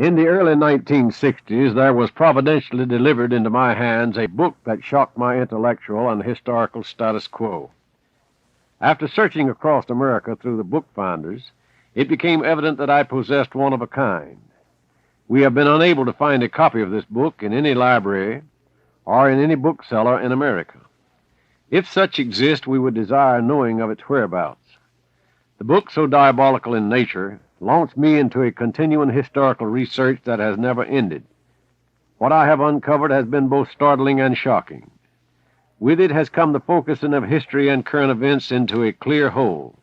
In the early 1960s, there was providentially delivered into my hands a book that shocked my intellectual and historical status quo. After searching across America through the bookfinders, it became evident that I possessed one of a kind. We have been unable to find a copy of this book in any library or in any bookseller in America. If such exist, we would desire knowing of its whereabouts. The book, so diabolical in nature, launched me into a continuing historical research that has never ended. What I have uncovered has been both startling and shocking. With it has come the focusing of history and current events into a clear whole.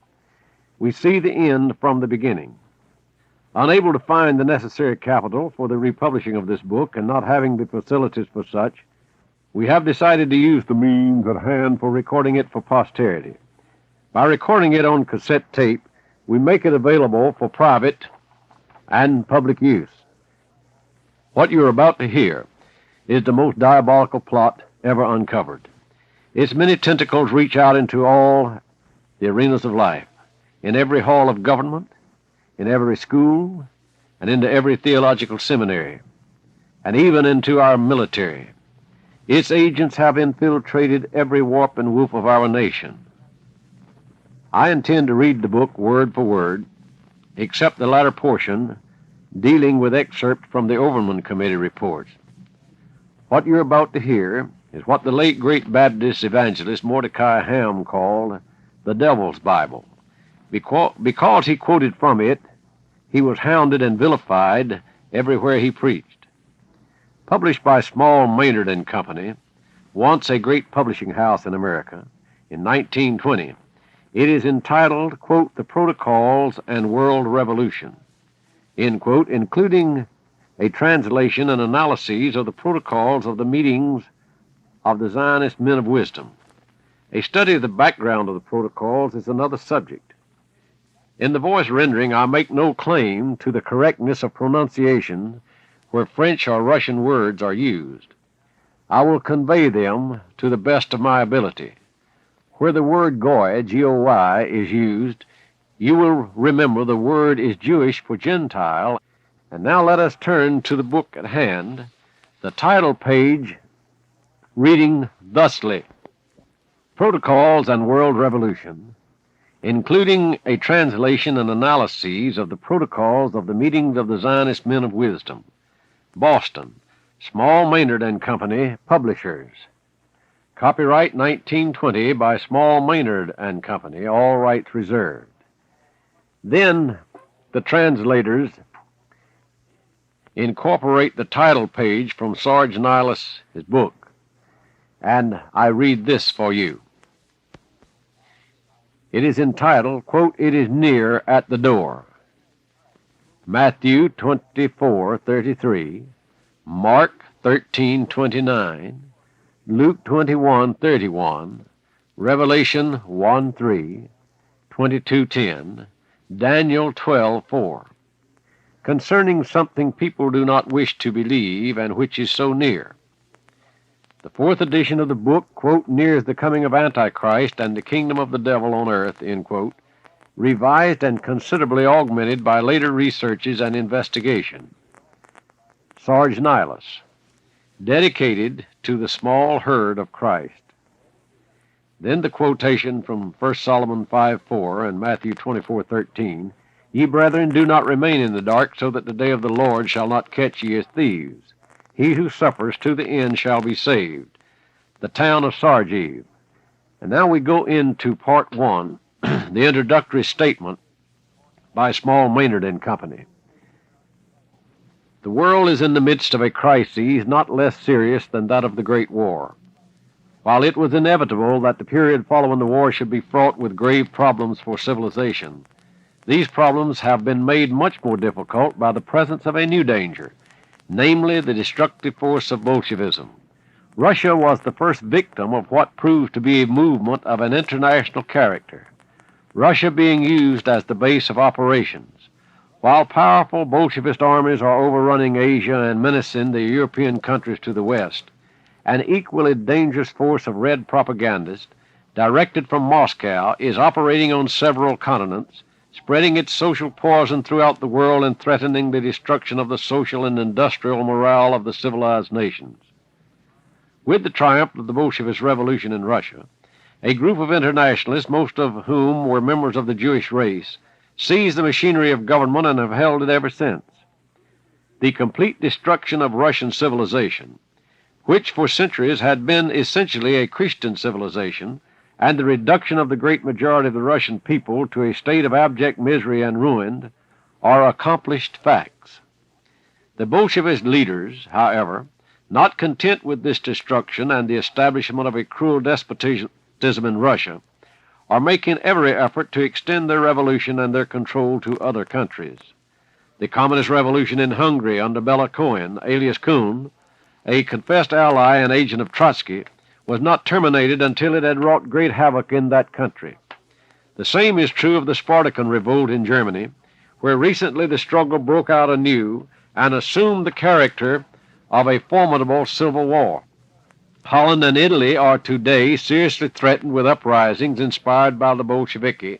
We see the end from the beginning. Unable to find the necessary capital for the republishing of this book and not having the facilities for such, we have decided to use the means at hand for recording it for posterity. By recording it on cassette tape, we make it available for private and public use. What you are about to hear is the most diabolical plot ever uncovered. Its many tentacles reach out into all the arenas of life, in every hall of government, in every school, and into every theological seminary, and even into our military. Its agents have infiltrated every warp and woof of our nation. I intend to read the book word for word, except the latter portion dealing with excerpts from the Overman Committee reports. What you're about to hear is what the late great Baptist evangelist Mordecai Ham called the Devil's Bible. Because he quoted from it, he was hounded and vilified everywhere he preached. Published by Small Maynard and Company, once a great publishing house in America, in 1920, it is entitled, quote, The Protocols and World Revolution, end quote, including a translation and analyses of the protocols of the meetings of the Zionist men of wisdom. A study of the background of the protocols is another subject. In the voice rendering, I make no claim to the correctness of pronunciation where French or Russian words are used. I will convey them to the best of my ability. Where the word Goy, G-O-Y, is used, you will remember the word is Jewish for Gentile. And now let us turn to the book at hand, the title page reading thusly: Protocols and World Revolution, including a translation and analyses of the protocols of the meetings of the Zionist men of wisdom. Boston, Small Maynard and Company, publishers. Copyright 1920 by Small Maynard and Company, all rights reserved. Then the translators incorporate the title page from Sarge Nihilus' book, and I read this for you. It is entitled, quote, It is Near at the Door. Matthew 24:33, Mark 13:29, Luke 21:31, Revelation 1:3, 22:10, Daniel 12:4, concerning something people do not wish to believe and which is so near. The fourth edition of the book, quote, nears the coming of Antichrist and the kingdom of the devil on earth, end quote, revised and considerably augmented by later researches and investigation. Sarge Nihilus, dedicated to the small herd of Christ. Then the quotation from 1 Solomon 5:4 and Matthew 24:13, Ye brethren, do not remain in the dark, so that the day of the Lord shall not catch ye as thieves. He who suffers to the end shall be saved. The town of Sarjiv. And now we go into part one, the introductory statement by Small Maynard and Company. The world is in the midst of a crisis not less serious than that of the Great War. While it was inevitable that the period following the war should be fraught with grave problems for civilization, these problems have been made much more difficult by the presence of a new danger, namely the destructive force of Bolshevism. Russia was the first victim of what proved to be a movement of an international character, Russia being used as the base of operations. While powerful Bolshevist armies are overrunning Asia and menacing the European countries to the west, an equally dangerous force of red propagandists, directed from Moscow, is operating on several continents, spreading its social poison throughout the world and threatening the destruction of the social and industrial morale of the civilized nations. With the triumph of the Bolshevist Revolution in Russia, a group of internationalists, most of whom were members of the Jewish race, seized the machinery of government and have held it ever since. The complete destruction of Russian civilization, which for centuries had been essentially a Christian civilization, and the reduction of the great majority of the Russian people to a state of abject misery and ruin, are accomplished facts. The Bolshevist leaders, however, not content with this destruction and the establishment of a cruel despotism in Russia, are making every effort to extend their revolution and their control to other countries. The Communist Revolution in Hungary under Bela Kun, alias Kuhn, a confessed ally and agent of Trotsky, was not terminated until it had wrought great havoc in that country. The same is true of the Spartakan Revolt in Germany, where recently the struggle broke out anew and assumed the character of a formidable civil war. Holland and Italy are today seriously threatened with uprisings inspired by the Bolsheviki,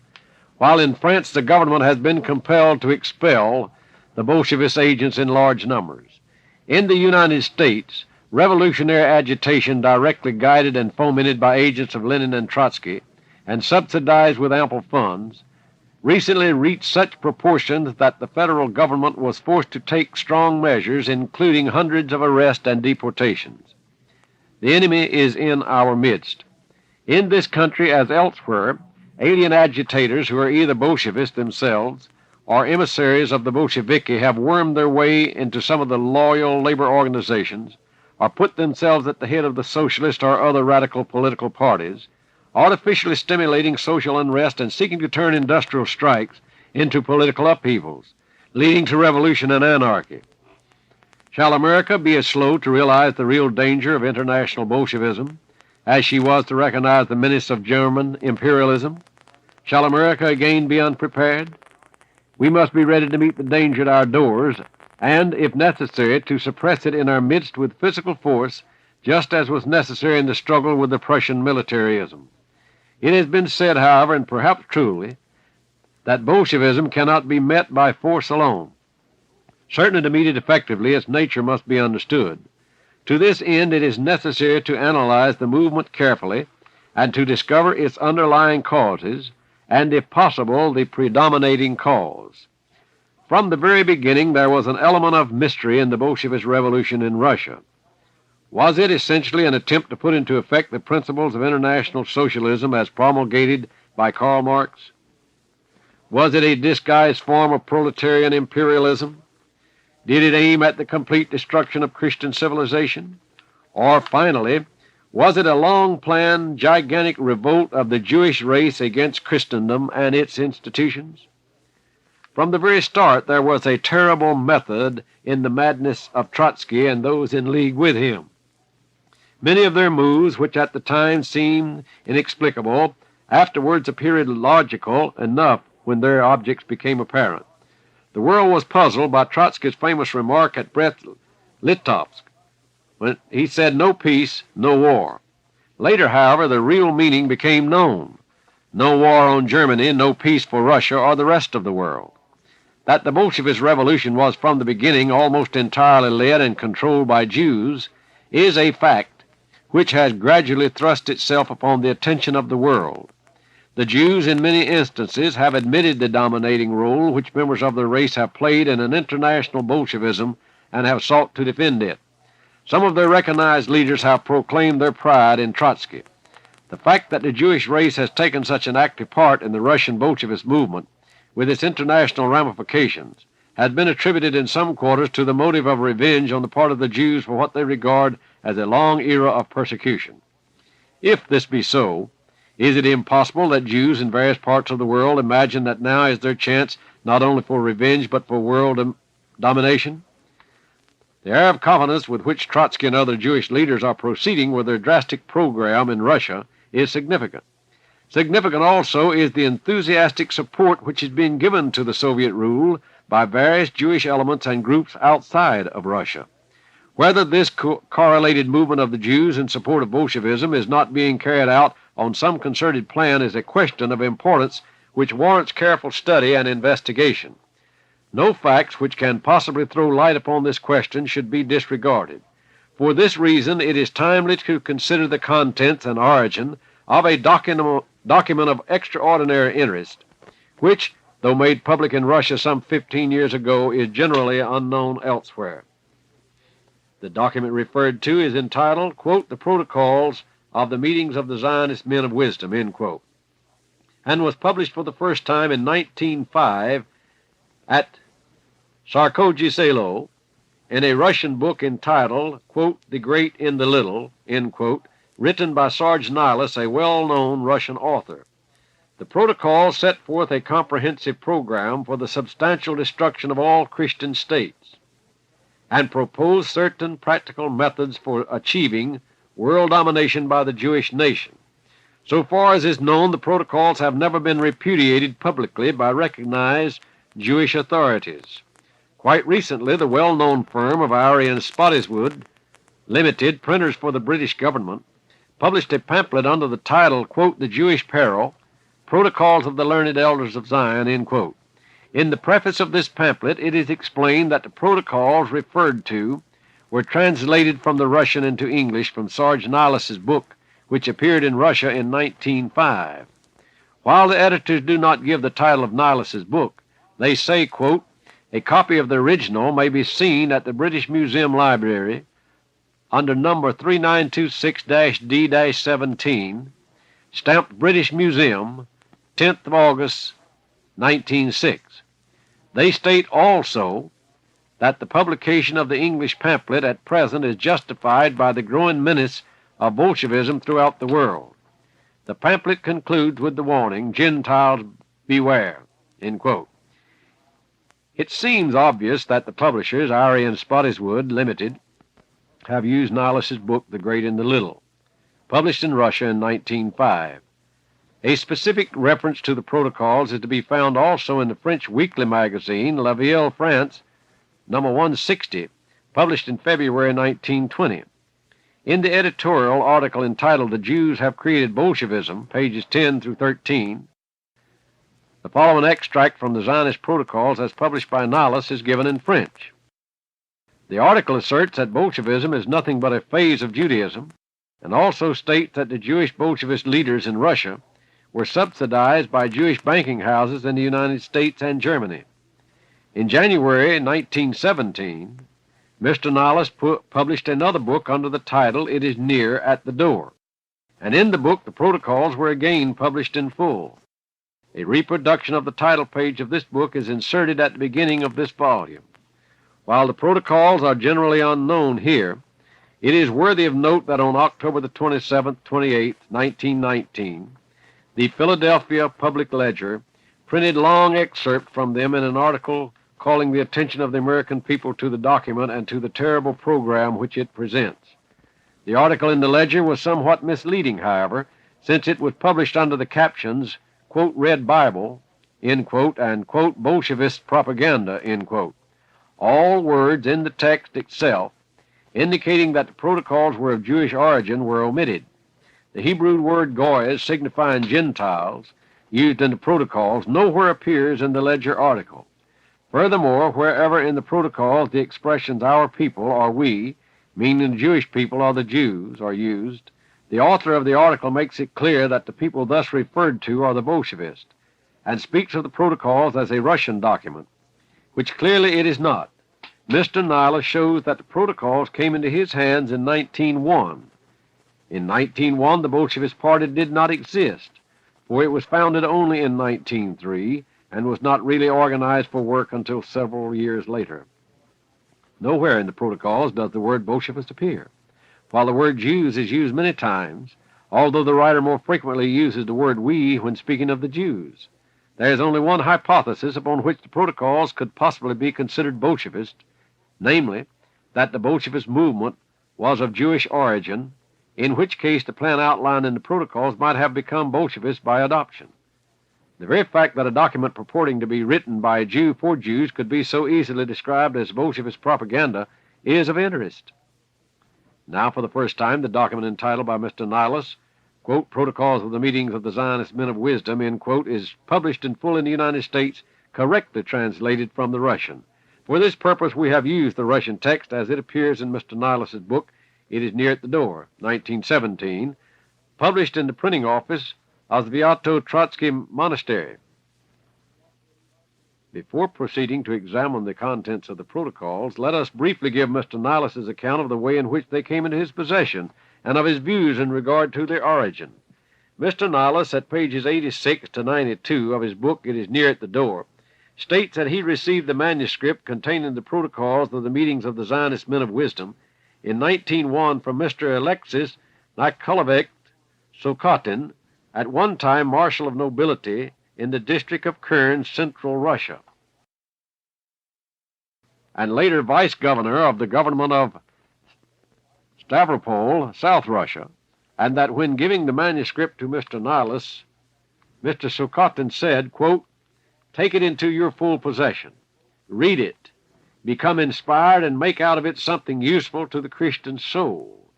while in France the government has been compelled to expel the Bolshevist agents in large numbers. In the United States, revolutionary agitation directly guided and fomented by agents of Lenin and Trotsky and subsidized with ample funds recently reached such proportions that the federal government was forced to take strong measures, including hundreds of arrests and deportations. The enemy is in our midst. In this country, as elsewhere, alien agitators who are either Bolshevists themselves or emissaries of the Bolsheviki have wormed their way into some of the loyal labor organizations, or put themselves at the head of the socialist or other radical political parties, artificially stimulating social unrest and seeking to turn industrial strikes into political upheavals, leading to revolution and anarchy. Shall America be as slow to realize the real danger of international Bolshevism as she was to recognize the menace of German imperialism? Shall America again be unprepared? We must be ready to meet the danger at our doors and, if necessary, to suppress it in our midst with physical force, just as was necessary in the struggle with the Prussian militarism. It has been said, however, and perhaps truly, that Bolshevism cannot be met by force alone. Certainly to meet it effectively, its nature must be understood. To this end, it is necessary to analyze the movement carefully and to discover its underlying causes and, if possible, the predominating cause. From the very beginning, there was an element of mystery in the Bolshevist Revolution in Russia. Was it essentially an attempt to put into effect the principles of international socialism as promulgated by Karl Marx? Was it a disguised form of proletarian imperialism? Did it aim at the complete destruction of Christian civilization? Or, finally, was it a long-planned, gigantic revolt of the Jewish race against Christendom and its institutions? From the very start, there was a terrible method in the madness of Trotsky and those in league with him. Many of their moves, which at the time seemed inexplicable, afterwards appeared logical enough when their objects became apparent. The world was puzzled by Trotsky's famous remark at Brest-Litovsk, when he said, "No peace, no war." Later, however, the real meaning became known. No war on Germany, no peace for Russia or the rest of the world. That the Bolshevist Revolution was from the beginning almost entirely led and controlled by Jews is a fact which has gradually thrust itself upon the attention of the world. The Jews in many instances have admitted the dominating role which members of their race have played in an international Bolshevism and have sought to defend it. Some of their recognized leaders have proclaimed their pride in Trotsky. The fact that the Jewish race has taken such an active part in the Russian Bolshevist movement, with its international ramifications, has been attributed in some quarters to the motive of revenge on the part of the Jews for what they regard as a long era of persecution. If this be so, is it impossible that Jews in various parts of the world imagine that now is their chance not only for revenge but for world domination? The air of confidence with which Trotsky and other Jewish leaders are proceeding with their drastic program in Russia is significant. Significant also is the enthusiastic support which is being given to the Soviet rule by various Jewish elements and groups outside of Russia. Whether this correlated movement of the Jews in support of Bolshevism is not being carried out on some concerted plan is a question of importance which warrants careful study and investigation. No facts which can possibly throw light upon this question should be disregarded. For this reason, it is timely to consider the contents and origin of a document of extraordinary interest, which, though made public in Russia some 15 years ago, is generally unknown elsewhere. The document referred to is entitled, quote, "The Protocols of the Meetings of the Zionist Men of Wisdom," end quote, and was published for the first time in 1905 at Sarkozy Selo in a Russian book entitled, quote, "The Great in the Little," end quote, written by Sarge Nihilus, a well-known Russian author. The Protocols set forth a comprehensive program for the substantial destruction of all Christian states and proposed certain practical methods for achieving world domination by the Jewish nation. So far as is known, the Protocols have never been repudiated publicly by recognized Jewish authorities. Quite recently, the well-known firm of Ari and Spottiswoode Limited, printers for the British government, published a pamphlet under the title, quote, "The Jewish Peril, Protocols of the Learned Elders of Zion," end quote. In the preface of this pamphlet, it is explained that the protocols referred to were translated from the Russian into English from Sarge Nihilus's book, which appeared in Russia in 1905. While the editors do not give the title of Nihilus's book, they say, quote, "A copy of the original may be seen at the British Museum Library under number 3926-D-17, stamped British Museum, 10th of August, 1906. They state also that the publication of the English pamphlet at present is justified by the growing menace of Bolshevism throughout the world. The pamphlet concludes with the warning, 'Gentiles beware,'" end quote. It seems obvious that the publishers, Ari and Spottiswoode Limited, have used Nihilus's book, The Great and the Little, published in Russia in 1905. A specific reference to the Protocols is to be found also in the French weekly magazine, La Ville France, number 160, published in February 1920. In the editorial article entitled, "The Jews Have Created Bolshevism," pages 10 through 13, the following extract from the Zionist Protocols as published by Nihilus is given in French. The article asserts that Bolshevism is nothing but a phase of Judaism, and also states that the Jewish Bolshevist leaders in Russia were subsidized by Jewish banking houses in the United States and Germany. In January 1917, Mr. Nihilus published another book under the title, "It is Near at the Door," and in the book the Protocols were again published in full. A reproduction of the title page of this book is inserted at the beginning of this volume. While the Protocols are generally unknown here, it is worthy of note that on October the 27th, 28th, 1919, the Philadelphia Public Ledger printed long excerpts from them in an article calling the attention of the American people to the document and to the terrible program which it presents. The article in the Ledger was somewhat misleading, however, since it was published under the captions, quote, "Red Bible," end quote, and, quote, "Bolshevist propaganda," end quote. All words in the text itself indicating that the Protocols were of Jewish origin were omitted. The Hebrew word goyes, signifying Gentiles, used in the Protocols, nowhere appears in the Ledger article. Furthermore, wherever in the Protocols the expressions "our people" or "we," meaning the Jewish people or the Jews, are used, the author of the article makes it clear that the people thus referred to are the Bolshevists, and speaks of the Protocols as a Russian document, which clearly it is not. Mr. Nihilus shows that the Protocols came into his hands in 1901. In 1901, the Bolshevist Party did not exist, for it was founded only in 1903 and was not really organized for work until several years later. Nowhere in the Protocols does the word Bolshevist appear, while the word Jews is used many times, although the writer more frequently uses the word "we" when speaking of the Jews. There is only one hypothesis upon which the Protocols could possibly be considered Bolshevist, namely, that the Bolshevist movement was of Jewish origin, in which case the plan outlined in the Protocols might have become Bolshevist by adoption. The very fact that a document purporting to be written by a Jew for Jews could be so easily described as Bolshevist propaganda is of interest. Now, for the first time, the document entitled by Mr. Nihilus, quote, Protocols of the Meetings of the Zionist Men of Wisdom, end quote, is published in full in the United States, correctly translated from the Russian. For this purpose we have used the Russian text as it appears in Mr. Nilas's book, It Is Near at the Door, 1917, published in the printing office of the Sviato-Trotsky Monastery. Before proceeding to examine the contents of the protocols, let us briefly give Mr. Nilas's account of the way in which they came into his possession and of his views in regard to their origin. Mr. Nilas, at pages 86 to 92 of his book, It Is Near at the Door, states that he received the manuscript containing the protocols of the meetings of the Zionist Men of Wisdom in 1901 from Mr. Alexis Nikolaevich Sokhatin, at one time Marshal of Nobility in the district of Kern, Central Russia, and later Vice-Governor of the government of Stavropol, South Russia, and that when giving the manuscript to Mr. Nilas, Mr. Sokhatin said, quote, Take it into your full possession, read it, become inspired, and make out of it something useful to the Christian soul.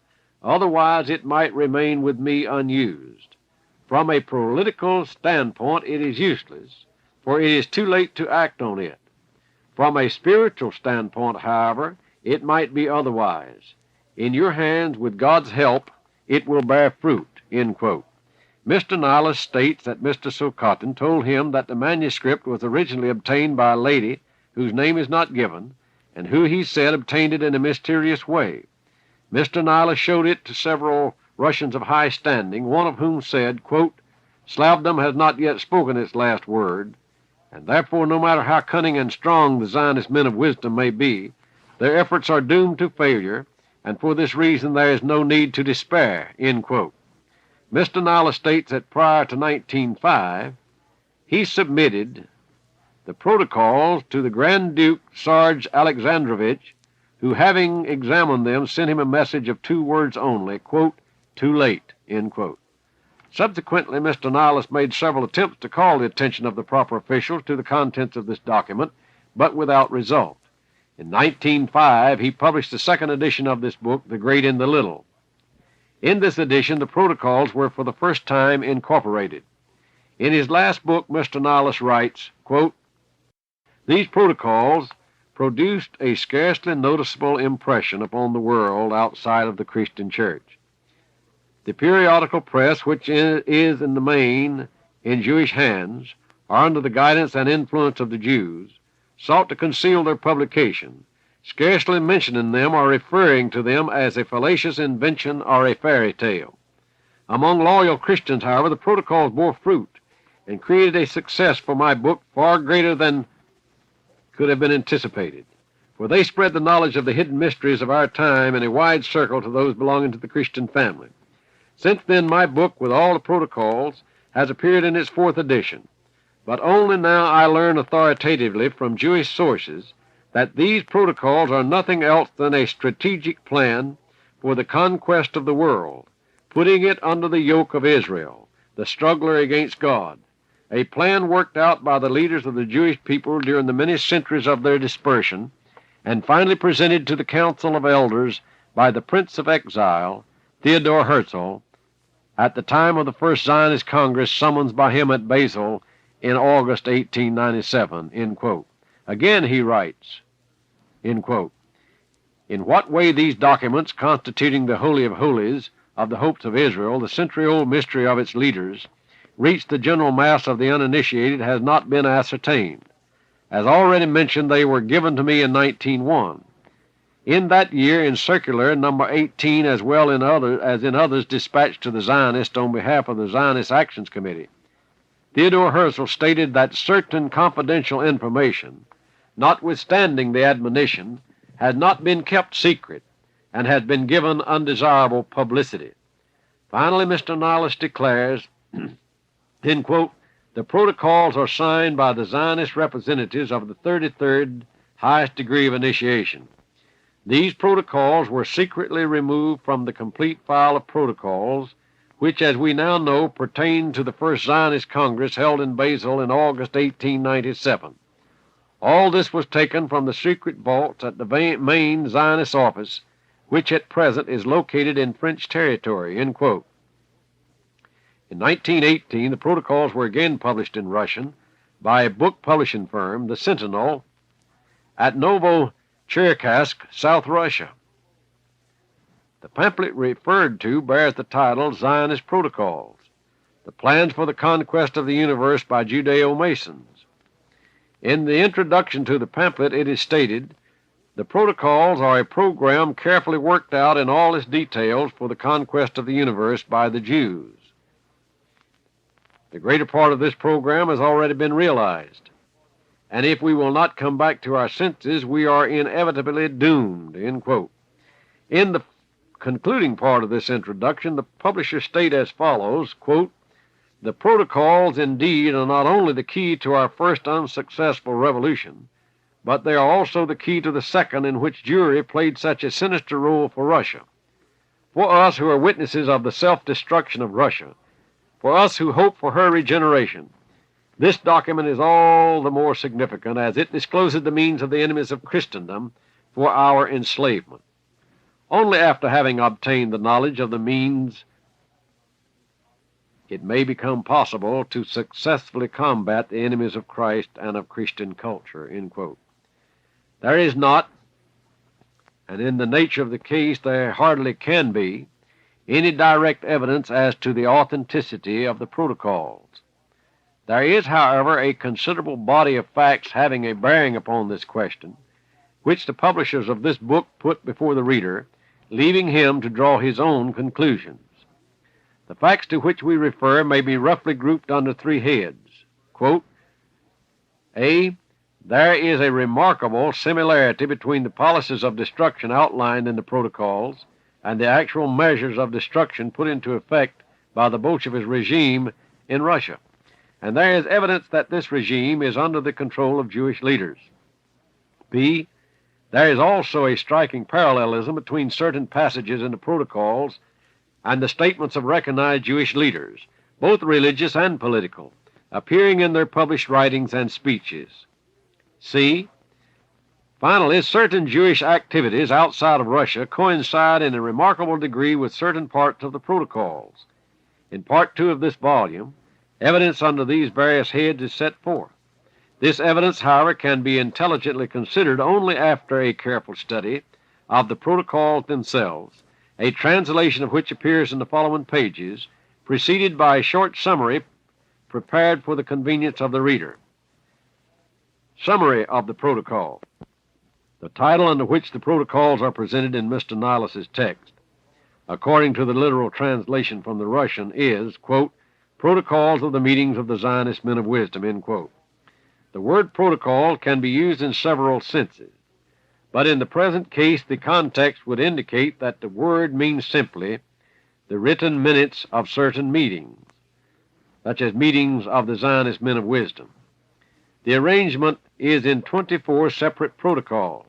Otherwise it might remain with me unused. From a political standpoint it is useless, for it is too late to act on it. From a spiritual standpoint, however, it might be otherwise. In your hands, with God's help, it will bear fruit, end quote. Mr. Nilas states that Mr. Sokhatin told him that the manuscript was originally obtained by a lady whose name is not given, and who, he said, obtained it in a mysterious way. Mr. Nilas showed it to several Russians of high standing, one of whom said, quote, Slavdom has not yet spoken its last word, and therefore no matter how cunning and strong the Zionist men of wisdom may be, their efforts are doomed to failure, and for this reason there is no need to despair, end quote. Mr. Nilas states that prior to 1905, he submitted the protocols to the Grand Duke Sarge Alexandrovich, who, having examined them, sent him a message of 2 words only, quote, too late, end quote. Subsequently, Mr. Nilas made several attempts to call the attention of the proper officials to the contents of this document, but without result. In 1905, he published the second edition of this book, The Great and the Little. In this edition, the protocols were for the first time incorporated. In his last book, Mr. Nilas writes, quote, These protocols produced a scarcely noticeable impression upon the world outside of the Christian Church. The periodical press, which is in the main in Jewish hands, or under the guidance and influence of the Jews, sought to conceal their publication, scarcely mentioning them or referring to them as a fallacious invention or a fairy tale. Among loyal Christians, however, the protocols bore fruit and created a success for my book far greater than could have been anticipated, for they spread the knowledge of the hidden mysteries of our time in a wide circle to those belonging to the Christian family. Since then, my book, with all the protocols, has appeared in its 4th edition, but only now I learn authoritatively from Jewish sources that these protocols are nothing else than a strategic plan for the conquest of the world, putting it under the yoke of Israel, the struggler against God, a plan worked out by the leaders of the Jewish people during the many centuries of their dispersion, and finally presented to the Council of Elders by the Prince of Exile, Theodor Herzl, at the time of the First Zionist Congress summoned by him at Basel in August 1897, end quote. Again he writes, end quote, In what way these documents, constituting the Holy of Holies of the hopes of Israel, the century-old mystery of its leaders, reached the general mass of the uninitiated has not been ascertained. As already mentioned, they were given to me in 1901. In that year, in circular number 18, as well as in others dispatched to the Zionists on behalf of the Zionist Actions Committee, Theodor Herzl stated that certain confidential information, notwithstanding the admonition, had not been kept secret and had been given undesirable publicity. Finally, Mr. Nilas declares, end quote, the protocols are signed by the Zionist representatives of the 33rd highest degree of initiation. These protocols were secretly removed from the complete file of protocols, which, as we now know, pertained to the First Zionist Congress held in Basel in August 1897. All this was taken from the secret vaults at the main Zionist office, which at present is located in French territory, end quote. In 1918, the protocols were again published in Russian by a book publishing firm, the Sentinel, at Novocherkassk, South Russia. The pamphlet referred to bears the title Zionist Protocols, the Plans for the Conquest of the Universe by Judeo-Masons. In the introduction to the pamphlet, it is stated, "The protocols are a program carefully worked out in all its details for the conquest of the universe by the Jews. The greater part of this program has already been realized, and if we will not come back to our senses, we are inevitably doomed." End quote. In the concluding part of this introduction, the publishers state as follows, quote, "The protocols indeed are not only the key to our first unsuccessful revolution, but they are also the key to the second, in which Jewry played such a sinister role for Russia. For us who are witnesses of the self-destruction of Russia, for us who hope for her regeneration, this document is all the more significant as it discloses the means of the enemies of Christendom for our enslavement. Only after having obtained the knowledge of the means it may become possible to successfully combat the enemies of Christ and of Christian culture." End quote. There is not, and in the nature of the case there hardly can be, any direct evidence as to the authenticity of the protocols. There is, however, a considerable body of facts having a bearing upon this question, which the publishers of this book put before the reader, leaving him to draw his own conclusions. The facts to which we refer may be roughly grouped under three heads. Quote, A. There is a remarkable similarity between the policies of destruction outlined in the protocols and the actual measures of destruction put into effect by the Bolshevist regime in Russia, and there is evidence that this regime is under the control of Jewish leaders. B. There is also a striking parallelism between certain passages in the protocols and the statements of recognized Jewish leaders, both religious and political, appearing in their published writings and speeches. C. Finally, certain Jewish activities outside of Russia coincide in a remarkable degree with certain parts of the protocols. In Part 2 of this volume, evidence under these various heads is set forth. This evidence, however, can be intelligently considered only after a careful study of the protocols themselves, a translation of which appears in the following pages, preceded by a short summary prepared for the convenience of the reader. Summary of the Protocol. The title under which the protocols are presented in Mr. Nilas's text, according to the literal translation from the Russian, is, quote, "Protocols of the Meetings of the Zionist Men of Wisdom," end quote. The word protocol can be used in several senses, but in the present case the context would indicate that the word means simply the written minutes of certain meetings, such as meetings of the Zionist Men of Wisdom. The arrangement is in 24 separate protocols,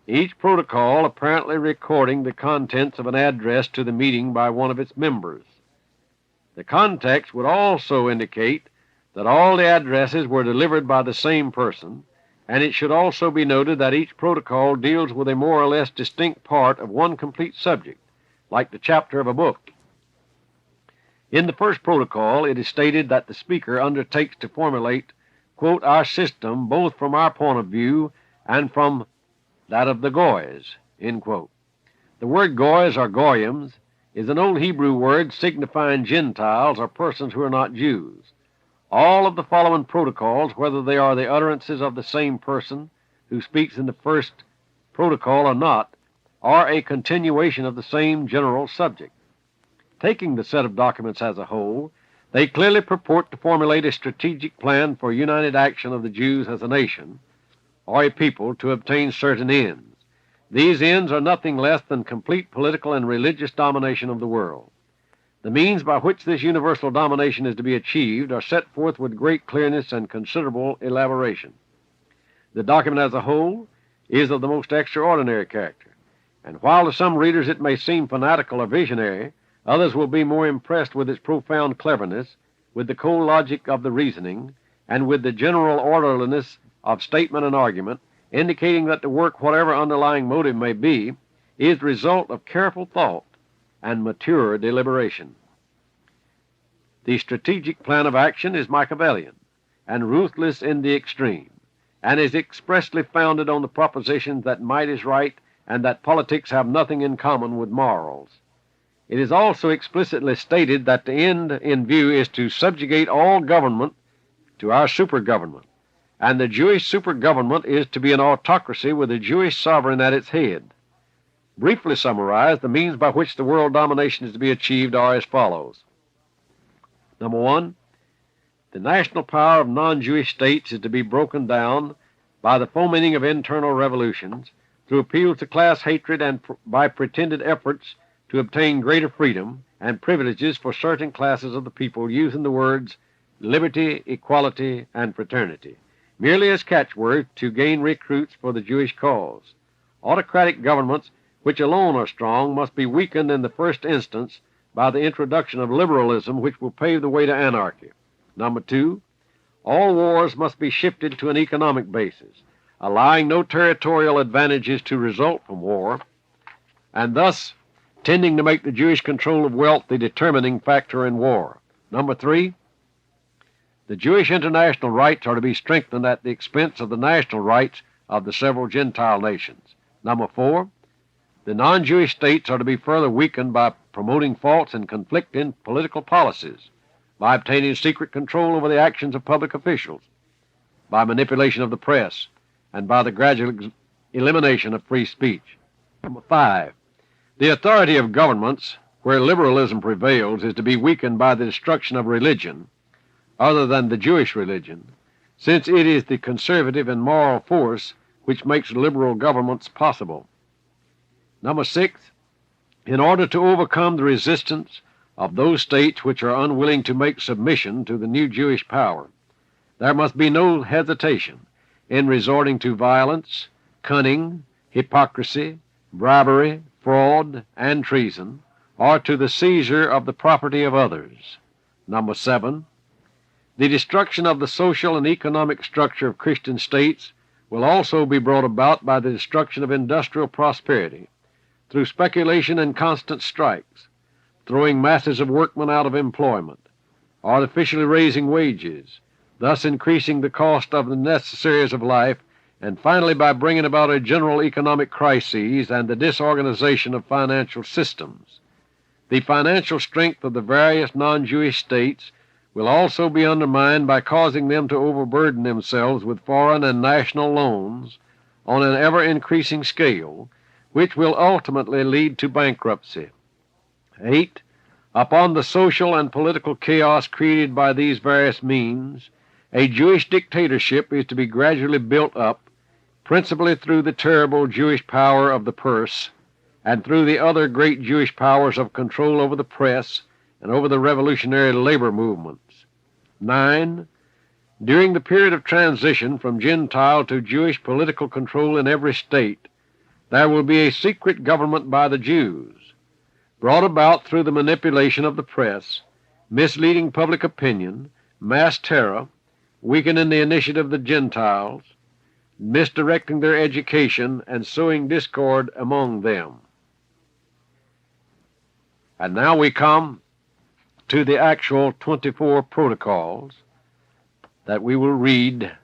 each protocol apparently recording the contents of an address to the meeting by one of its members. The context would also indicate that all the addresses were delivered by the same person, and it should also be noted that each protocol deals with a more or less distinct part of one complete subject, like the chapter of a book. In the first protocol, it is stated that the speaker undertakes to formulate, quote, "our system both from our point of view and from that of the Goys," end quote. The word Goys or Goyim is an old Hebrew word signifying Gentiles or persons who are not Jews. All of the following protocols, whether they are the utterances of the same person who speaks in the first protocol or not, are a continuation of the same general subject. Taking the set of documents as a whole, they clearly purport to formulate a strategic plan for united action of the Jews as a nation or a people to obtain certain ends. These ends are nothing less than complete political and religious domination of the world. The means by which this universal domination is to be achieved are set forth with great clearness and considerable elaboration. The document as a whole is of the most extraordinary character, and while to some readers it may seem fanatical or visionary, others will be more impressed with its profound cleverness, with the cold logic of the reasoning, and with the general orderliness of statement and argument, indicating that the work, whatever underlying motive may be, is the result of careful thought and mature deliberation. The strategic plan of action is Machiavellian and ruthless in the extreme, and is expressly founded on the proposition that might is right and that politics have nothing in common with morals. It is also explicitly stated that the end in view is to subjugate all government to our supergovernment, and the Jewish supergovernment is to be an autocracy with a Jewish sovereign at its head. Briefly summarized, the means by which the world domination is to be achieved are as follows. Number one, the national power of non-Jewish states is to be broken down by the fomenting of internal revolutions, through appeals to class hatred and by pretended efforts to obtain greater freedom and privileges for certain classes of the people, using the words liberty, equality, and fraternity, merely as catchwords to gain recruits for the Jewish cause. Autocratic governments, which alone are strong, must be weakened in the first instance by the introduction of liberalism, which will pave the way to anarchy. Number two, all wars must be shifted to an economic basis, allowing no territorial advantages to result from war, and thus tending to make the Jewish control of wealth the determining factor in war. Number three, the Jewish international rights are to be strengthened at the expense of the national rights of the several Gentile nations. Number four, the non-Jewish states are to be further weakened by promoting false and conflicting political policies, by obtaining secret control over the actions of public officials, by manipulation of the press, and by the gradual elimination of free speech. Number five, the authority of governments, where liberalism prevails, is to be weakened by the destruction of religion, other than the Jewish religion, since it is the conservative and moral force which makes liberal governments possible. Number six, in order to overcome the resistance of those states which are unwilling to make submission to the new Jewish power, there must be no hesitation in resorting to violence, cunning, hypocrisy, bribery, fraud, and treason, or to the seizure of the property of others. Number seven, the destruction of the social and economic structure of Christian states will also be brought about by the destruction of industrial prosperity, through speculation and constant strikes, throwing masses of workmen out of employment, artificially raising wages, thus increasing the cost of the necessaries of life, and finally by bringing about a general economic crisis and the disorganization of financial systems. The financial strength of the various non-Jewish states will also be undermined by causing them to overburden themselves with foreign and national loans on an ever-increasing scale, which will ultimately lead to bankruptcy. 8. Upon the social and political chaos created by these various means, a Jewish dictatorship is to be gradually built up, principally through the terrible Jewish power of the purse, and through the other great Jewish powers of control over the press and over the revolutionary labor movements. 9. During the period of transition from Gentile to Jewish political control in every state, there will be a secret government by the Jews, brought about through the manipulation of the press, misleading public opinion, mass terror, weakening the initiative of the Gentiles, misdirecting their education, and sowing discord among them. And now we come to the actual 24 protocols that we will read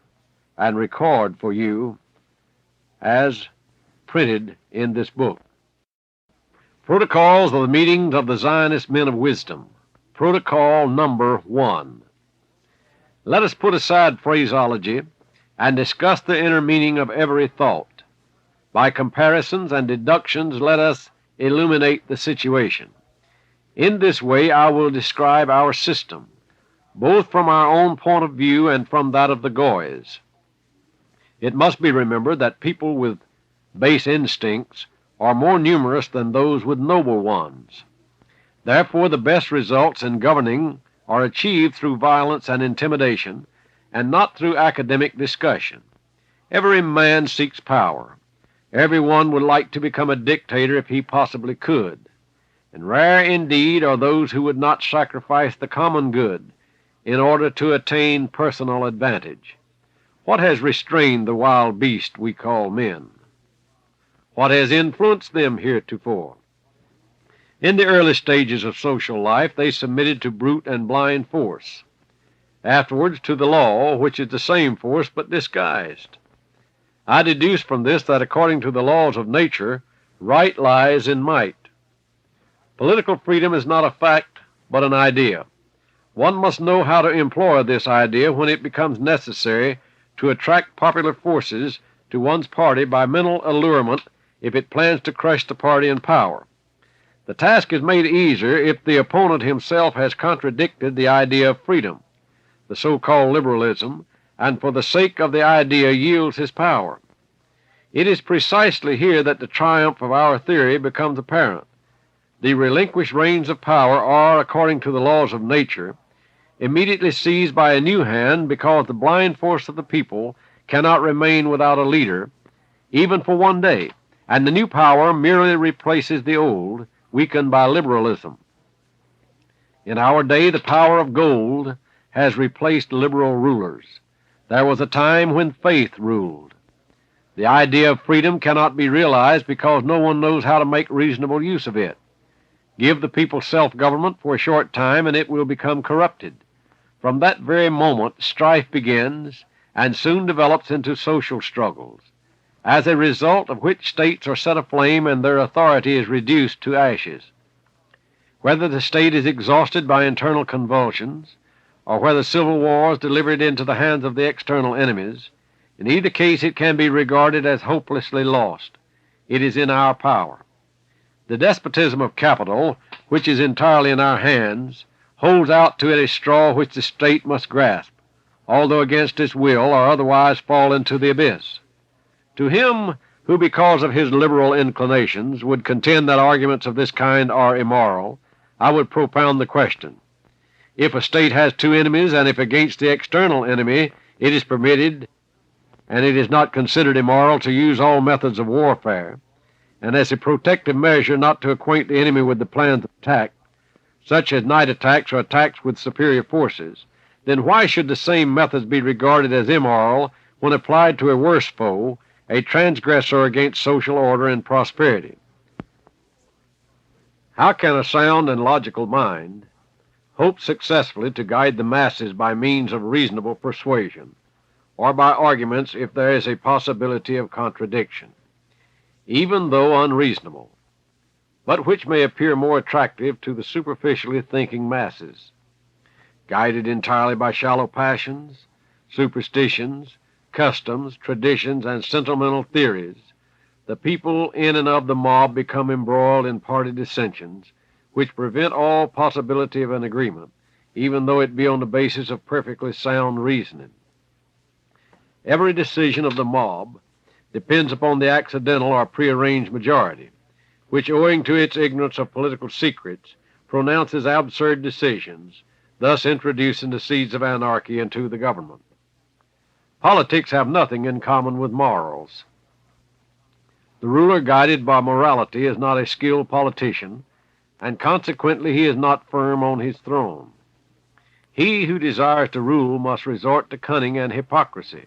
and record for you as printed in this book. Protocols of the Meetings of the Zionist Men of Wisdom. Protocol number 1. Let us put aside phraseology and discuss the inner meaning of every thought. By comparisons and deductions, let us illuminate the situation. In this way I will describe our system, both from our own point of view and from that of the Goys. It must be remembered that people with base instincts are more numerous than those with noble ones. Therefore, the best results in governing are achieved through violence and intimidation, and not through academic discussion. Every man seeks power. Every one would like to become a dictator if he possibly could, and rare indeed are those who would not sacrifice the common good in order to attain personal advantage. What has restrained the wild beast we call men? What has influenced them heretofore? In the early stages of social life, they submitted to brute and blind force. Afterwards to the law, which is the same force but disguised. I deduce from this that according to the laws of nature, right lies in might. Political freedom is not a fact, but an idea. One must know how to employ this idea when it becomes necessary to attract popular forces to one's party by mental allurement if it plans to crush the party in power. The task is made easier if the opponent himself has contradicted the idea of freedom, the so-called liberalism, and for the sake of the idea yields his power. It is precisely here that the triumph of our theory becomes apparent. The relinquished reins of power are, according to the laws of nature, immediately seized by a new hand because the blind force of the people cannot remain without a leader, even for one day, and the new power merely replaces the old, weakened by liberalism. In our day, the power of gold has replaced liberal rulers. There was a time when faith ruled. The idea of freedom cannot be realized because no one knows how to make reasonable use of it. Give the people self-government for a short time and it will become corrupted. From that very moment, strife begins and soon develops into social struggles, as a result of which states are set aflame and their authority is reduced to ashes. Whether the state is exhausted by internal convulsions, or whether civil war is delivered into the hands of the external enemies, in either case it can be regarded as hopelessly lost. It is in our power. The despotism of capital, which is entirely in our hands, holds out to it a straw which the state must grasp, although against its will or otherwise fall into the abyss. To him who, because of his liberal inclinations, would contend that arguments of this kind are immoral, I would propound the question: if a state has two enemies, and if against the external enemy it is permitted and it is not considered immoral to use all methods of warfare, and as a protective measure not to acquaint the enemy with the plans of attack, such as night attacks or attacks with superior forces, then why should the same methods be regarded as immoral when applied to a worse foe, a transgressor against social order and prosperity? How can a sound and logical mind hope successfully to guide the masses by means of reasonable persuasion, or by arguments if there is a possibility of contradiction, even though unreasonable, but which may appear more attractive to the superficially thinking masses? Guided entirely by shallow passions, superstitions, customs, traditions, and sentimental theories, the people in and of the mob become embroiled in party dissensions, which prevent all possibility of an agreement, even though it be on the basis of perfectly sound reasoning. Every decision of the mob depends upon the accidental or prearranged majority, which, owing to its ignorance of political secrets, pronounces absurd decisions, thus introducing the seeds of anarchy into the government. Politics have nothing in common with morals. The ruler guided by morality is not a skilled politician, and consequently he is not firm on his throne. He who desires to rule must resort to cunning and hypocrisy.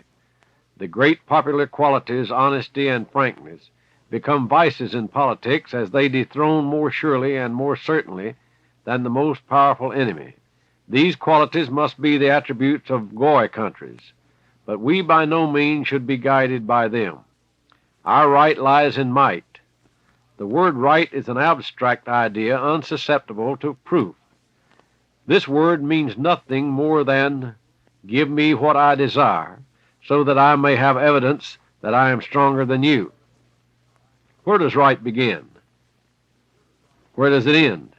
The great popular qualities, honesty and frankness, become vices in politics as they dethrone more surely and more certainly than the most powerful enemy. These qualities must be the attributes of Goy countries, but we by no means should be guided by them. Our right lies in might. The word right is an abstract idea unsusceptible to proof. This word means nothing more than, give me what I desire, so that I may have evidence that I am stronger than you. Where does right begin? Where does it end?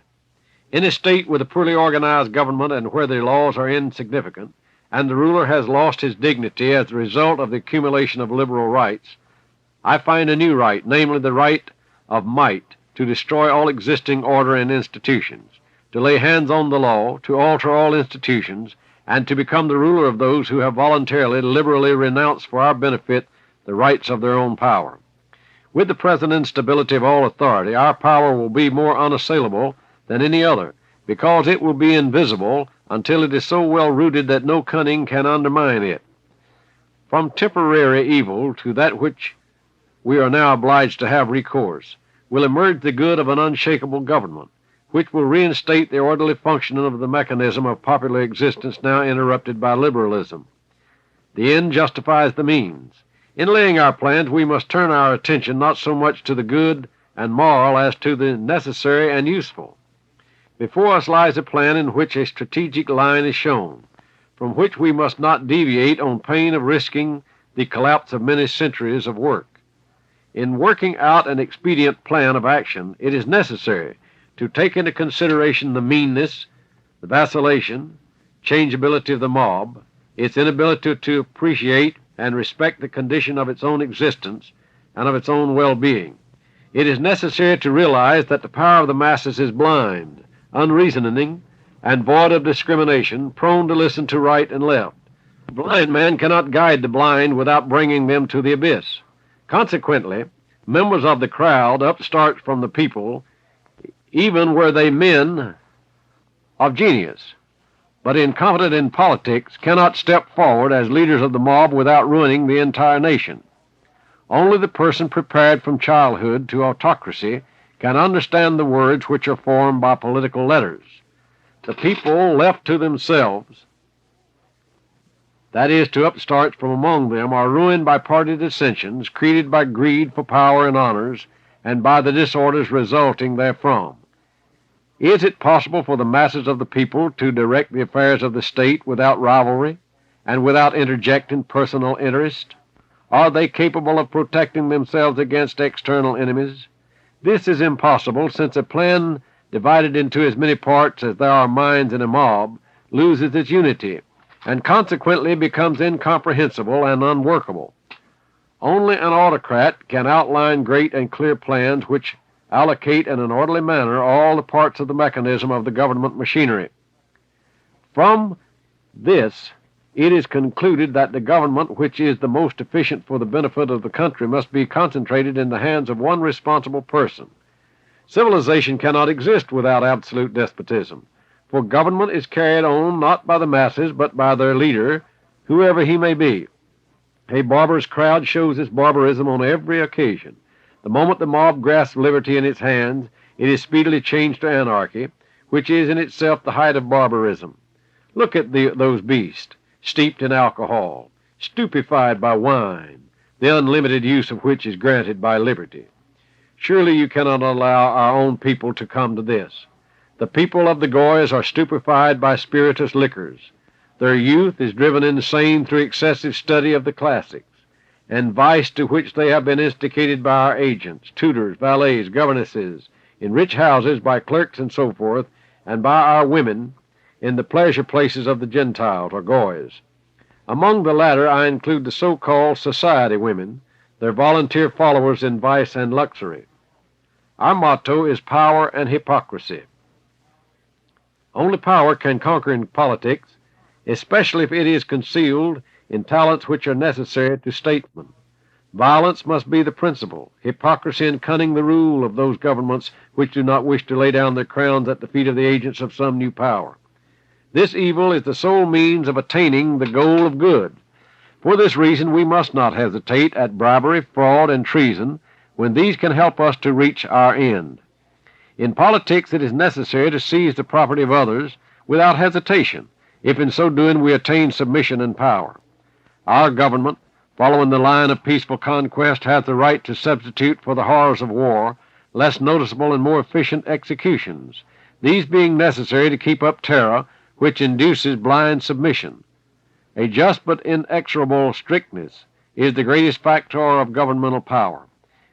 In a state with a poorly organized government and where the laws are insignificant, and the ruler has lost his dignity as the result of the accumulation of liberal rights, I find a new right, namely the right of might, to destroy all existing order and institutions, to lay hands on the law, to alter all institutions, and to become the ruler of those who have voluntarily, liberally renounced for our benefit the rights of their own power. With the present instability of all authority, our power will be more unassailable than any other, because it will be invisible until it is so well rooted that no cunning can undermine it. From temporary evil to that which we are now obliged to have recourse will emerge the good of an unshakable government, which will reinstate the orderly functioning of the mechanism of popular existence now interrupted by liberalism. The end justifies the means. In laying our plans, we must turn our attention not so much to the good and moral as to the necessary and useful. Before us lies a plan in which a strategic line is shown, from which we must not deviate on pain of risking the collapse of many centuries of work. In working out an expedient plan of action, it is necessary to take into consideration the meanness, the vacillation, changeability of the mob, its inability to appreciate and respect the condition of its own existence and of its own well-being. It is necessary to realize that the power of the masses is blind, unreasoning, and void of discrimination, prone to listen to right and left. The blind man cannot guide the blind without bringing them to the abyss. Consequently, members of the crowd, upstarts from the people, even were they men of genius, but incompetent in politics, cannot step forward as leaders of the mob without ruining the entire nation. Only the person prepared from childhood to autocracy can understand the words which are formed by political letters. The people left to themselves, that is, to upstarts from among them, are ruined by party dissensions created by greed for power and honors, and by the disorders resulting therefrom. Is it possible for the masses of the people to direct the affairs of the state without rivalry and without interjecting personal interest? Are they capable of protecting themselves against external enemies? This is impossible, since a plan divided into as many parts as there are minds in a mob loses its unity, and consequently becomes incomprehensible and unworkable. Only an autocrat can outline great and clear plans which allocate in an orderly manner all the parts of the mechanism of the government machinery. From this, it is concluded that the government which is the most efficient for the benefit of the country must be concentrated in the hands of one responsible person. Civilization cannot exist without absolute despotism, for government is carried on not by the masses but by their leader, whoever he may be. A barbarous crowd shows its barbarism on every occasion. The moment the mob grasps liberty in its hands, it is speedily changed to anarchy, which is in itself the height of barbarism. Look at those beasts, steeped in alcohol, stupefied by wine, the unlimited use of which is granted by liberty. Surely you cannot allow our own people to come to this. The people of the Goys are stupefied by spirituous liquors. Their youth is driven insane through excessive study of the classics, and vice to which they have been instigated by our agents, tutors, valets, governesses, in rich houses by clerks and so forth, and by our women in the pleasure places of the Gentiles or Goys. Among the latter I include the so-called society women, their volunteer followers in vice and luxury. Our motto is power and hypocrisy. Only power can conquer in politics, especially if it is concealed in talents which are necessary to statesmen. Violence must be the principle, hypocrisy and cunning the rule of those governments which do not wish to lay down their crowns at the feet of the agents of some new power. This evil is the sole means of attaining the goal of good. For this reason we must not hesitate at bribery, fraud, and treason when these can help us to reach our end. In politics it is necessary to seize the property of others without hesitation, if in so doing we attain submission and power. Our government, following the line of peaceful conquest, has the right to substitute for the horrors of war less noticeable and more efficient executions, these being necessary to keep up terror which induces blind submission. A just but inexorable strictness is the greatest factor of governmental power.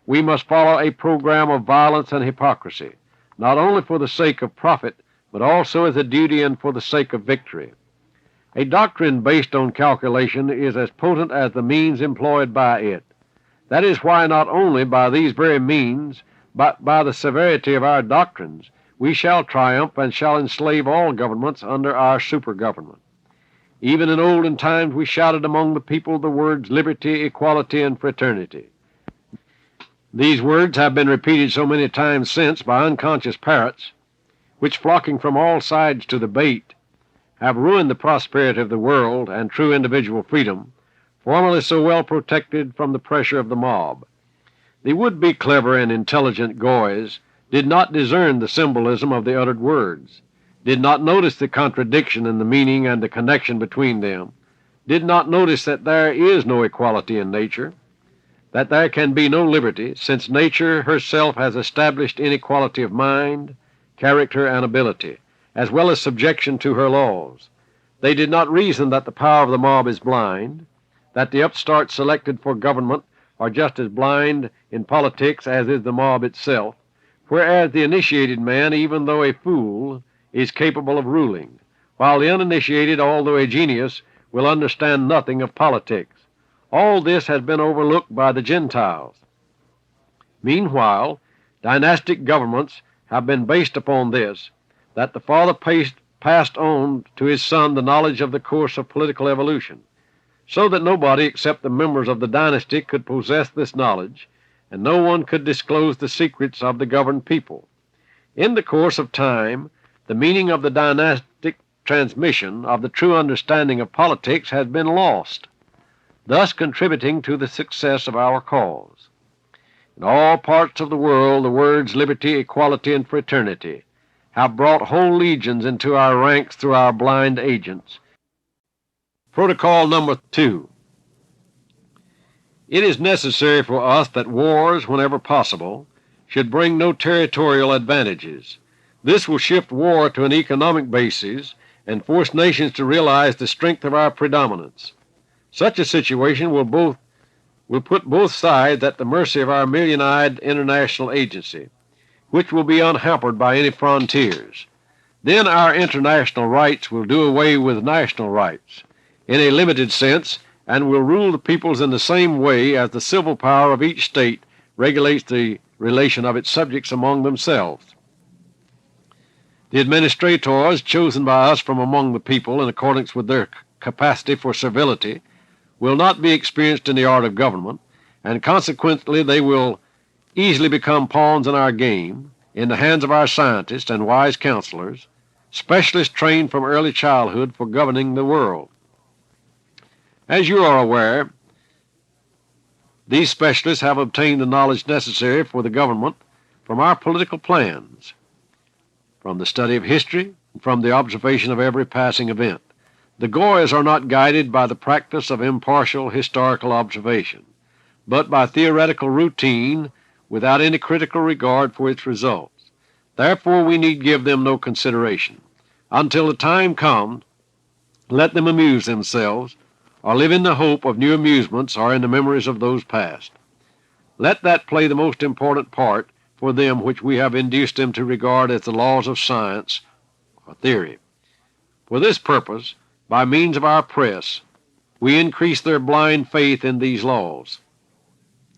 We must follow a program of violence and hypocrisy, not only for the sake of profit, but also as a duty and for the sake of victory. A doctrine based on calculation is as potent as the means employed by it. That is why not only by these very means, but by the severity of our doctrines, we shall triumph and shall enslave all governments under our super-government. Even in olden times we shouted among the people the words liberty, equality, and fraternity. These words have been repeated so many times since by unconscious parrots, which, flocking from all sides to the bait, have ruined the prosperity of the world and true individual freedom, formerly so well protected from the pressure of the mob. The would-be clever and intelligent Goys did not discern the symbolism of the uttered words, did not notice the contradiction in the meaning and the connection between them, did not notice that there is no equality in nature, that there can be no liberty, since nature herself has established inequality of mind, character, and ability, as well as subjection to her laws. They did not reason that the power of the mob is blind, that the upstarts selected for government are just as blind in politics as is the mob itself, whereas the initiated man, even though a fool, is capable of ruling, while the uninitiated, although a genius, will understand nothing of politics. All this has been overlooked by the Gentiles. Meanwhile, dynastic governments have been based upon this, that the father passed on to his son the knowledge of the course of political evolution, so that nobody except the members of the dynasty could possess this knowledge, and no one could disclose the secrets of the governed people. In the course of time, the meaning of the dynastic transmission of the true understanding of politics has been lost, thus contributing to the success of our cause. In all parts of the world, the words liberty, equality, and fraternity have brought whole legions into our ranks through our blind agents. Protocol number 2. It is necessary for us that wars, whenever possible, should bring no territorial advantages. This will shift war to an economic basis and force nations to realize the strength of our predominance. Such a situation will put both sides at the mercy of our million-eyed international agency, which will be unhampered by any frontiers. Then our international rights will do away with national rights in a limited sense, and will rule the peoples in the same way as the civil power of each state regulates the relation of its subjects among themselves. The administrators chosen by us from among the people in accordance with their capacity for servility will not be experienced in the art of government, and consequently they will easily become pawns in our game, in the hands of our scientists and wise counselors, specialists trained from early childhood for governing the world. As you are aware, these specialists have obtained the knowledge necessary for the government from our political plans, from the study of history, and from the observation of every passing event. The Goyas are not guided by the practice of impartial historical observation, but by theoretical routine without any critical regard for its results. Therefore we need give them no consideration. Until the time comes, let them amuse themselves, or live in the hope of new amusements or in the memories of those past. Let that play the most important part for them which we have induced them to regard as the laws of science or theory. For this purpose, by means of our press, we increase their blind faith in these laws.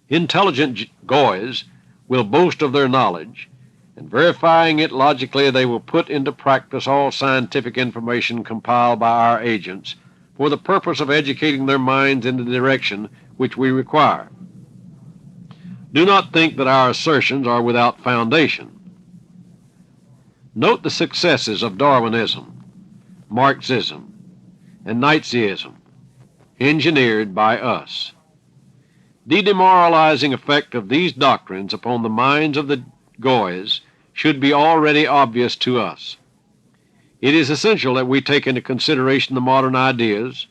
Intelligent Goyas will boast of their knowledge, and verifying it logically they will put into practice all scientific information compiled by our agents for the purpose of educating their minds in the direction which we require. Do not think that our assertions are without foundation. Note the successes of Darwinism, Marxism, and Nazism, engineered by us. The demoralizing effect of these doctrines upon the minds of the Goyas should be already obvious to us. It is essential that we take into consideration the modern ideas,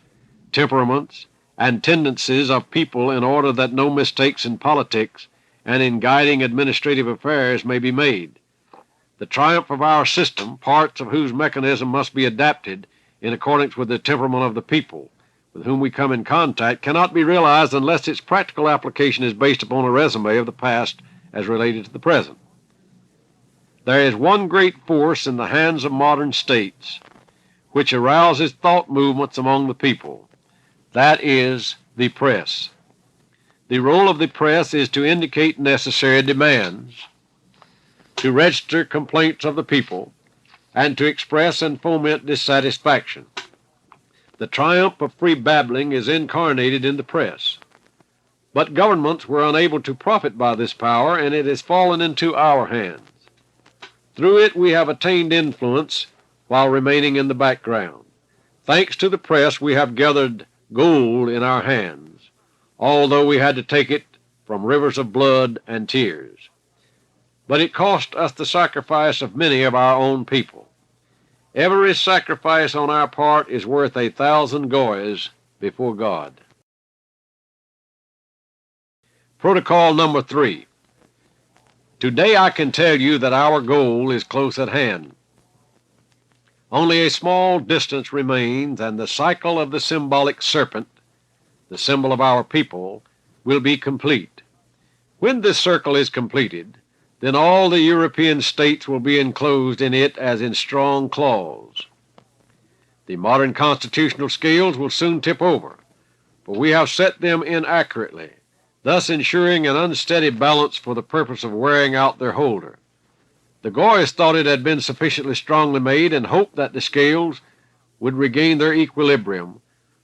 temperaments, and tendencies of people in order that no mistakes in politics and in guiding administrative affairs may be made. The triumph of our system, parts of whose mechanism must be adapted in accordance with the temperament of the people with whom we come in contact, cannot be realized unless its practical application is based upon a resume of the past as related to the present. There is one great force in the hands of modern states which arouses thought movements among the people. That is the press. The role of the press is to indicate necessary demands, to register complaints of the people, and to express and foment dissatisfaction. The triumph of free babbling is incarnated in the press. But governments were unable to profit by this power, and it has fallen into our hands. Through it we have attained influence while remaining in the background. Thanks to the press we have gathered gold in our hands, although we had to take it from rivers of blood and tears. but it cost us the sacrifice of many of our own people. Every sacrifice on our part is worth 1,000 Goyas before God. Protocol number 3. Today I can tell you that our goal is close at hand. Only a small distance remains, and the cycle of the symbolic serpent, the symbol of our people, will be complete. When this circle is completed, then all the European states will be enclosed in it as in strong claws. The modern constitutional scales will soon tip over, for we have set them inaccurately, thus ensuring an unsteady balance for the purpose of wearing out their holder. The Goyas thought it had been sufficiently strongly made and hoped that the scales would regain their equilibrium,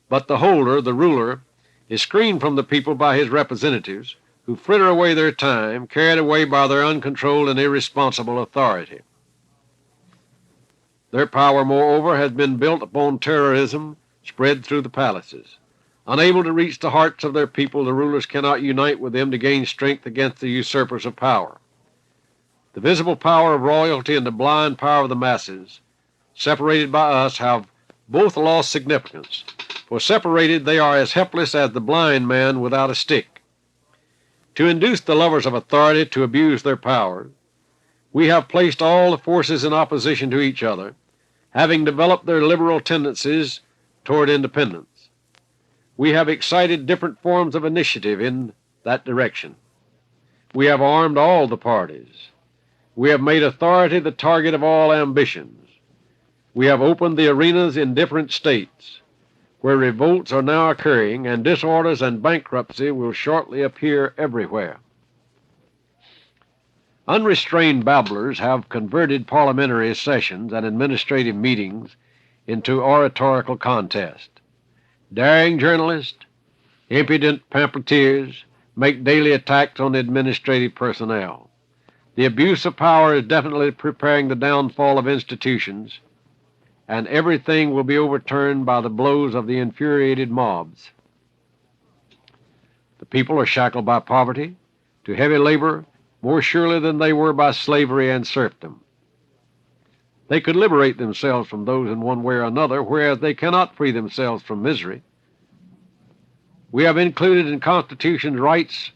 but the holder, the ruler, is screened from the people by his representatives, who fritter away their time, carried away by their uncontrolled and irresponsible authority. Their power, moreover, has been built upon terrorism spread through the palaces. Unable to reach the hearts of their people, the rulers cannot unite with them to gain strength against the usurpers of power. The visible power of royalty and the blind power of the masses, separated by us, have both lost significance, for separated they are as helpless as the blind man without a stick. To induce the lovers of authority to abuse their power, we have placed all the forces in opposition to each other, having developed their liberal tendencies toward independence. We have excited different forms of initiative in that direction. We have armed all the parties. We have made authority the target of all ambitions. We have opened the arenas in different states, where revolts are now occurring, and disorders and bankruptcy will shortly appear everywhere. Unrestrained babblers have converted parliamentary sessions and administrative meetings into oratorical contest. Daring journalists, impudent pamphleteers make daily attacks on the administrative personnel. The abuse of power is definitely preparing the downfall of institutions, and everything will be overturned by the blows of the infuriated mobs. The people are shackled by poverty to heavy labor more surely than they were by slavery and serfdom. They could liberate themselves from those in one way or another, whereas they cannot free themselves from misery. We have included in Constitutions rights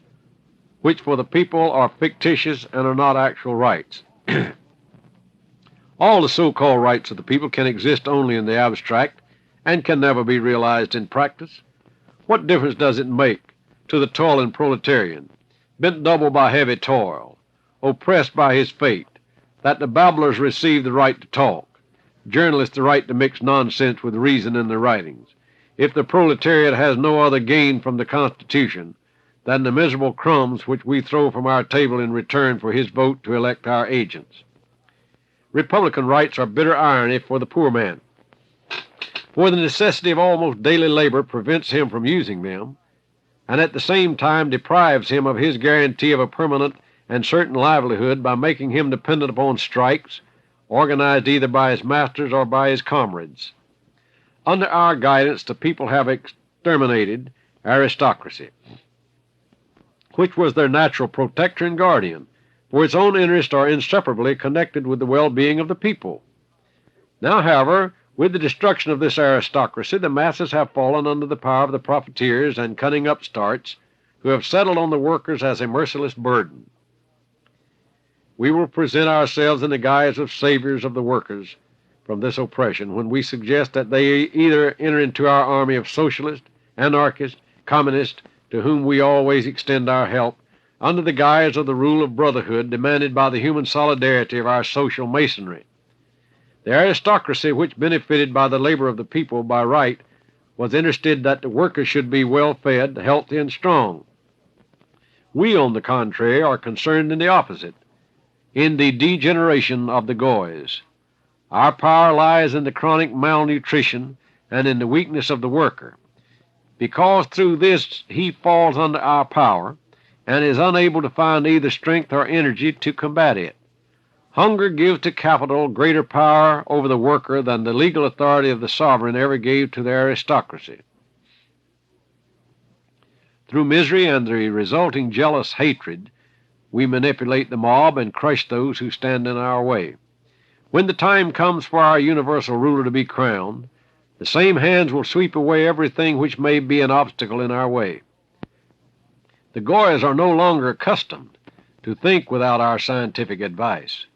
which for the people are fictitious and are not actual rights. All the so-called rights of the people can exist only in the abstract and can never be realized in practice. What difference does it make to the toiling proletarian, bent double by heavy toil, oppressed by his fate, that the babblers receive the right to talk, journalists the right to mix nonsense with reason in their writings, if the proletariat has no other gain from the Constitution than the miserable crumbs which we throw from our table in return for his vote to elect our agents? Republican rights are bitter irony for the poor man, for the necessity of almost daily labor prevents him from using them, and at the same time deprives him of his guarantee of a permanent and certain livelihood by making him dependent upon strikes, organized either by his masters or by his comrades. Under our guidance, the people have exterminated aristocracy, which was their natural protector and guardian, for its own interests are inseparably connected with the well-being of the people. Now, however, with the destruction of this aristocracy, the masses have fallen under the power of the profiteers and cunning upstarts who have settled on the workers as a merciless burden. We will present ourselves in the guise of saviors of the workers from this oppression when we suggest that they either enter into our army of socialists, anarchists, communists, to whom we always extend our help, under the guise of the rule of brotherhood demanded by the human solidarity of our social masonry. The aristocracy, which benefited by the labor of the people by right, was interested that the workers should be well-fed, healthy, and strong. We, on the contrary, are concerned in the opposite, in the degeneration of the Goys. Our power lies in the chronic malnutrition and in the weakness of the worker, because through this he falls under our power and is unable to find either strength or energy to combat it. Hunger gives to capital greater power over the worker than the legal authority of the sovereign ever gave to the aristocracy. Through misery and the resulting jealous hatred, we manipulate the mob and crush those who stand in our way. When the time comes for our universal ruler to be crowned, the same hands will sweep away everything which may be an obstacle in our way. The Goyas are no longer accustomed to think without our scientific advice.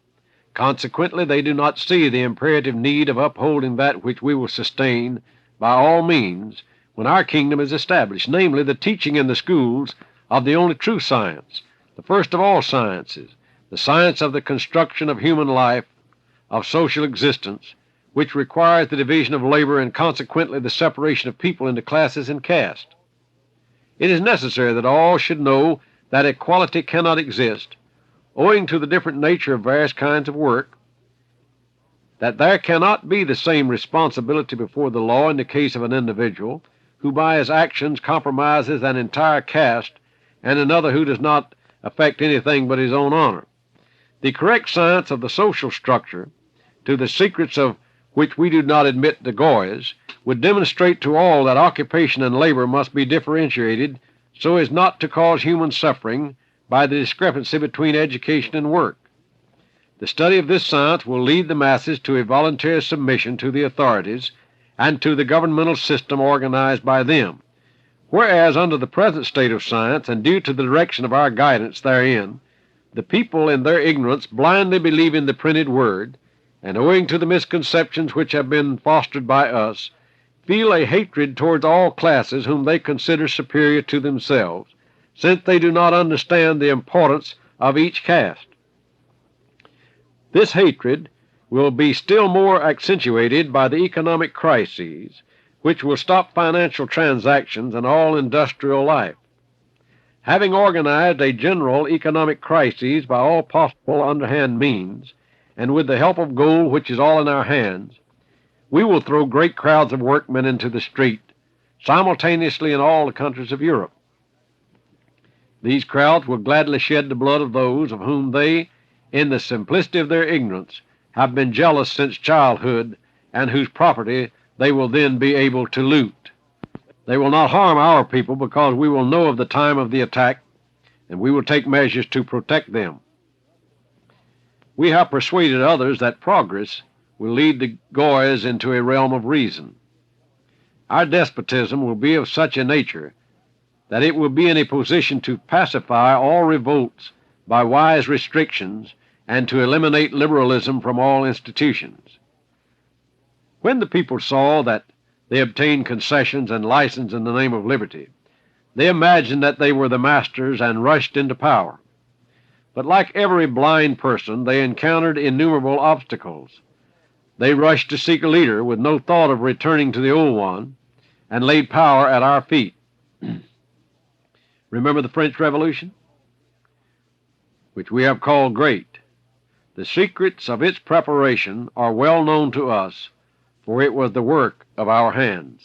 Consequently, they do not see the imperative need of upholding that which we will sustain by all means when our kingdom is established, namely the teaching in the schools of the only true science, the first of all sciences, the science of the construction of human life, of social existence, which requires the division of labor and consequently the separation of people into classes and castes. It is necessary that all should know that equality cannot exist, owing to the different nature of various kinds of work, that there cannot be the same responsibility before the law in the case of an individual who by his actions compromises an entire caste and another who does not affect anything but his own honor. The correct science of the social structure, to the secrets of which we do not admit the Goyas, would demonstrate to all that occupation and labor must be differentiated so as not to cause human suffering by the discrepancy between education and work. The study of this science will lead the masses to a voluntary submission to the authorities and to the governmental system organized by them, whereas under the present state of science and due to the direction of our guidance therein, the people in their ignorance blindly believe in the printed word, and owing to the misconceptions which have been fostered by us, feel a hatred towards all classes whom they consider superior to themselves, since they do not understand the importance of each caste. This hatred will be still more accentuated by the economic crises, which will stop financial transactions and all industrial life. Having organized a general economic crisis by all possible underhand means, and with the help of gold which is all in our hands, we will throw great crowds of workmen into the street, simultaneously in all the countries of Europe. These crowds will gladly shed the blood of those of whom they, in the simplicity of their ignorance, have been jealous since childhood, and whose property they will then be able to loot. They will not harm our people because we will know of the time of the attack, and we will take measures to protect them. We have persuaded others that progress will lead the Goyas into a realm of reason. Our despotism will be of such a nature that it will be in a position to pacify all revolts by wise restrictions and to eliminate liberalism from all institutions. When the people saw that they obtained concessions and license in the name of liberty, they imagined that they were the masters and rushed into power. But like every blind person, they encountered innumerable obstacles. They rushed to seek a leader with no thought of returning to the old one, and laid power at our feet. Remember the French Revolution, which we have called great. The secrets of its preparation are well known to us, for it was the work of our hands.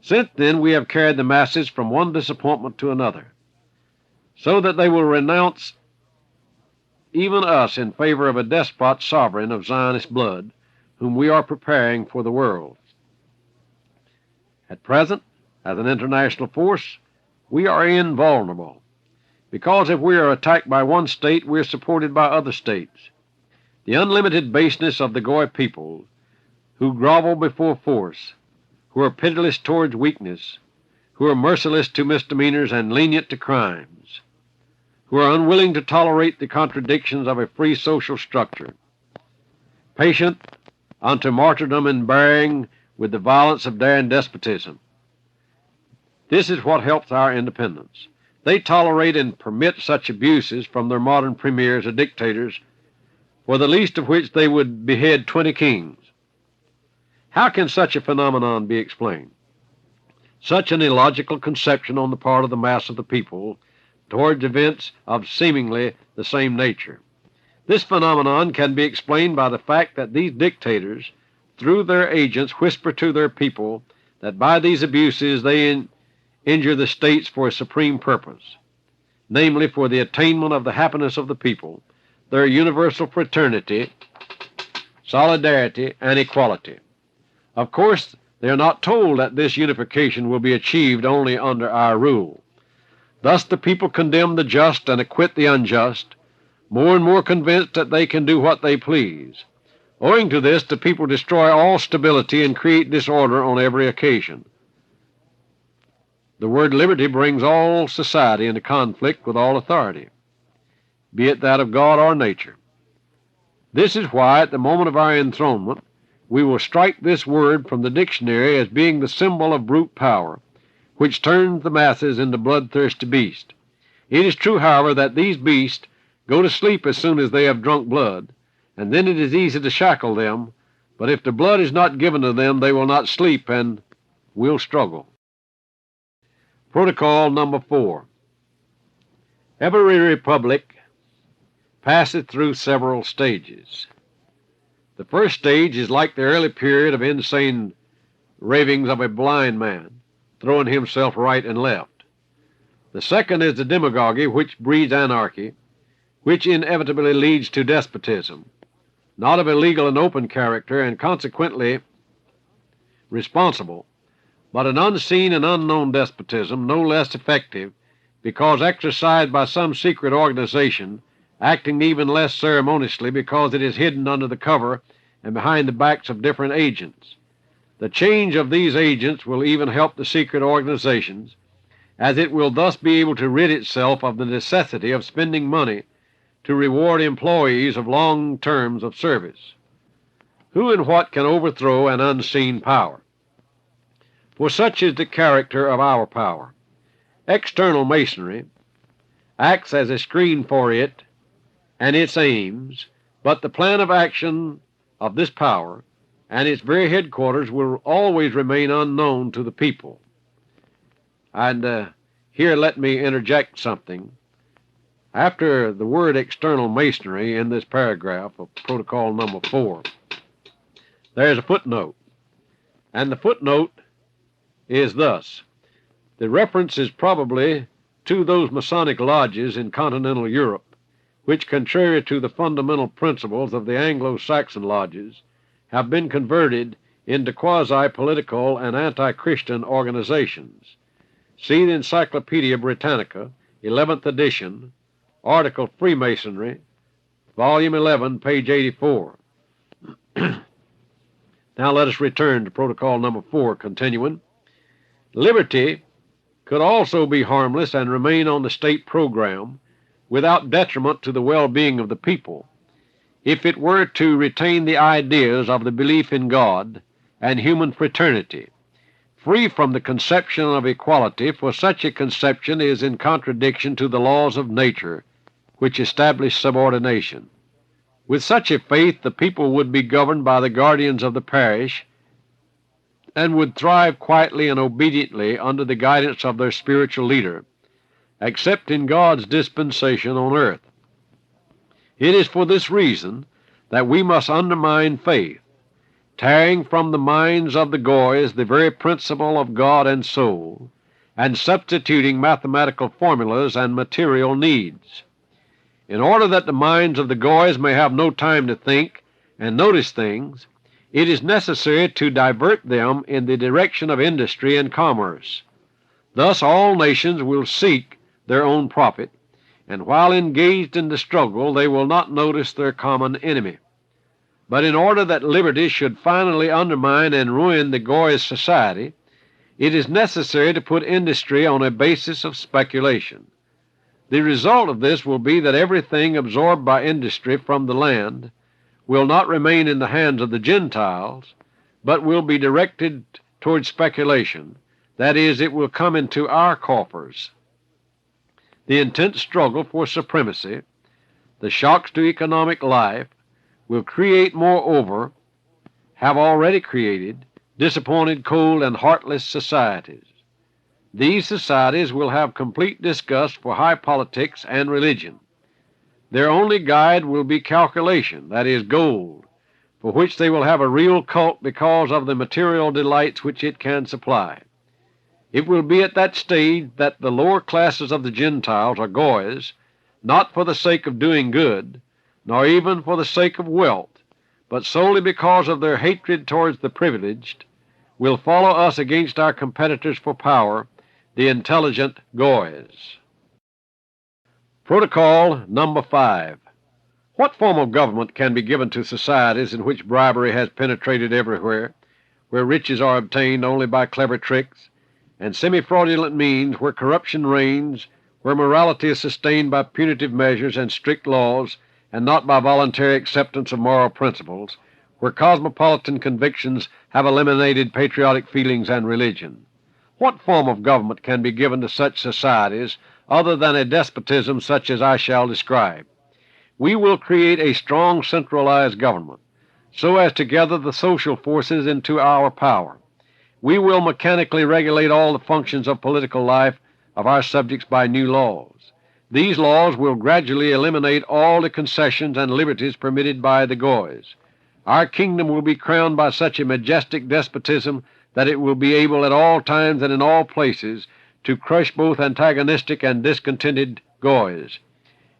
Since then we have carried the masses from one disappointment to another, so that they will renounce even us in favor of a despot sovereign of Zionist blood, whom we are preparing for the world. At present, as an international force, we are invulnerable, because if we are attacked by one state, we are supported by other states. The unlimited baseness of the Goy people, who grovel before force, who are pitiless towards weakness, who are merciless to misdemeanors and lenient to crimes, who are unwilling to tolerate the contradictions of a free social structure, patient unto martyrdom and bearing with the violence of daring despotism. This is what helps our independence. They tolerate and permit such abuses from their modern premiers or dictators, for the least of which they would behead 20 kings. How can such a phenomenon be explained? Such an illogical conception on the part of the mass of the people towards events of seemingly the same nature. This phenomenon can be explained by the fact that these dictators, through their agents, whisper to their people that by these abuses they injure the states for a supreme purpose, namely for the attainment of the happiness of the people, their universal fraternity, solidarity, and equality. Of course, they are not told that this unification will be achieved only under our rule. Thus the people condemn the just and acquit the unjust, more and more convinced that they can do what they please. Owing to this, the people destroy all stability and create disorder on every occasion. The word liberty brings all society into conflict with all authority, be it that of God or nature. This is why, at the moment of our enthronement, we will strike this word from the dictionary as being the symbol of brute power, which turns the masses into bloodthirsty beasts. It is true, however, that these beasts go to sleep as soon as they have drunk blood, and then it is easy to shackle them, but if the blood is not given to them, they will not sleep and will struggle. Protocol number 4. Every republic passeth through several stages. The first stage is like the early period of insane ravings of a blind man, throwing himself right and left. The second is the demagogy which breeds anarchy, which inevitably leads to despotism, not of a legal and open character and consequently responsible, but an unseen and unknown despotism, no less effective because exercised by some secret organization, acting even less ceremoniously because it is hidden under the cover and behind the backs of different agents. The change of these agents will even help the secret organizations, as it will thus be able to rid itself of the necessity of spending money to reward employees of long terms of service. Who and what can overthrow an unseen power? For such is the character of our power. External Masonry acts as a screen for it and its aims, but the plan of action of this power and its very headquarters will always remain unknown to the people. And here let me interject something. After the word external Masonry in this paragraph of Protocol number 4, there's a footnote, and the footnote is thus. The reference is probably to those Masonic lodges in continental Europe which, contrary to the fundamental principles of the Anglo-Saxon lodges, have been converted into quasi-political and anti-Christian organizations. See the Encyclopedia Britannica, 11th edition, article Freemasonry, volume 11, page 84. Now let us return to Protocol number 4, continuing. Liberty could also be harmless and remain on the state program without detriment to the well-being of the people, if it were to retain the ideas of the belief in God and human fraternity, free from the conception of equality, for such a conception is in contradiction to the laws of nature, which establish subordination. With such a faith, the people would be governed by the guardians of the parish and would thrive quietly and obediently under the guidance of their spiritual leader, except in God's dispensation on earth. It is for this reason that we must undermine faith, tearing from the minds of the Goys the very principle of God and soul, and substituting mathematical formulas and material needs. In order that the minds of the Goys may have no time to think and notice things, it is necessary to divert them in the direction of industry and commerce. Thus all nations will seek their own profit, and while engaged in the struggle they will not notice their common enemy. But in order that liberty should finally undermine and ruin the Goy society, it is necessary to put industry on a basis of speculation. The result of this will be that everything absorbed by industry from the land will not remain in the hands of the Gentiles, but will be directed toward speculation. That is, it will come into our coffers. The intense struggle for supremacy, the shocks to economic life, will create, moreover, have already created, disappointed, cold, and heartless societies. These societies will have complete disgust for high politics and religion. Their only guide will be calculation, that is, gold, for which they will have a real cult because of the material delights which it can supply. It will be at that stage that the lower classes of the Gentiles, or Goys, not for the sake of doing good, nor even for the sake of wealth, but solely because of their hatred towards the privileged, will follow us against our competitors for power, the intelligent Goys. Protocol number 5. What form of government can be given to societies in which bribery has penetrated everywhere, where riches are obtained only by clever tricks, and semi-fraudulent means, where corruption reigns, where morality is sustained by punitive measures and strict laws, and not by voluntary acceptance of moral principles, where cosmopolitan convictions have eliminated patriotic feelings and religion? What form of government can be given to such societies other than a despotism such as I shall describe? We will create a strong centralized government, so as to gather the social forces into our power. We will mechanically regulate all the functions of political life of our subjects by new laws. These laws will gradually eliminate all the concessions and liberties permitted by the Goys. Our kingdom will be crowned by such a majestic despotism that it will be able at all times and in all places to crush both antagonistic and discontented Goys.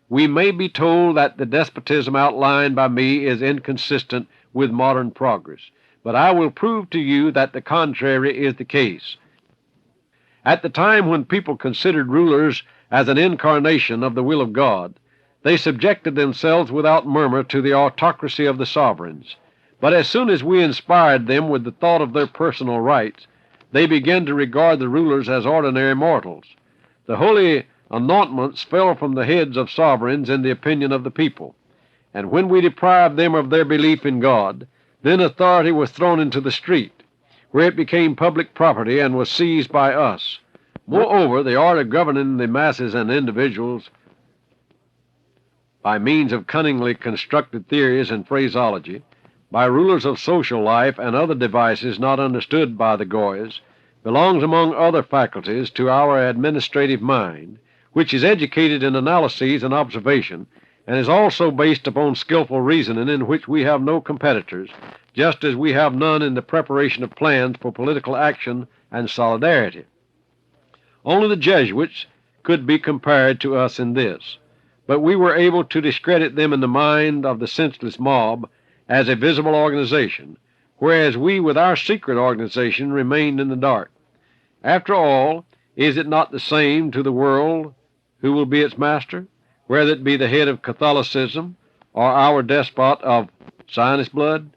We may be told that the despotism outlined by me is inconsistent with modern progress, but I will prove to you that the contrary is the case. At the time when people considered rulers as an incarnation of the will of God, they subjected themselves without murmur to the autocracy of the sovereigns. But as soon as we inspired them with the thought of their personal rights, they began to regard the rulers as ordinary mortals. The holy anointments fell from the heads of sovereigns in the opinion of the people, and when we deprived them of their belief in God, then authority was thrown into the street, where it became public property and was seized by us. Moreover, the art of governing the masses and individuals by means of cunningly constructed theories and phraseology, by rulers of social life and other devices not understood by the Goys, belongs among other faculties to our administrative mind, which is educated in analyses and observation, and is also based upon skillful reasoning in which we have no competitors, just as we have none in the preparation of plans for political action and solidarity. Only the Jesuits could be compared to us in this, but we were able to discredit them in the mind of the senseless mob as a visible organization, whereas we with our secret organization remained in the dark. After all, is it not the same to the world who will be its master, whether it be the head of Catholicism or our despot of Zionist blood?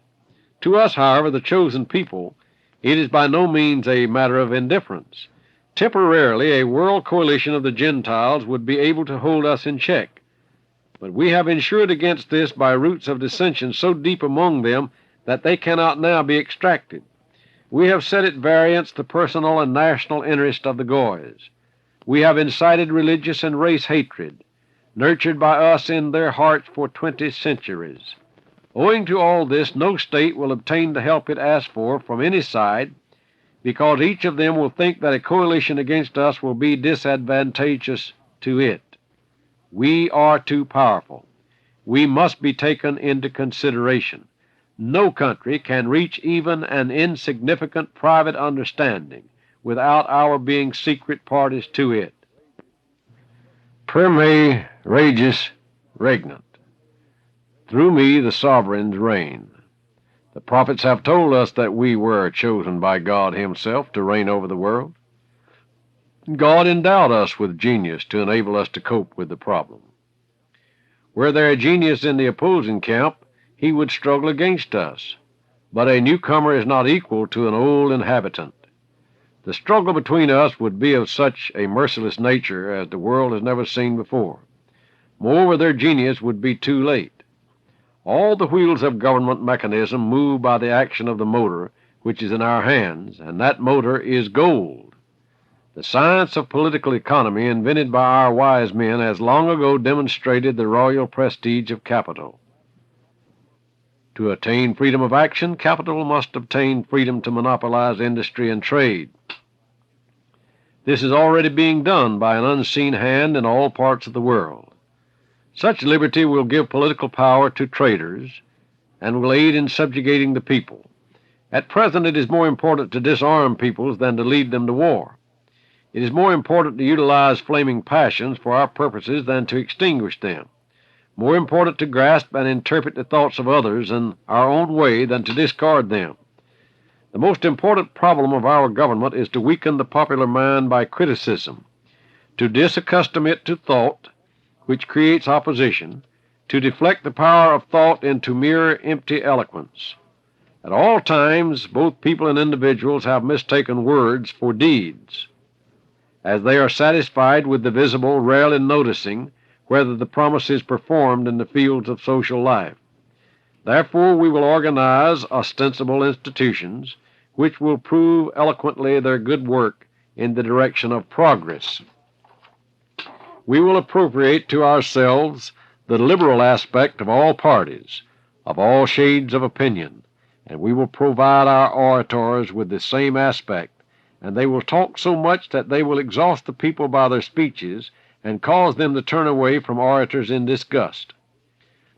To us, however, the chosen people, it is by no means a matter of indifference. Temporarily, a world coalition of the Gentiles would be able to hold us in check, but we have insured against this by roots of dissension so deep among them that they cannot now be extracted. We have set at variance the personal and national interest of the Goys. We have incited religious and race hatred, nurtured by us in their hearts for 20 centuries. Owing to all this, no state will obtain the help it asks for from any side, because each of them will think that a coalition against us will be disadvantageous to it. We are too powerful. We must be taken into consideration. No country can reach even an insignificant private understanding without our being secret parties to it. Per me regis regnant. Through me the sovereigns reign. The prophets have told us that we were chosen by God himself to reign over the world. God endowed us with genius to enable us to cope with the problem. Were there a genius in the opposing camp, he would struggle against us, but a newcomer is not equal to an old inhabitant. The struggle between us would be of such a merciless nature as the world has never seen before. Moreover, their genius would be too late. All the wheels of government mechanism move by the action of the motor which is in our hands, and that motor is gold. The science of political economy, invented by our wise men, has long ago demonstrated the royal prestige of capital. To attain freedom of action, capital must obtain freedom to monopolize industry and trade. This is already being done by an unseen hand in all parts of the world. Such liberty will give political power to traders and will aid in subjugating the people. At present it is more important to disarm peoples than to lead them to war. It is more important to utilize flaming passions for our purposes than to extinguish them. More important to grasp and interpret the thoughts of others in our own way than to discard them. The most important problem of our government is to weaken the popular mind by criticism, to disaccustom it to thought, which creates opposition, to deflect the power of thought into mere empty eloquence. At all times, both people and individuals have mistaken words for deeds, as they are satisfied with the visible, rarely noticing whether the promise is performed in the fields of social life. Therefore, we will organize ostensible institutions which will prove eloquently their good work in the direction of progress. We will appropriate to ourselves the liberal aspect of all parties, of all shades of opinion, and we will provide our orators with the same aspect, and they will talk so much that they will exhaust the people by their speeches and cause them to turn away from orators in disgust.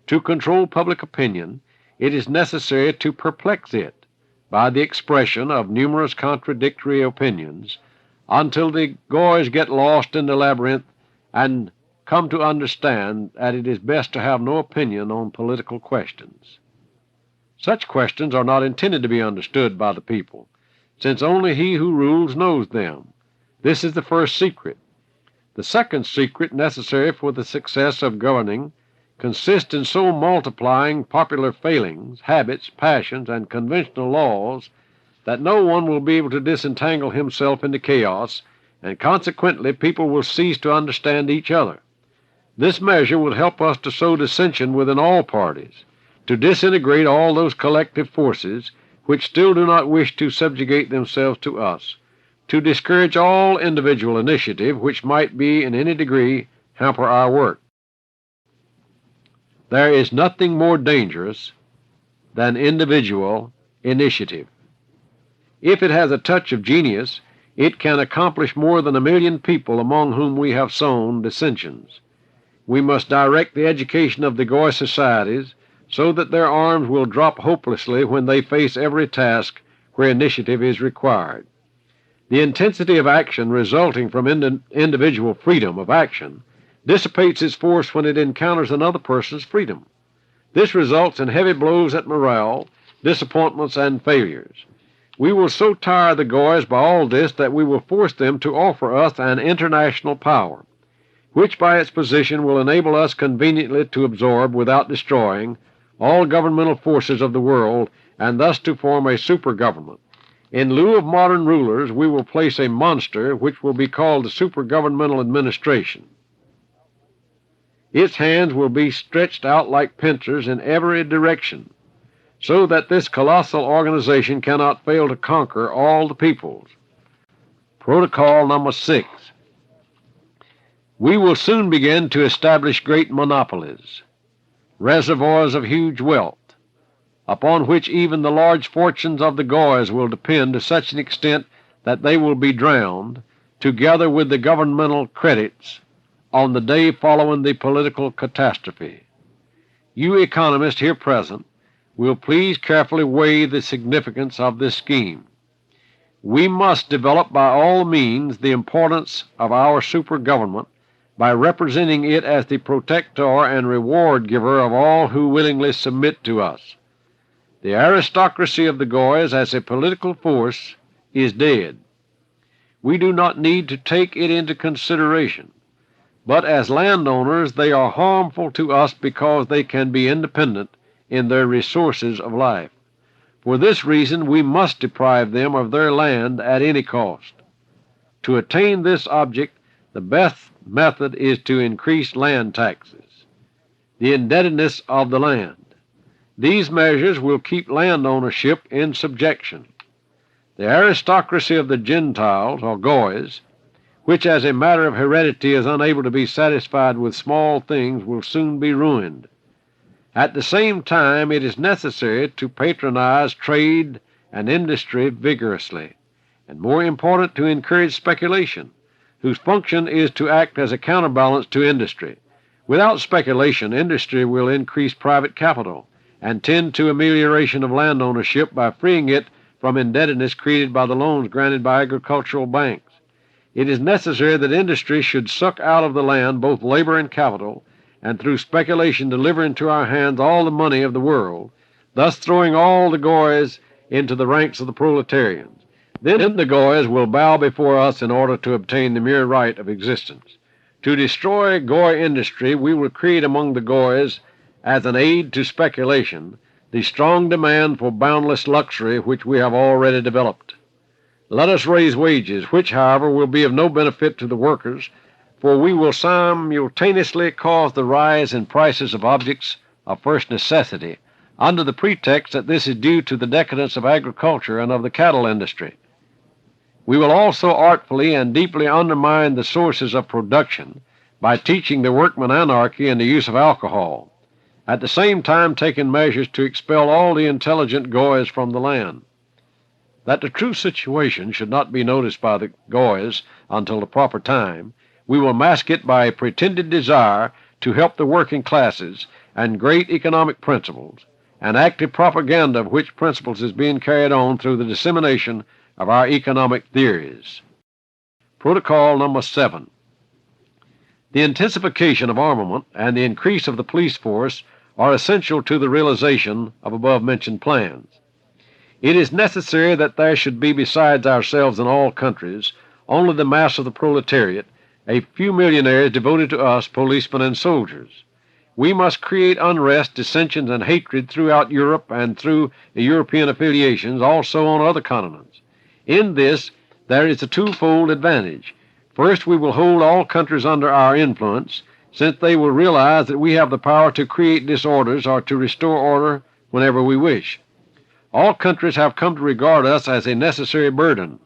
To control public opinion, it is necessary to perplex it by the expression of numerous contradictory opinions until the goys get lost in the labyrinth and come to understand that it is best to have no opinion on political questions. Such questions are not intended to be understood by the people, since only he who rules knows them. This is the first secret. The second secret necessary for the success of governing consists in so multiplying popular failings, habits, passions, and conventional laws that no one will be able to disentangle himself into chaos, and consequently people will cease to understand each other. This measure will help us to sow dissension within all parties, to disintegrate all those collective forces which still do not wish to subjugate themselves to us, to discourage all individual initiative which might be in any degree hamper our work. There is nothing more dangerous than individual initiative. If it has a touch of genius, it can accomplish more than 1,000,000 people among whom we have sown dissensions. We must direct the education of the Goy societies so that their arms will drop hopelessly when they face every task where initiative is required. The intensity of action resulting from individual freedom of action dissipates its force when it encounters another person's freedom. This results in heavy blows at morale, disappointments, and failures. We will so tire the Goys by all this that we will force them to offer us an international power, which by its position will enable us conveniently to absorb, without destroying, all governmental forces of the world, and thus to form a super-government. In lieu of modern rulers, we will place a monster which will be called the super-governmental administration. Its hands will be stretched out like pincers in every direction, so that this colossal organization cannot fail to conquer all the peoples. Protocol number 6. We will soon begin to establish great monopolies, reservoirs of huge wealth, upon which even the large fortunes of the Goys will depend to such an extent that they will be drowned, together with the governmental credits, on the day following the political catastrophe. You economists here present will please carefully weigh the significance of this scheme. We must develop by all means the importance of our super-government by representing it as the protector and reward-giver of all who willingly submit to us. The aristocracy of the Goys as a political force is dead. We do not need to take it into consideration, but as landowners they are harmful to us because they can be independent in their resources of life. For this reason we must deprive them of their land at any cost. To attain this object, the best method is to increase land taxes, the indebtedness of the land. These measures will keep land ownership in subjection. The aristocracy of the Gentiles, or Goys, which as a matter of heredity is unable to be satisfied with small things, will soon be ruined. At the same time, it is necessary to patronize trade and industry vigorously, and more important, to encourage speculation, whose function is to act as a counterbalance to industry. Without speculation, industry will increase private capital and tend to amelioration of land ownership by freeing it from indebtedness created by the loans granted by agricultural banks. It is necessary that industry should suck out of the land both labor and capital, and through speculation deliver into our hands all the money of the world, thus throwing all the Goys into the ranks of the proletarians. Then the Goys will bow before us in order to obtain the mere right of existence. To destroy Goy industry, we will create among the Goys, as an aid to speculation, the strong demand for boundless luxury which we have already developed. Let us raise wages, which, however, will be of no benefit to the workers, for we will simultaneously cause the rise in prices of objects of first necessity, under the pretext that this is due to the decadence of agriculture and of the cattle industry. We will also artfully and deeply undermine the sources of production by teaching the workmen anarchy and the use of alcohol, at the same time taking measures to expel all the intelligent Goys from the land. That the true situation should not be noticed by the Goys until the proper time, we will mask it by a pretended desire to help the working classes and great economic principles, and active propaganda of which principles is being carried on through the dissemination of our economic theories. Protocol number 7. The intensification of armament and the increase of the police force are essential to the realization of above-mentioned plans. It is necessary that there should be, besides ourselves in all countries, only the mass of the proletariat, a few millionaires devoted to us, policemen and soldiers. We must create unrest, dissensions, and hatred throughout Europe and through European affiliations also on other continents. In this, there is a twofold advantage. First, we will hold all countries under our influence, since they will realize that we have the power to create disorders or to restore order whenever we wish. All countries have come to regard us as a necessary burden.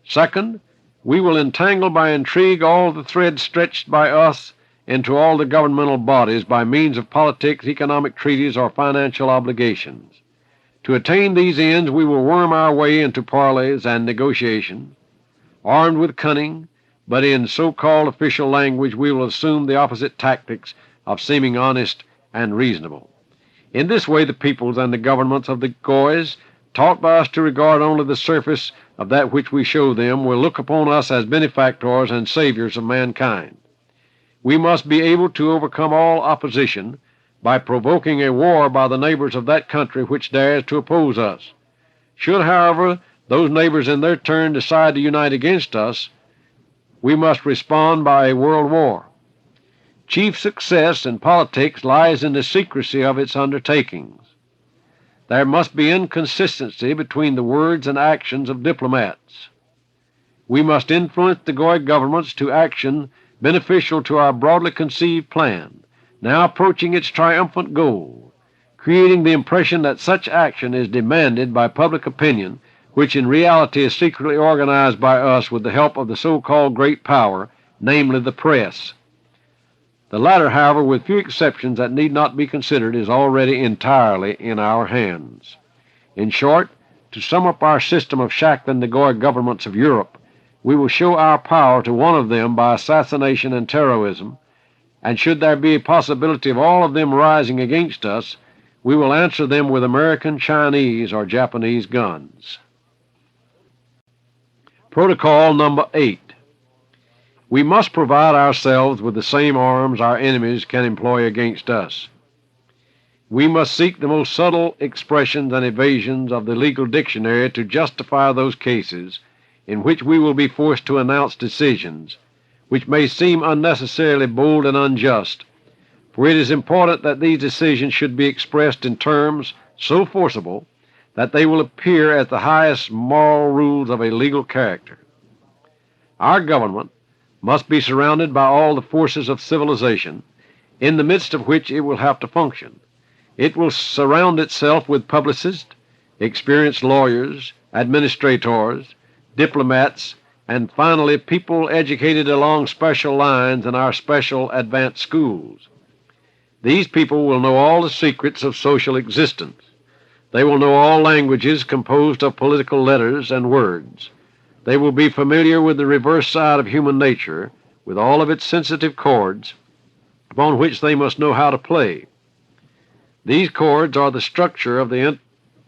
Second, we will entangle by intrigue all the threads stretched by us into all the governmental bodies by means of politics, economic treaties, or financial obligations. To attain these ends, we will worm our way into parleys and negotiations. Armed with cunning, but in so-called official language, we will assume the opposite tactics of seeming honest and reasonable. In this way, the peoples and the governments of the Goys, taught by us to regard only the surface of that which we show them, will look upon us as benefactors and saviors of mankind. We must be able to overcome all opposition by provoking a war by the neighbors of that country which dares to oppose us. Should, however, those neighbors in their turn decide to unite against us, we must respond by a world war. Chief success in politics lies in the secrecy of its undertakings. There must be inconsistency between the words and actions of diplomats. We must influence the Goy governments to action beneficial to our broadly conceived plan, now approaching its triumphant goal, creating the impression that such action is demanded by public opinion, which in reality is secretly organized by us with the help of the so-called great power, namely the press. The latter, however, with few exceptions that need not be considered, is already entirely in our hands. In short, to sum up our system of shackling the Goy governments of Europe, we will show our power to one of them by assassination and terrorism, and should there be a possibility of all of them rising against us, we will answer them with American, Chinese, or Japanese guns. Protocol number 8. We must provide ourselves with the same arms our enemies can employ against us. We must seek the most subtle expressions and evasions of the legal dictionary to justify those cases in which we will be forced to announce decisions which may seem unnecessarily bold and unjust, for it is important that these decisions should be expressed in terms so forcible that they will appear as the highest moral rules of a legal character. Our government must be surrounded by all the forces of civilization, in the midst of which it will have to function. It will surround itself with publicists, experienced lawyers, administrators, diplomats, and finally people educated along special lines in our special advanced schools. These people will know all the secrets of social existence. They will know all languages composed of political letters and words. They will be familiar with the reverse side of human nature, with all of its sensitive chords, upon which they must know how to play. These chords are the structure of the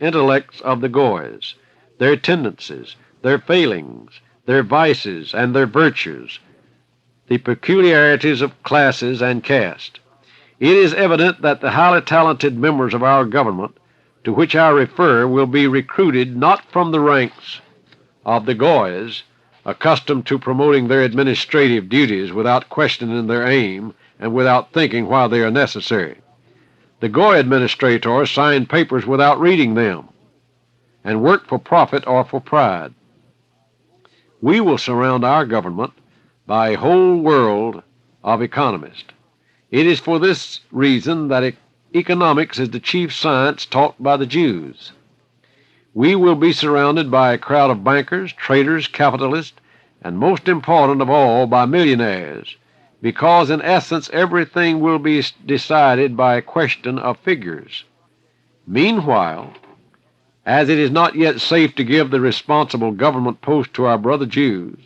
intellects of the Goys, their tendencies, their failings, their vices, and their virtues, the peculiarities of classes and caste. It is evident that the highly talented members of our government, to which I refer, will be recruited not from the ranks of the Goys, accustomed to promoting their administrative duties without questioning their aim and without thinking why they are necessary. The Goy administrators sign papers without reading them and work for profit or for pride. We will surround our government by a whole world of economists. It is for this reason that economics is the chief science taught by the Jews. We will be surrounded by a crowd of bankers, traders, capitalists, and most important of all, by millionaires, because in essence everything will be decided by a question of figures. Meanwhile, as it is not yet safe to give the responsible government post to our brother Jews,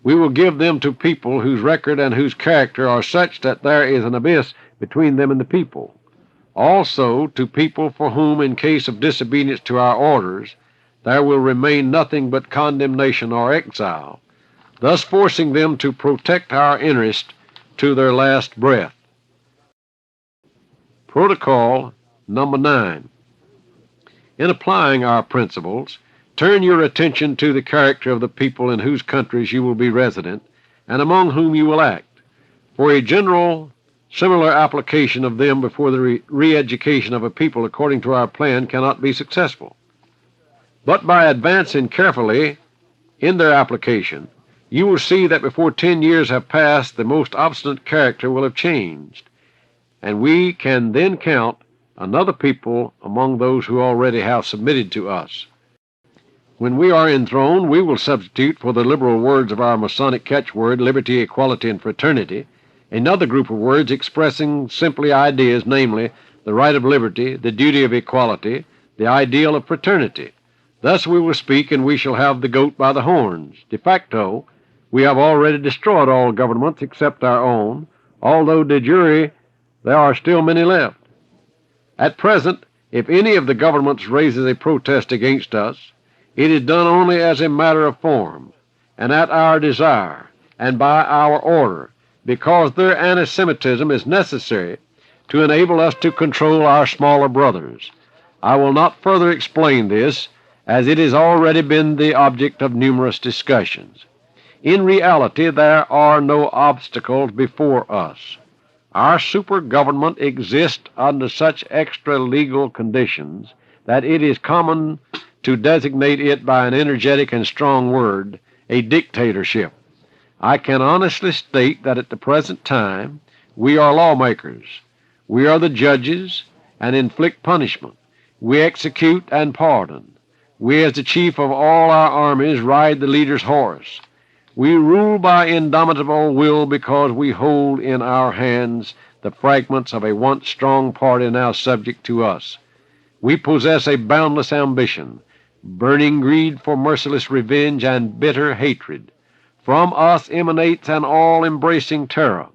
we will give them to people whose record and whose character are such that there is an abyss between them and the people. Also to people for whom, in case of disobedience to our orders, there will remain nothing but condemnation or exile, thus forcing them to protect our interest to their last breath. Protocol number 9. In applying our principles, turn your attention to the character of the people in whose countries you will be resident and among whom you will act. For a general, similar application of them before the re-education of a people according to our plan cannot be successful. But by advancing carefully in their application, you will see that before 10 years have passed the most obstinate character will have changed, and we can then count another people among those who already have submitted to us. When we are enthroned, we will substitute for the liberal words of our Masonic catchword, liberty, equality, and fraternity, another group of words expressing simply ideas, namely, the right of liberty, the duty of equality, the ideal of fraternity. Thus we will speak, and we shall have the goat by the horns. De facto, we have already destroyed all governments except our own, although de jure there are still many left. At present, if any of the governments raises a protest against us, it is done only as a matter of form, and at our desire, and by our order, because their anti-Semitism is necessary to enable us to control our smaller brothers. I will not further explain this, as it has already been the object of numerous discussions. In reality, there are no obstacles before us. Our super-government exists under such extra-legal conditions that it is common to designate it by an energetic and strong word, a dictatorship. I can honestly state that at the present time we are lawmakers. We are the judges and inflict punishment. We execute and pardon. We, as the chief of all our armies, ride the leader's horse. We rule by indomitable will because we hold in our hands the fragments of a once strong party now subject to us. We possess a boundless ambition, burning greed for merciless revenge and bitter hatred. From us emanates an all-embracing terror.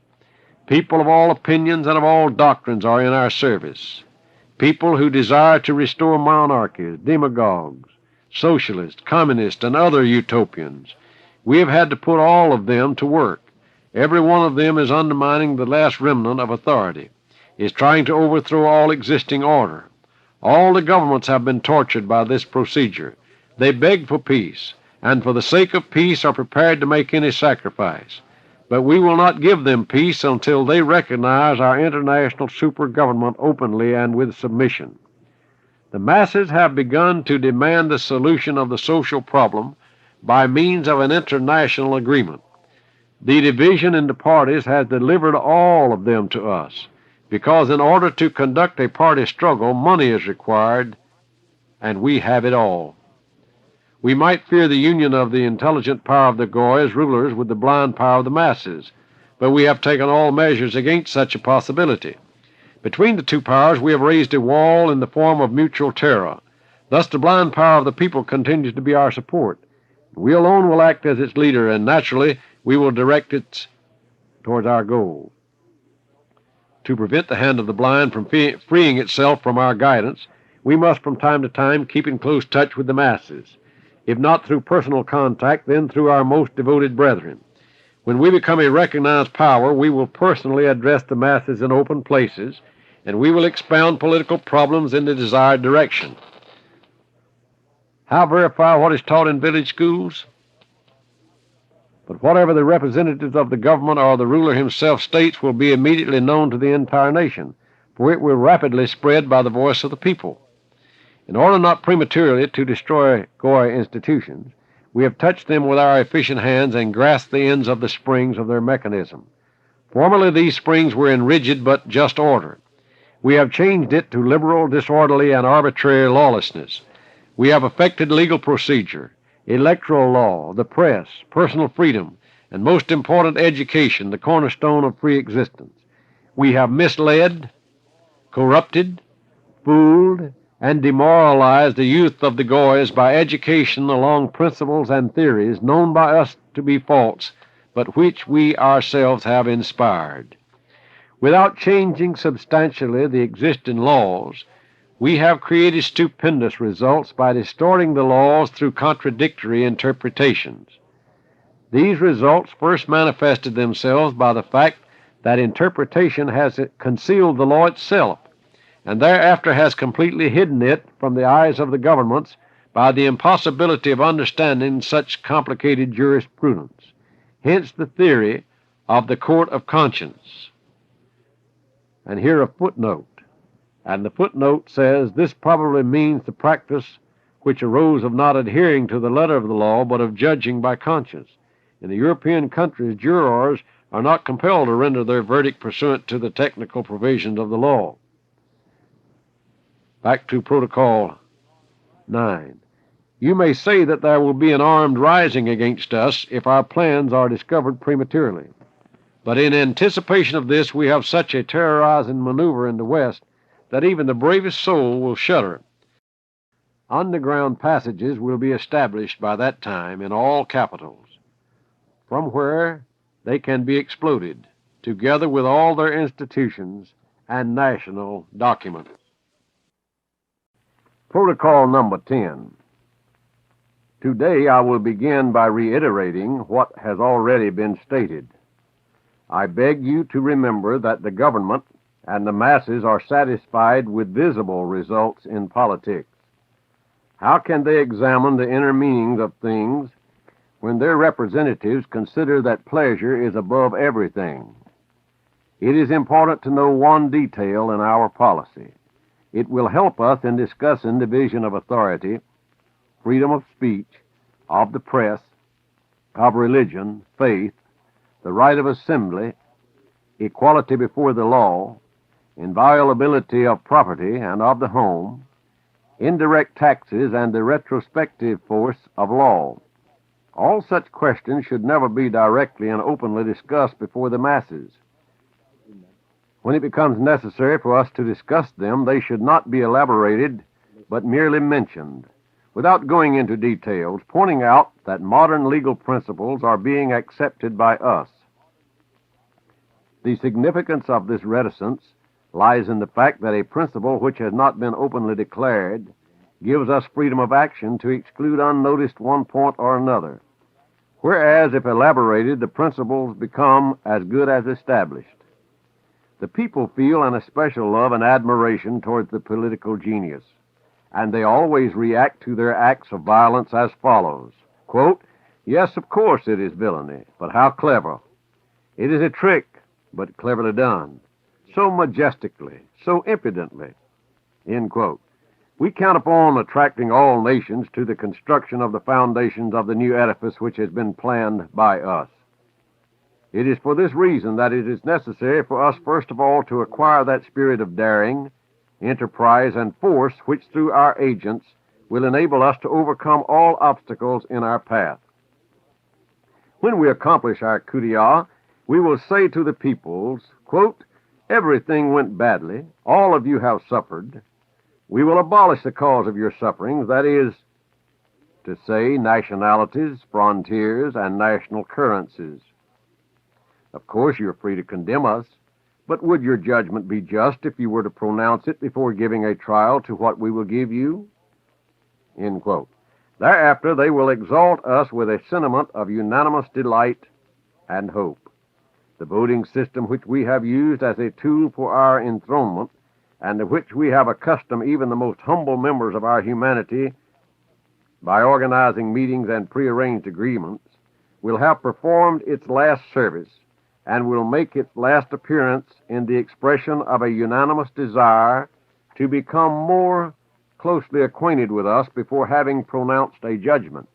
People of all opinions and of all doctrines are in our service. People who desire to restore monarchies, demagogues, socialists, communists, and other utopians. We have had to put all of them to work. Every one of them is undermining the last remnant of authority, is trying to overthrow all existing order. All the governments have been tortured by this procedure. They beg for peace, and for the sake of peace are prepared to make any sacrifice. But we will not give them peace until they recognize our international super-government openly and with submission. The masses have begun to demand the solution of the social problem by means of an international agreement. The division into parties has delivered all of them to us, because in order to conduct a party struggle, money is required, and we have it all. We might fear the union of the intelligent power of the Goy as rulers with the blind power of the masses, but we have taken all measures against such a possibility. Between the two powers we have raised a wall in the form of mutual terror. Thus the blind power of the people continues to be our support. We alone will act as its leader, and naturally we will direct it towards our goal. To prevent the hand of the blind from freeing itself from our guidance, we must from time to time keep in close touch with the masses. If not through personal contact, then through our most devoted brethren. When we become a recognized power, we will personally address the masses in open places, and we will expound political problems in the desired direction. How verify what is taught in village schools? But whatever the representatives of the government or the ruler himself states will be immediately known to the entire nation, for it will rapidly spread by the voice of the people. In order not prematurely to destroy Goy institutions, we have touched them with our efficient hands and grasped the ends of the springs of their mechanism. Formerly these springs were in rigid but just order. We have changed it to liberal, disorderly, and arbitrary lawlessness. We have affected legal procedure, electoral law, the press, personal freedom, and most important, education, the cornerstone of free existence. We have misled, corrupted, fooled, and demoralized the youth of the Goys by education along principles and theories known by us to be false, but which we ourselves have inspired. Without changing substantially the existing laws, we have created stupendous results by distorting the laws through contradictory interpretations. These results first manifested themselves by the fact that interpretation has concealed the law itself, and thereafter has completely hidden it from the eyes of the governments by the impossibility of understanding such complicated jurisprudence. Hence the theory of the court of conscience. And here a footnote. And the footnote says, this probably means the practice which arose of not adhering to the letter of the law, but of judging by conscience. In the European countries, jurors are not compelled to render their verdict pursuant to the technical provisions of the law. Back to Protocol 9. You may say that there will be an armed rising against us if our plans are discovered prematurely. But in anticipation of this, we have such a terrorizing maneuver in the West that even the bravest soul will shudder. Underground passages will be established by that time in all capitals, from where they can be exploded, together with all their institutions and national documents. Protocol number 10. Today I will begin by reiterating what has already been stated. I beg you to remember that the government and the masses are satisfied with visible results in politics. How can they examine the inner meanings of things when their representatives consider that pleasure is above everything? It is important to know one detail in our policy. It will help us in discussing division of authority, freedom of speech, of the press, of religion, faith, the right of assembly, equality before the law, inviolability of property and of the home, indirect taxes, and the retrospective force of law. All such questions should never be directly and openly discussed before the masses. When it becomes necessary for us to discuss them, they should not be elaborated, but merely mentioned, without going into details, pointing out that modern legal principles are being accepted by us. The significance of this reticence lies in the fact that a principle which has not been openly declared gives us freedom of action to exclude unnoticed one point or another, whereas if elaborated, the principles become as good as established. The people feel an especial love and admiration towards the political genius, and they always react to their acts of violence as follows. Quote, yes, of course it is villainy, but how clever. It is a trick, but cleverly done. So majestically, so impudently. End quote. We count upon attracting all nations to the construction of the foundations of the new edifice which has been planned by us. It is for this reason that it is necessary for us first of all to acquire that spirit of daring, enterprise, and force which through our agents will enable us to overcome all obstacles in our path. When we accomplish our coup d'etat, we will say to the peoples, quote, everything went badly, all of you have suffered. We will abolish the cause of your sufferings, that is to say, nationalities, frontiers, and national currencies. Of course, you're free to condemn us, but would your judgment be just if you were to pronounce it before giving a trial to what we will give you? End quote. Thereafter, they will exalt us with a sentiment of unanimous delight and hope. The voting system which we have used as a tool for our enthronement, and to which we have accustomed even the most humble members of our humanity by organizing meetings and prearranged agreements, will have performed its last service and will make its last appearance in the expression of a unanimous desire to become more closely acquainted with us before having pronounced a judgment.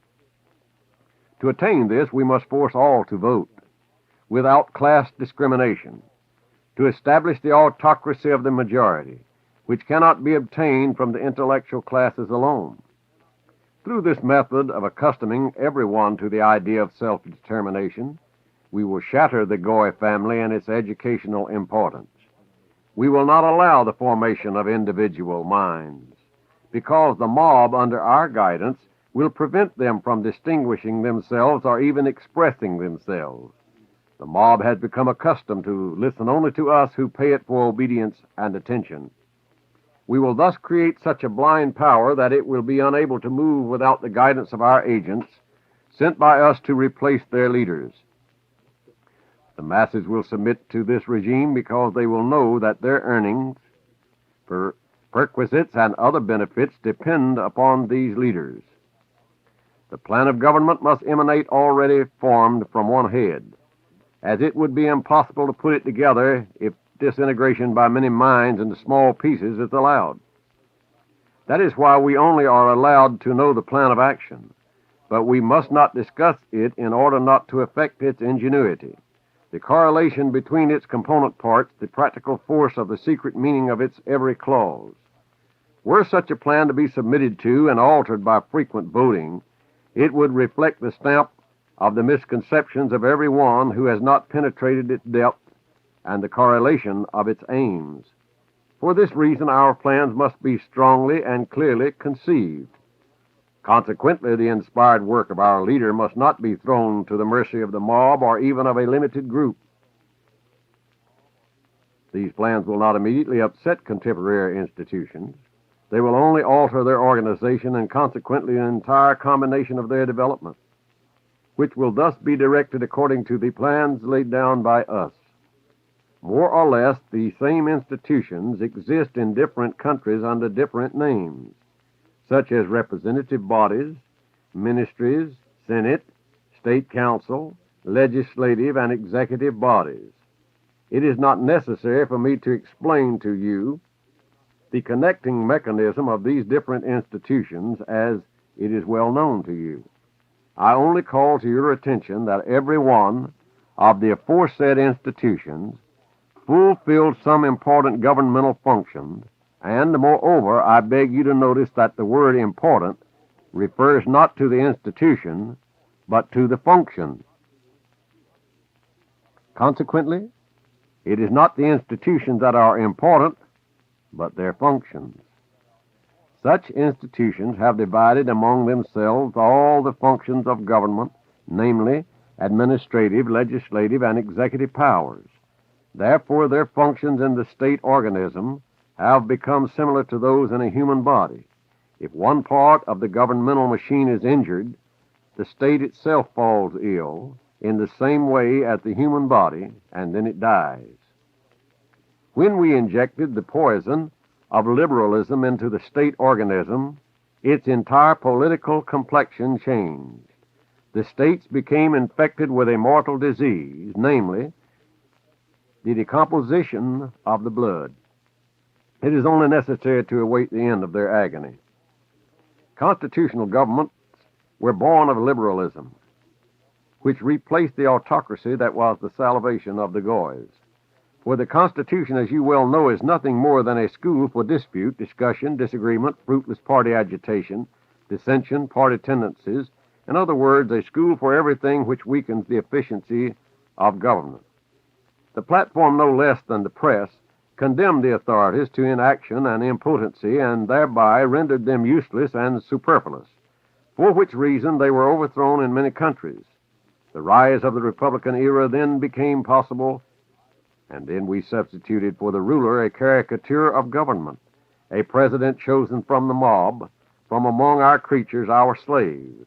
To attain this, we must force all to vote, without class discrimination, to establish the autocracy of the majority, which cannot be obtained from the intellectual classes alone. Through this method of accustoming everyone to the idea of self-determination, we will shatter the Goy family and its educational importance. We will not allow the formation of individual minds, because the mob under our guidance will prevent them from distinguishing themselves or even expressing themselves. The mob has become accustomed to listen only to us who pay it for obedience and attention. We will thus create such a blind power that it will be unable to move without the guidance of our agents, sent by us to replace their leaders. The masses will submit to this regime because they will know that their earnings, perquisites, and other benefits depend upon these leaders. The plan of government must emanate already formed from one head, as it would be impossible to put it together if disintegration by many minds into small pieces is allowed. That is why we only are allowed to know the plan of action, but we must not discuss it in order not to affect its ingenuity, the correlation between its component parts, the practical force of the secret meaning of its every clause. Were such a plan to be submitted to and altered by frequent voting, it would reflect the stamp of the misconceptions of every one who has not penetrated its depth and the correlation of its aims. For this reason, our plans must be strongly and clearly conceived. Consequently, the inspired work of our leader must not be thrown to the mercy of the mob or even of a limited group. These plans will not immediately upset contemporary institutions. They will only alter their organization and consequently the entire combination of their development, which will thus be directed according to the plans laid down by us. More or less, the same institutions exist in different countries under different names, such as representative bodies, ministries, Senate, state council, legislative, and executive bodies. It is not necessary for me to explain to you the connecting mechanism of these different institutions, as it is well known to you. I only call to your attention that every one of the aforesaid institutions fulfilled some important governmental functions, and, moreover, I beg you to notice that the word important refers not to the institution, but to the function. Consequently, it is not the institutions that are important, but their functions. Such institutions have divided among themselves all the functions of government, namely administrative, legislative, and executive powers. Therefore, their functions in the state organism have become similar to those in a human body. If one part of the governmental machine is injured, the state itself falls ill in the same way as the human body, and then it dies. When we injected the poison of liberalism into the state organism, its entire political complexion changed. The states became infected with a mortal disease, namely, the decomposition of the blood. It is only necessary to await the end of their agony. Constitutional governments were born of liberalism, which replaced the autocracy that was the salvation of the Goys. For the Constitution, as you well know, is nothing more than a school for dispute, discussion, disagreement, fruitless party agitation, dissension, party tendencies. In other words, a school for everything which weakens the efficiency of government. The platform, no less than the press, condemned the authorities to inaction and impotency, and thereby rendered them useless and superfluous, for which reason they were overthrown in many countries. The rise of the Republican era then became possible, and then we substituted for the ruler a caricature of government, a president chosen from the mob, from among our creatures, our slaves.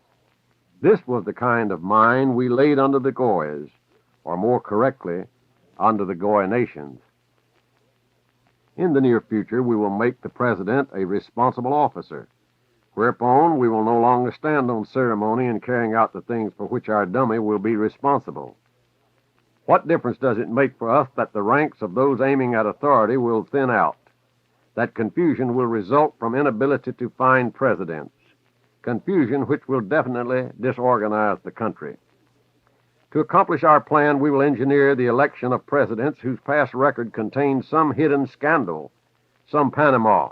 This was the kind of mind we laid under the Goys, or more correctly, under the Goy nations. In the near future, we will make the president a responsible officer, whereupon we will no longer stand on ceremony in carrying out the things for which our dummy will be responsible. What difference does it make for us that the ranks of those aiming at authority will thin out, that confusion will result from inability to find presidents, confusion which will definitely disorganize the country? To accomplish our plan, we will engineer the election of presidents whose past record contains some hidden scandal, some Panama.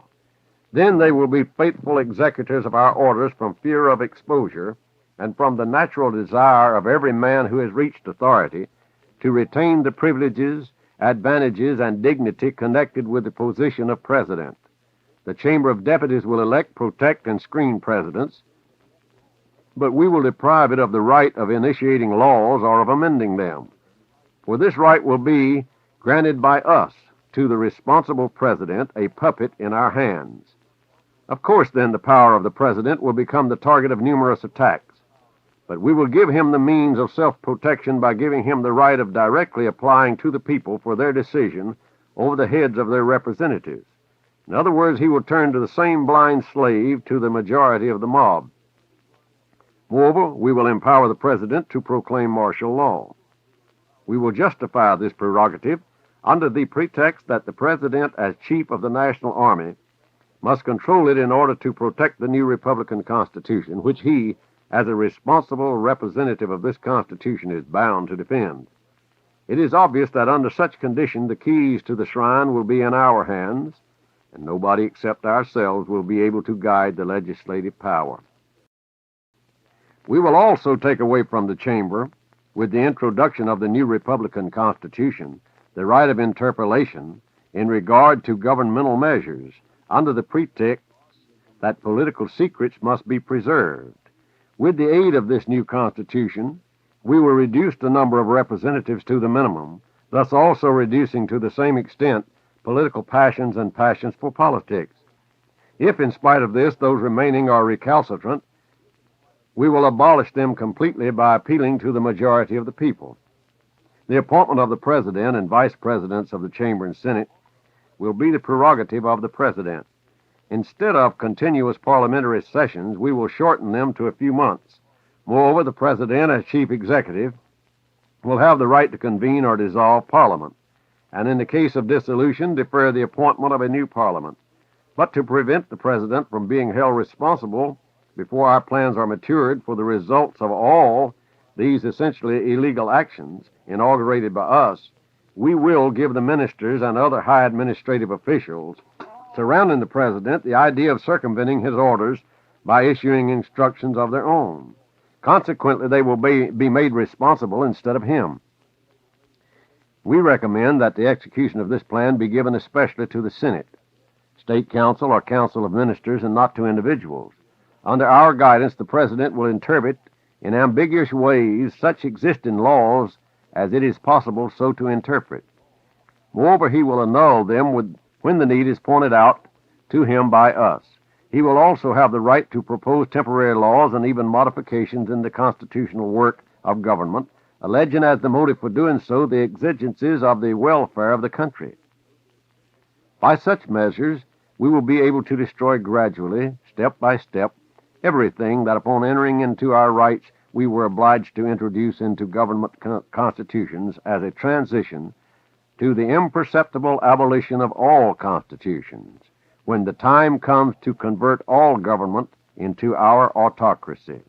Then they will be faithful executors of our orders from fear of exposure and from the natural desire of every man who has reached authority to retain the privileges, advantages, and dignity connected with the position of president. The Chamber of Deputies will elect, protect, and screen presidents, but we will deprive it of the right of initiating laws or of amending them. For this right will be granted by us to the responsible president, a puppet in our hands. Of course, then, the power of the president will become the target of numerous attacks, but we will give him the means of self-protection by giving him the right of directly applying to the people for their decision over the heads of their representatives. In other words, he will turn to the same blind slave to the majority of the mob. Moreover, we will empower the president to proclaim martial law. We will justify this prerogative under the pretext that the president, as chief of the national army, must control it in order to protect the new Republican Constitution, which he, as a responsible representative of this Constitution, is bound to defend. It is obvious that under such condition the keys to the shrine will be in our hands, and nobody except ourselves will be able to guide the legislative power. We will also take away from the chamber, with the introduction of the new Republican Constitution, the right of interpellation in regard to governmental measures, under the pretext that political secrets must be preserved. With the aid of this new Constitution, we will reduce the number of representatives to the minimum, thus also reducing to the same extent political passions and passions for politics. If, in spite of this, those remaining are recalcitrant, we will abolish them completely by appealing to the majority of the people. The appointment of the president and vice presidents of the Chamber and Senate will be the prerogative of the president. Instead of continuous parliamentary sessions, we will shorten them to a few months. Moreover, the president, as chief executive, will have the right to convene or dissolve parliament, and in the case of dissolution, defer the appointment of a new parliament. But to prevent the president from being held responsible before our plans are matured for the results of all these essentially illegal actions inaugurated by us, we will give the ministers and other high administrative officials surrounding the president the idea of circumventing his orders by issuing instructions of their own. Consequently, they will be made responsible instead of him. We recommend that the execution of this plan be given especially to the Senate, State Council, or Council of Ministers, and not to individuals. Under our guidance, the president will interpret in ambiguous ways such existing laws as it is possible so to interpret. Moreover, he will annul them when the need is pointed out to him by us. He will also have the right to propose temporary laws and even modifications in the constitutional work of government, alleging as the motive for doing so the exigencies of the welfare of the country. By such measures, we will be able to destroy gradually, step by step, everything that upon entering into our rights we were obliged to introduce into government constitutions as a transition to the imperceptible abolition of all constitutions, when the time comes to convert all government into our autocracy.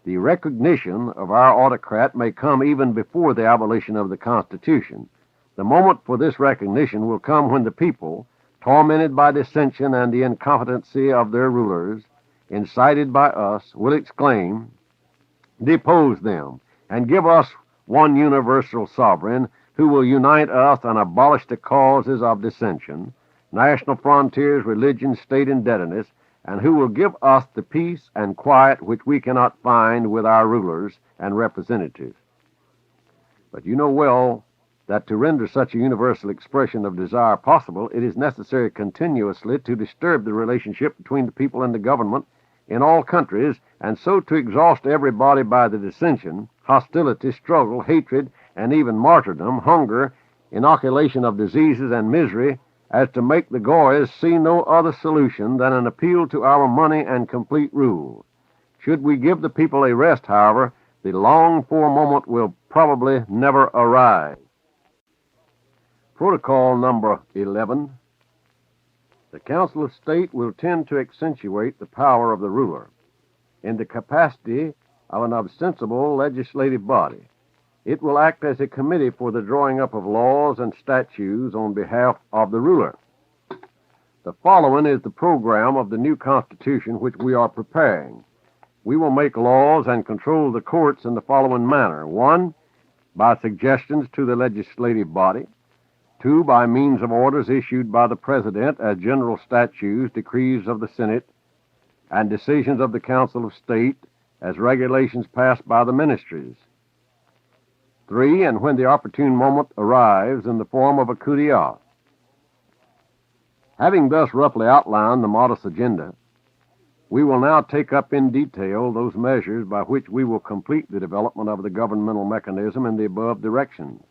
The recognition of our autocrat may come even before the abolition of the Constitution. The moment for this recognition will come when the people, tormented by dissension and the incompetency of their rulers, incited by us, will exclaim, "Depose them, and give us one universal sovereign who will unite us and abolish the causes of dissension, national frontiers, religion, state indebtedness, and who will give us the peace and quiet which we cannot find with our rulers and representatives." But you know well that to render such a universal expression of desire possible, it is necessary continuously to disturb the relationship between the people and the government in all countries, and so to exhaust everybody by the dissension, hostility, struggle, hatred, and even martyrdom, hunger, inoculation of diseases and misery, as to make the Goyas see no other solution than an appeal to our money and complete rule. Should we give the people a rest, however, the longed-for moment will probably never arrive. Protocol number 11. The Council of State will tend to accentuate the power of the ruler in the capacity of an ostensible legislative body. It will act as a committee for the drawing up of laws and statutes on behalf of the ruler. The following is the program of the new Constitution which we are preparing. We will make laws and control the courts in the following manner. 1, by suggestions to the legislative body. 2, by means of orders issued by the President as general statutes, decrees of the Senate, and decisions of the Council of State as regulations passed by the ministries. 3, and when the opportune moment arrives, in the form of a coup d'etat. Having thus roughly outlined the modest agenda, we will now take up in detail those measures by which we will complete the development of the governmental mechanism in the above directions.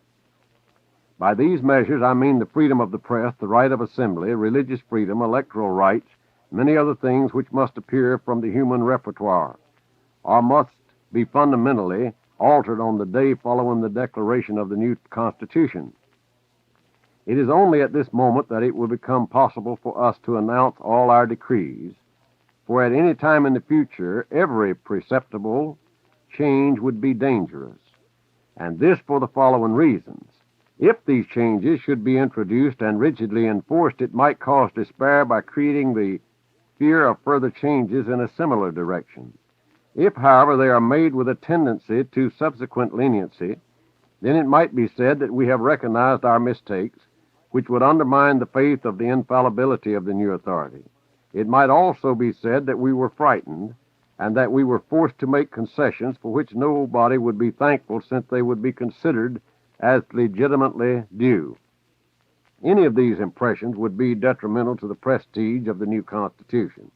By these measures, I mean the freedom of the press, the right of assembly, religious freedom, electoral rights, many other things which must appear from the human repertoire, or must be fundamentally altered on the day following the declaration of the new Constitution. It is only at this moment that it will become possible for us to announce all our decrees, for at any time in the future, every perceptible change would be dangerous, and this for the following reasons. If these changes should be introduced and rigidly enforced, it might cause despair by creating the fear of further changes in a similar direction. If, however, they are made with a tendency to subsequent leniency, then it might be said that we have recognized our mistakes, which would undermine the faith of the infallibility of the new authority. It might also be said that we were frightened, and that we were forced to make concessions for which nobody would be thankful, since they would be considered as legitimately due. Any of these impressions would be detrimental to the prestige of the new Constitution.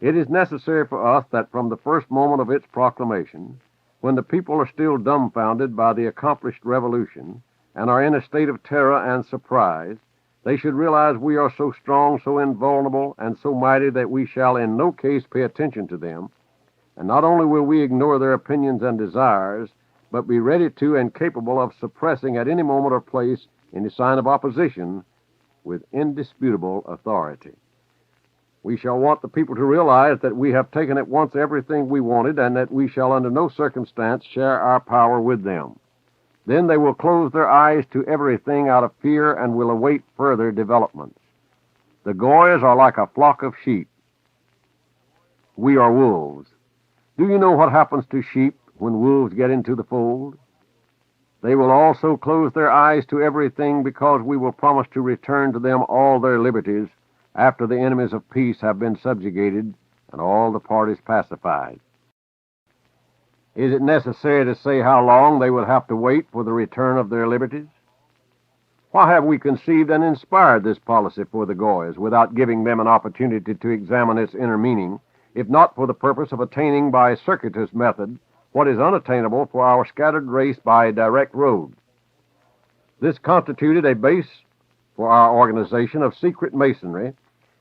It is necessary for us that from the first moment of its proclamation, when the people are still dumbfounded by the accomplished revolution and are in a state of terror and surprise, they should realize we are so strong, so invulnerable, and so mighty that we shall in no case pay attention to them, and not only will we ignore their opinions and desires, but be ready to and capable of suppressing at any moment or place any sign of opposition with indisputable authority. We shall want the people to realize that we have taken at once everything we wanted, and that we shall under no circumstance share our power with them. Then they will close their eyes to everything out of fear and will await further developments. The Goyas are like a flock of sheep. We are wolves. Do you know what happens to sheep when wolves get into the fold? They will also close their eyes to everything, because we will promise to return to them all their liberties after the enemies of peace have been subjugated and all the parties pacified. Is it necessary to say how long they will have to wait for the return of their liberties? Why have we conceived and inspired this policy for the Goyas without giving them an opportunity to examine its inner meaning, if not for the purpose of attaining by a circuitous method what is unattainable for our scattered race by a direct road? This constituted a base for our organization of secret masonry,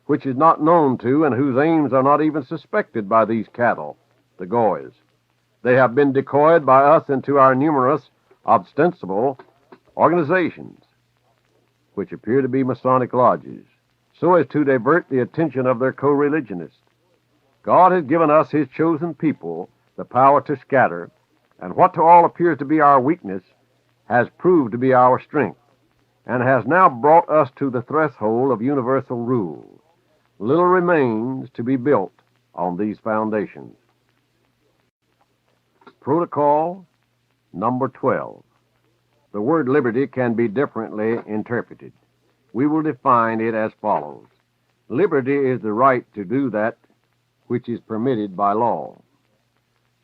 which is not known to and whose aims are not even suspected by these cattle, the Goyas. They have been decoyed by us into our numerous, ostensible organizations, which appear to be Masonic lodges, so as to divert the attention of their co-religionists. God has given us, His chosen people, the power to scatter, and what to all appears to be our weakness has proved to be our strength, and has now brought us to the threshold of universal rule. Little remains to be built on these foundations. Protocol number 12. The word liberty can be differently interpreted. We will define it as follows. Liberty is the right to do that which is permitted by law.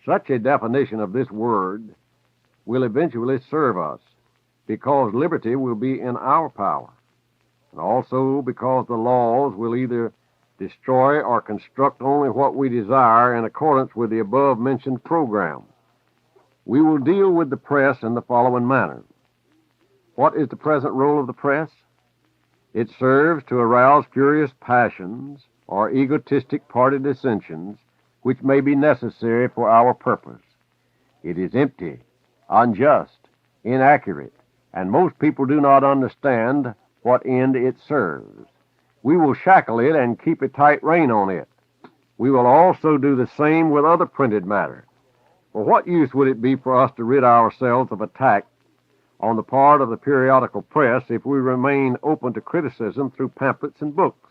Such a definition of this word will eventually serve us, because liberty will be in our power, and also because the laws will either destroy or construct only what we desire in accordance with the above-mentioned program. We will deal with the press in the following manner. What is the present role of the press? It serves to arouse furious passions or egotistic party dissensions which may be necessary for our purpose. It is empty, unjust, inaccurate, and most people do not understand what end it serves. We will shackle it and keep a tight rein on it. We will also do the same with other printed matter. For what use would it be for us to rid ourselves of attack on the part of the periodical press if we remain open to criticism through pamphlets and books?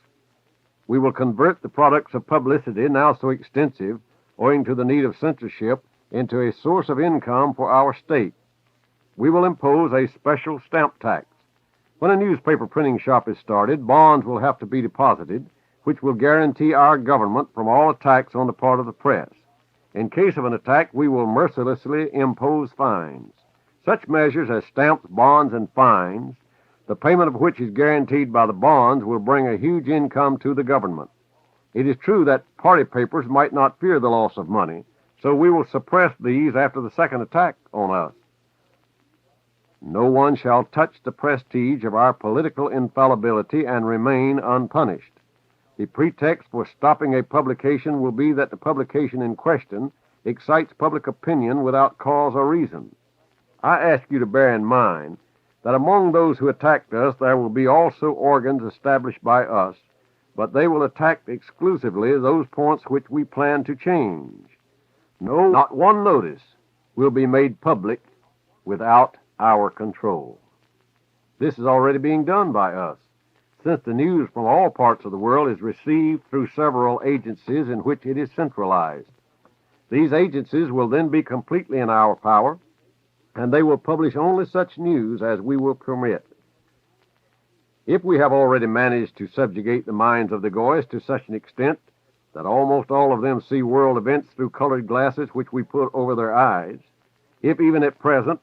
We will convert the products of publicity, now so extensive, owing to the need of censorship, into a source of income for our state. We will impose a special stamp tax. When a newspaper printing shop is started, bonds will have to be deposited, which will guarantee our government from all attacks on the part of the press. In case of an attack, we will mercilessly impose fines. Such measures as stamps, bonds, and fines, the payment of which is guaranteed by the bonds, will bring a huge income to the government. It is true that party papers might not fear the loss of money, so we will suppress these after the second attack on us. No one shall touch the prestige of our political infallibility and remain unpunished. The pretext for stopping a publication will be that the publication in question excites public opinion without cause or reason. I ask you to bear in mind that among those who attacked us there will be also organs established by us, but they will attack exclusively those points which we plan to change. No, not one notice will be made public without our control. This is already being done by us, since the news from all parts of the world is received through several agencies in which it is centralized. These agencies will then be completely in our power, and they will publish only such news as we will permit. If we have already managed to subjugate the minds of the Goys to such an extent that almost all of them see world events through colored glasses which we put over their eyes, if even at present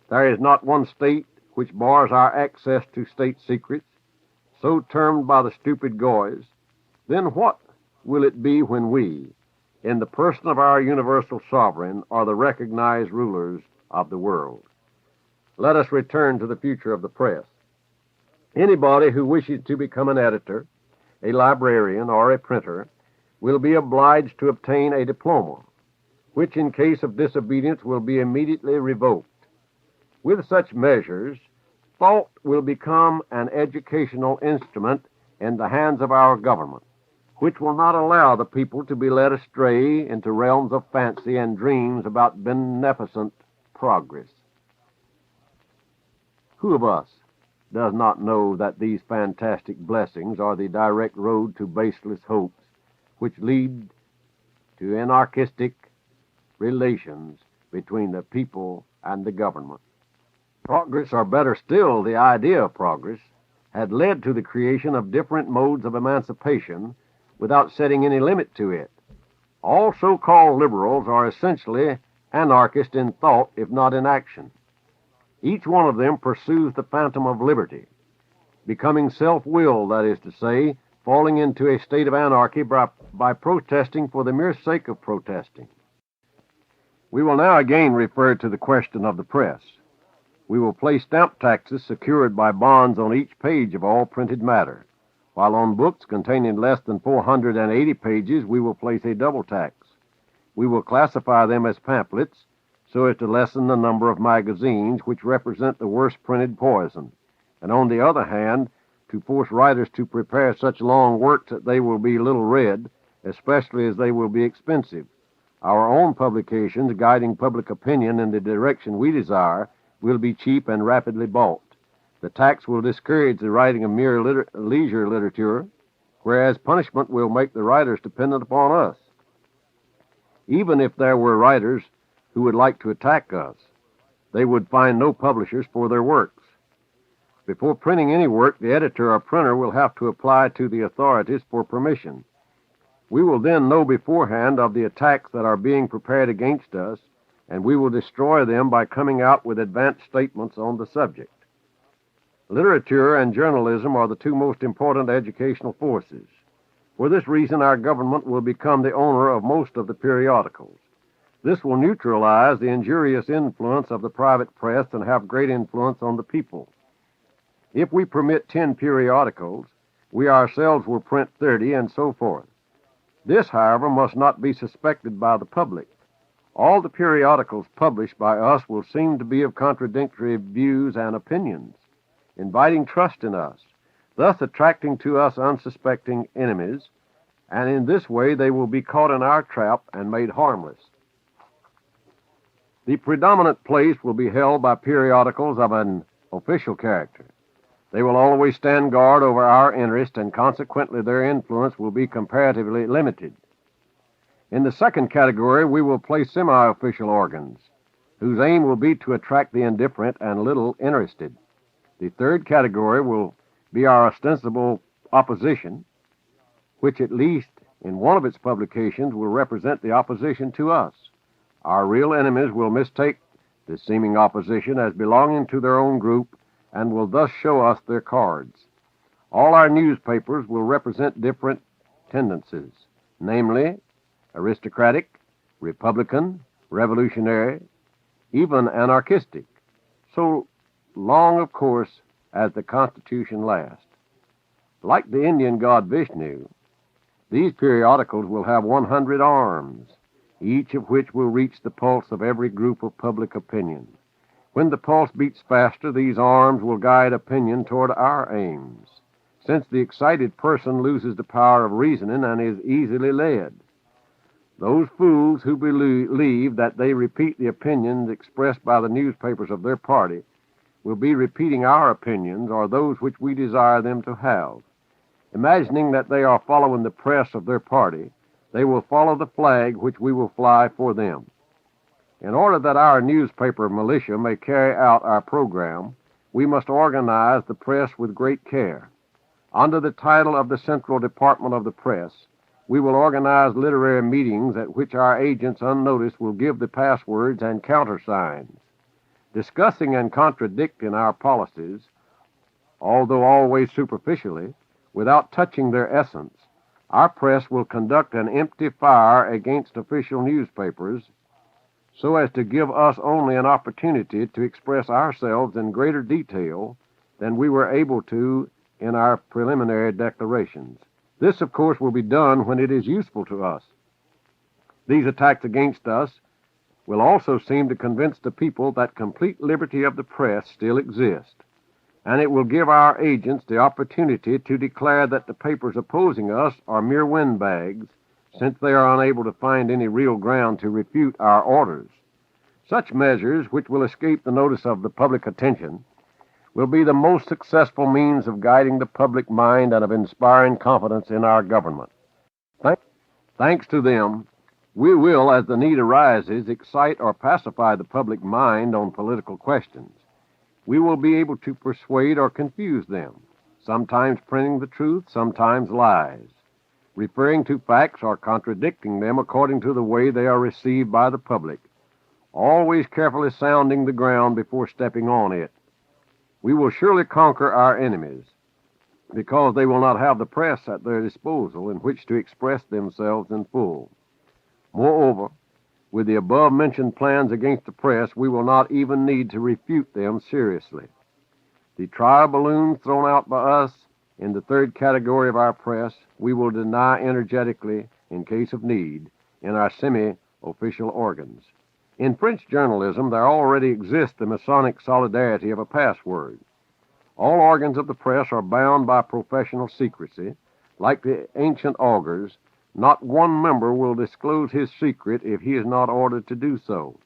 there is not one state which bars our access to state secrets, so termed by the stupid Goys, then what will it be when we, in the person of our universal sovereign, are the recognized rulers of the world? Let us return to the future of the press. Anybody who wishes to become an editor, a librarian, or a printer will be obliged to obtain a diploma, which in case of disobedience will be immediately revoked. With such measures, thought will become an educational instrument in the hands of our government, which will not allow the people to be led astray into realms of fancy and dreams about beneficent progress. Who of us does not know that these fantastic blessings are the direct road to baseless hopes, which lead to anarchistic relations between the people and the government? Progress, or better still, the idea of progress, had led to the creation of different modes of emancipation without setting any limit to it. All so-called liberals are essentially anarchists in thought, if not in action. Each one of them pursues the phantom of liberty, becoming self-willed, that is to say, falling into a state of anarchy by protesting for the mere sake of protesting. We will now again refer to the question of the press. We will place stamp taxes secured by bonds on each page of all printed matter, while on books containing less than 480 pages we will place a double tax. We will classify them as pamphlets so as to lessen the number of magazines which represent the worst printed poison, and on the other hand, to force writers to prepare such long works that they will be little read, especially as they will be expensive. Our own publications, guiding public opinion in the direction we desire, will be cheap and rapidly bought. The tax will discourage the writing of mere leisure literature, whereas punishment will make the writers dependent upon us. Even if there were writers who would like to attack us, they would find no publishers for their works. Before printing any work, the editor or printer will have to apply to the authorities for permission. We will then know beforehand of the attacks that are being prepared against us, and we will destroy them by coming out with advanced statements on the subject. Literature and journalism are the two most important educational forces. For this reason, our government will become the owner of most of the periodicals. This will neutralize the injurious influence of the private press and have great influence on the people. If we permit 10 periodicals, we ourselves will print 30 and so forth. This, however, must not be suspected by the public. All the periodicals published by us will seem to be of contradictory views and opinions, inviting trust in us, thus attracting to us unsuspecting enemies, and in this way they will be caught in our trap and made harmless. The predominant place will be held by periodicals of an official character. They will always stand guard over our interest, and consequently their influence will be comparatively limited. In the second category, we will place semi-official organs, whose aim will be to attract the indifferent and little interested. The third category will be our ostensible opposition, which at least in one of its publications will represent the opposition to us. Our real enemies will mistake this seeming opposition as belonging to their own group and will thus show us their cards. All our newspapers will represent different tendencies, namely aristocratic, republican, revolutionary, even anarchistic, so long, of course, as the Constitution lasts. Like the Indian god Vishnu, these periodicals will have 100 arms, each of which will reach the pulse of every group of public opinion. When the pulse beats faster, these arms will guide opinion toward our aims, since the excited person loses the power of reasoning and is easily led. Those fools who believe that they repeat the opinions expressed by the newspapers of their party will be repeating our opinions or those which we desire them to have. Imagining that they are following the press of their party, they will follow the flag which we will fly for them. In order that our newspaper militia may carry out our program, we must organize the press with great care. Under the title of the Central Department of the Press, we will organize literary meetings at which our agents unnoticed will give the passwords and countersigns. Discussing and contradicting our policies, although always superficially, without touching their essence, our press will conduct an empty fire against official newspapers so as to give us only an opportunity to express ourselves in greater detail than we were able to in our preliminary declarations. This, of course, will be done when it is useful to us. These attacks against us will also seem to convince the people that complete liberty of the press still exists, and it will give our agents the opportunity to declare that the papers opposing us are mere windbags, since they are unable to find any real ground to refute our orders. Such measures, which will escape the notice of the public attention, will be the most successful means of guiding the public mind and of inspiring confidence in our government. Thanks to them, we will, as the need arises, excite or pacify the public mind on political questions. We will be able to persuade or confuse them, sometimes printing the truth, sometimes lies, referring to facts or contradicting them according to the way they are received by the public, always carefully sounding the ground before stepping on it. We will surely conquer our enemies, because they will not have the press at their disposal in which to express themselves in full. Moreover, with the above-mentioned plans against the press, we will not even need to refute them seriously. The trial balloons thrown out by us in the third category of our press, we will deny energetically in case of need in our semi-official organs. In French journalism, there already exists the Masonic solidarity of a password. All organs of the press are bound by professional secrecy. Like the ancient augurs, not one member will disclose his secret if he is not ordered to do so.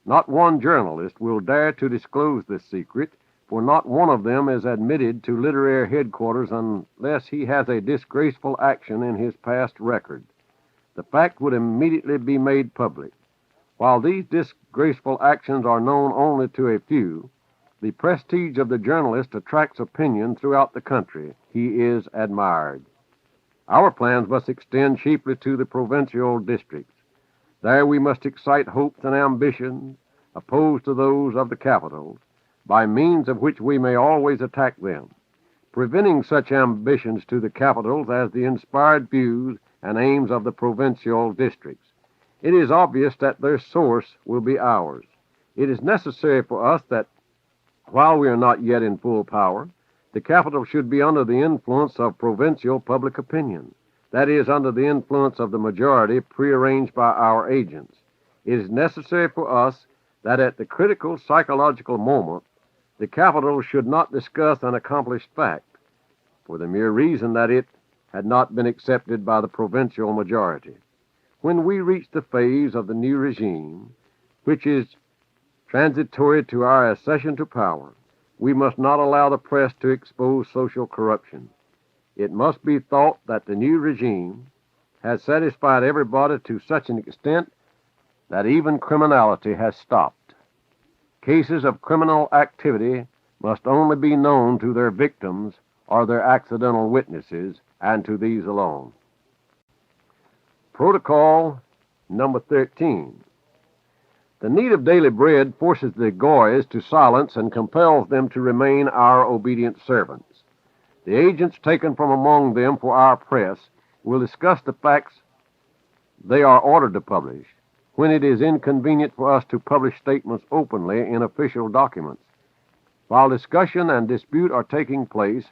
Not one journalist will dare to disclose this secret, for not one of them is admitted to literary headquarters unless he has a disgraceful action in his past record. The fact would immediately be made public. While these disgraceful actions are known only to a few, the prestige of the journalist attracts opinion throughout the country. He is admired. Our plans must extend chiefly to the provincial districts. There we must excite hopes and ambitions opposed to those of the capitals, by means of which we may always attack them, preventing such ambitions to the capitals as the inspired views and aims of the provincial districts. It is obvious that their source will be ours. It is necessary for us that, while we are not yet in full power, The capital should be under the influence of provincial public opinion, that is, under the influence of the majority prearranged by our agents. It is necessary for us that at the critical psychological moment, the capital should not discuss an accomplished fact, for the mere reason that it had not been accepted by the provincial majority. When we reach the phase of the new regime, which is transitory to our accession to power, we must not allow the press to expose social corruption. It must be thought that the new regime has satisfied everybody to such an extent that even criminality has stopped. Cases of criminal activity must only be known to their victims or their accidental witnesses, and to these alone. Protocol number 13. The need of daily bread forces the Goys to silence and compels them to remain our obedient servants. The agents taken from among them for our press will discuss the facts they are ordered to publish when it is inconvenient for us to publish statements openly in official documents. While discussion and dispute are taking place,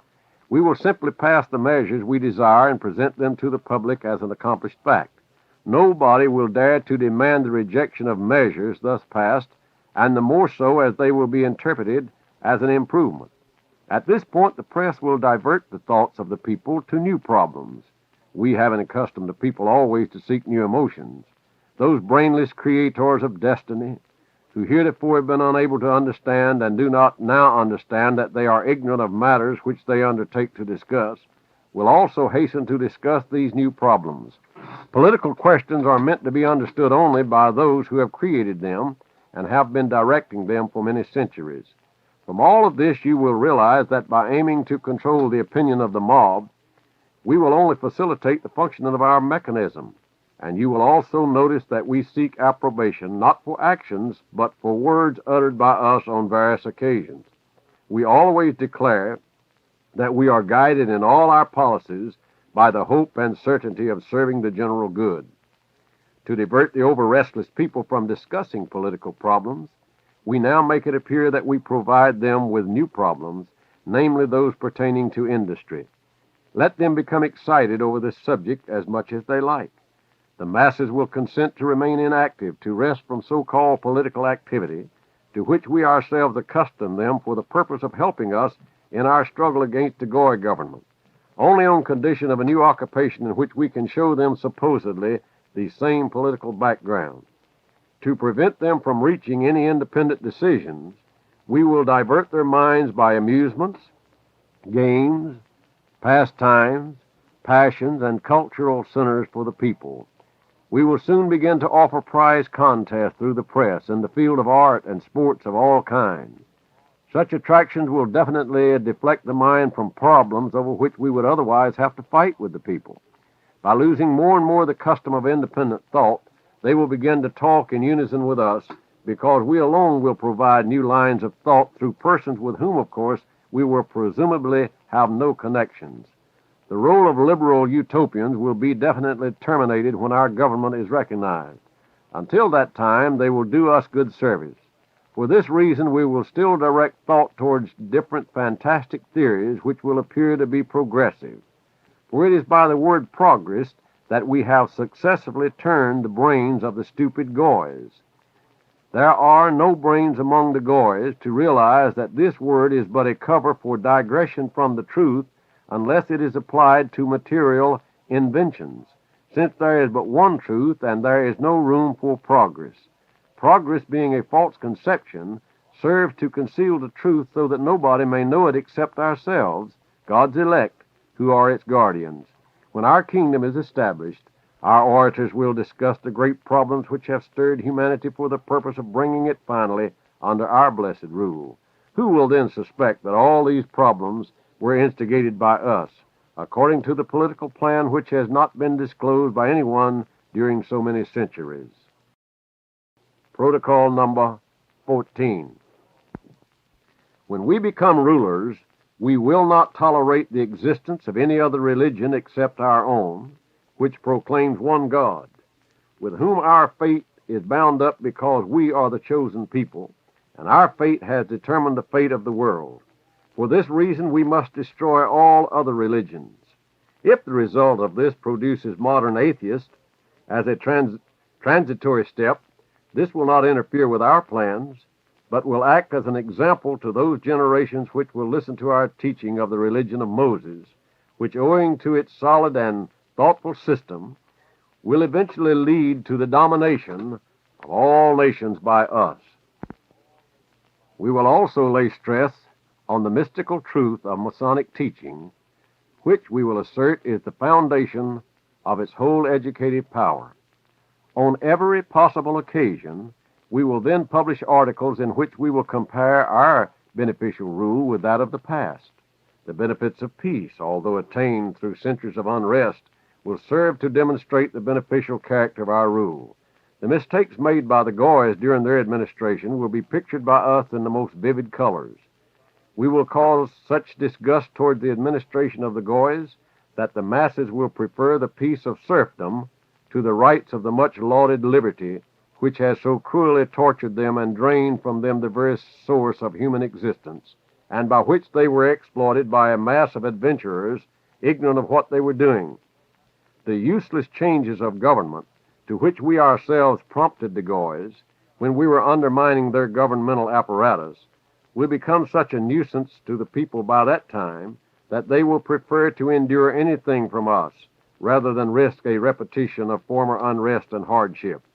we will simply pass the measures we desire and present them to the public as an accomplished fact. Nobody will dare to demand the rejection of measures thus passed, and the more so as they will be interpreted as an improvement. At this point, the press will divert the thoughts of the people to new problems. We haven't accustomed the people always to seek new emotions. Those brainless creators of destiny, who heretofore have been unable to understand and do not now understand that they are ignorant of matters which they undertake to discuss, will also hasten to discuss these new problems. Political questions are meant to be understood only by those who have created them and have been directing them for many centuries. From all of this, you will realize that by aiming to control the opinion of the mob, we will only facilitate the functioning of our mechanism. And you will also notice that we seek approbation not for actions, but for words uttered by us on various occasions. We always declare that we are guided in all our policies by the hope and certainty of serving the general good. To divert the over-restless people from discussing political problems, we now make it appear that we provide them with new problems, namely those pertaining to industry. Let them become excited over this subject as much as they like. The masses will consent to remain inactive, to rest from so-called political activity, to which we ourselves accustom them for the purpose of helping us in our struggle against the Goy government, only on condition of a new occupation in which we can show them supposedly the same political background. To prevent them from reaching any independent decisions, we will divert their minds by amusements, games, pastimes, passions, and cultural centers for the people. We will soon begin to offer prize contests through the press in the field of art and sports of all kinds. Such attractions will definitely deflect the mind from problems over which we would otherwise have to fight with the people. By losing more and more the custom of independent thought, they will begin to talk in unison with us, because we alone will provide new lines of thought through persons with whom, of course, we will presumably have no connections. The role of liberal utopians will be definitely terminated when our government is recognized. Until that time, they will do us good service. For this reason, we will still direct thought towards different fantastic theories which will appear to be progressive. For it is by the word progress that we have successfully turned the brains of the stupid Goys. There are no brains among the Goys to realize that this word is but a cover for digression from the truth unless it is applied to material inventions, since there is but one truth and there is no room for progress. Progress, being a false conception, serves to conceal the truth so that nobody may know it except ourselves, God's elect, who are its guardians. When our kingdom is established, our orators will discuss the great problems which have stirred humanity for the purpose of bringing it finally under our blessed rule. Who will then suspect that all these problems were instigated by us, according to the political plan which has not been disclosed by anyone during so many centuries? Protocol number 14. When we become rulers, we will not tolerate the existence of any other religion except our own, which proclaims one God, with whom our fate is bound up because we are the chosen people, and our fate has determined the fate of the world. For this reason, we must destroy all other religions. If the result of this produces modern atheists as a transitory step, this will not interfere with our plans, but will act as an example to those generations which will listen to our teaching of the religion of Moses, which, owing to its solid and thoughtful system, will eventually lead to the domination of all nations by us. We will also lay stress on the mystical truth of Masonic teaching, which we will assert is the foundation of its whole educative power. On every possible occasion, we will then publish articles in which we will compare our beneficial rule with that of the past. The benefits of peace, although attained through centuries of unrest, will serve to demonstrate the beneficial character of our rule. The mistakes made by the Goys during their administration will be pictured by us in the most vivid colors. We will cause such disgust toward the administration of the Goys that the masses will prefer the peace of serfdom to the rights of the much lauded liberty which has so cruelly tortured them and drained from them the very source of human existence, and by which they were exploited by a mass of adventurers ignorant of what they were doing. The useless changes of government to which we ourselves prompted the Goys when we were undermining their governmental apparatus will become such a nuisance to the people by that time that they will prefer to endure anything from us rather than risk a repetition of former unrest and hardships.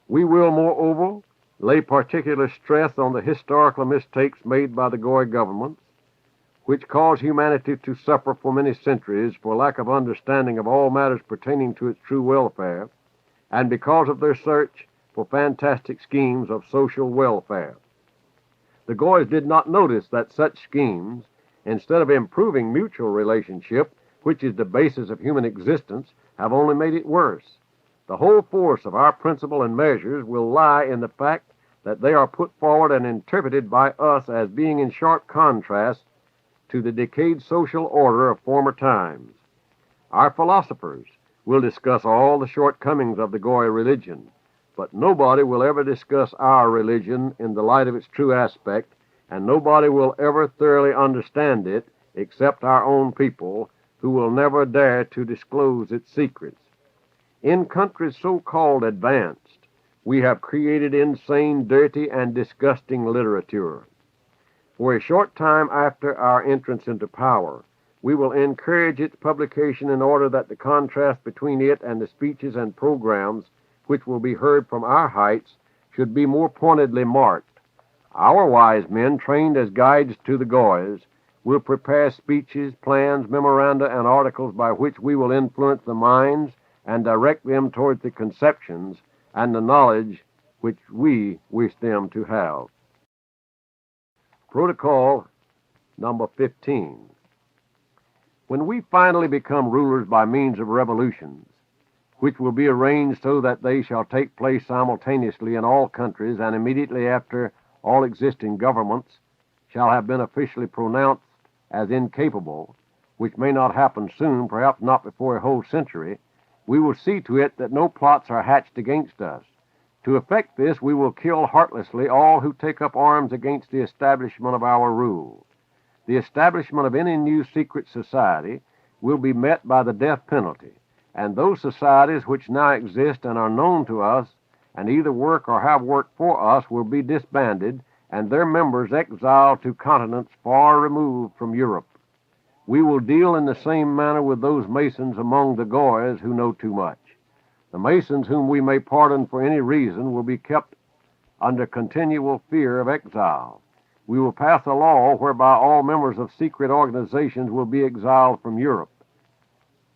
We will, moreover, lay particular stress on the historical mistakes made by the Goy governments, which caused humanity to suffer for many centuries for lack of understanding of all matters pertaining to its true welfare, and because of their search for fantastic schemes of social welfare. The Goys did not notice that such schemes, instead of improving mutual relationship, which is the basis of human existence, have only made it worse. The whole force of our principle and measures will lie in the fact that they are put forward and interpreted by us as being in sharp contrast to the decayed social order of former times. Our philosophers will discuss all the shortcomings of the Goy religion, but nobody will ever discuss our religion in the light of its true aspect, and nobody will ever thoroughly understand it except our own people, who will never dare to disclose its secrets. In countries so-called advanced, we have created insane, dirty, and disgusting literature. For a short time after our entrance into power, we will encourage its publication in order that the contrast between it and the speeches and programs which will be heard from our heights should be more pointedly marked. Our wise men, trained as guides to the Goys, will prepare speeches, plans, memoranda, and articles by which we will influence the minds and direct them towards the conceptions and the knowledge which we wish them to have. Protocol number 15. When we finally become rulers by means of revolutions, which will be arranged so that they shall take place simultaneously in all countries and immediately after all existing governments shall have been officially pronounced as incapable, which may not happen soon, perhaps not before a whole century, we will see to it that no plots are hatched against us. To effect this, we will kill heartlessly all who take up arms against the establishment of our rule. The establishment of any new secret society will be met by the death penalty, and those societies which now exist and are known to us and either work or have worked for us will be disbanded and their members exiled to continents far removed from Europe. We will deal in the same manner with those Masons among the Goys who know too much. The Masons whom we may pardon for any reason will be kept under continual fear of exile. We will pass a law whereby all members of secret organizations will be exiled from Europe,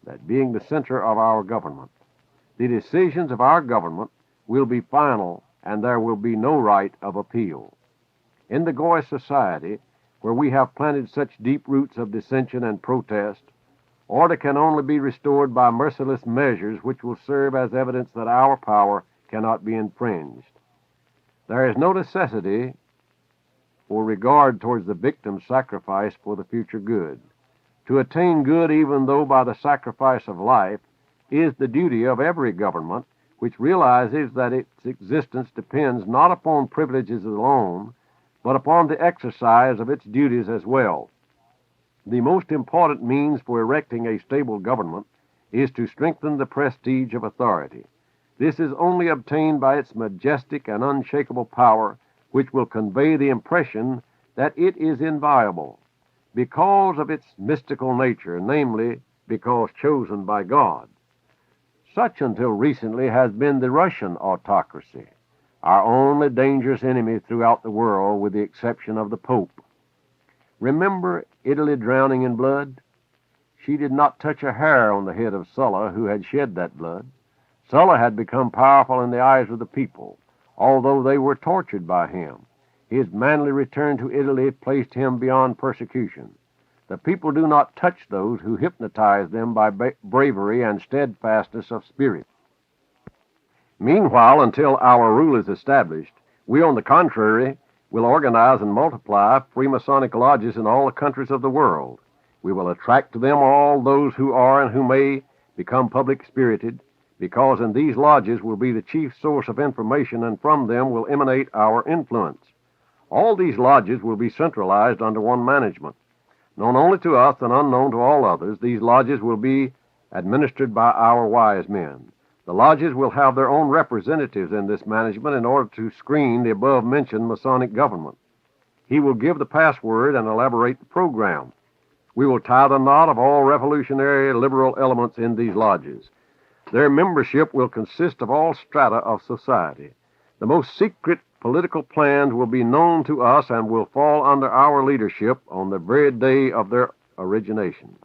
that being the center of our government. The decisions of our government will be final, and there will be no right of appeal. In the Goy society, where we have planted such deep roots of dissension and protest, order can only be restored by merciless measures which will serve as evidence that our power cannot be infringed. There is no necessity for regard towards the victim's sacrifice for the future good. To attain good, even though by the sacrifice of life, is the duty of every government which realizes that its existence depends not upon privileges alone, but upon the exercise of its duties as well. The most important means for erecting a stable government is to strengthen the prestige of authority. This is only obtained by its majestic and unshakable power, which will convey the impression that it is inviolable, because of its mystical nature, namely, because chosen by God. Such, until recently, has been the Russian autocracy, our only dangerous enemy throughout the world, with the exception of the Pope. Remember Italy drowning in blood? She did not touch a hair on the head of Sulla, who had shed that blood. Sulla had become powerful in the eyes of the people, although they were tortured by him. His manly return to Italy placed him beyond persecution. The people do not touch those who hypnotize them by bravery and steadfastness of spirit. Meanwhile, until our rule is established, we, on the contrary, will organize and multiply Freemasonic lodges in all the countries of the world. We will attract to them all those who are and who may become public-spirited, because in these lodges will be the chief source of information, and from them will emanate our influence. All these lodges will be centralized under one management. Known only to us and unknown to all others, these lodges will be administered by our wise men. The lodges will have their own representatives in this management in order to screen the above-mentioned Masonic government. He will give the password and elaborate the program. We will tie the knot of all revolutionary liberal elements in these lodges. Their membership will consist of all strata of society. The most secret political plans will be known to us and will fall under our leadership on the very day of their origination.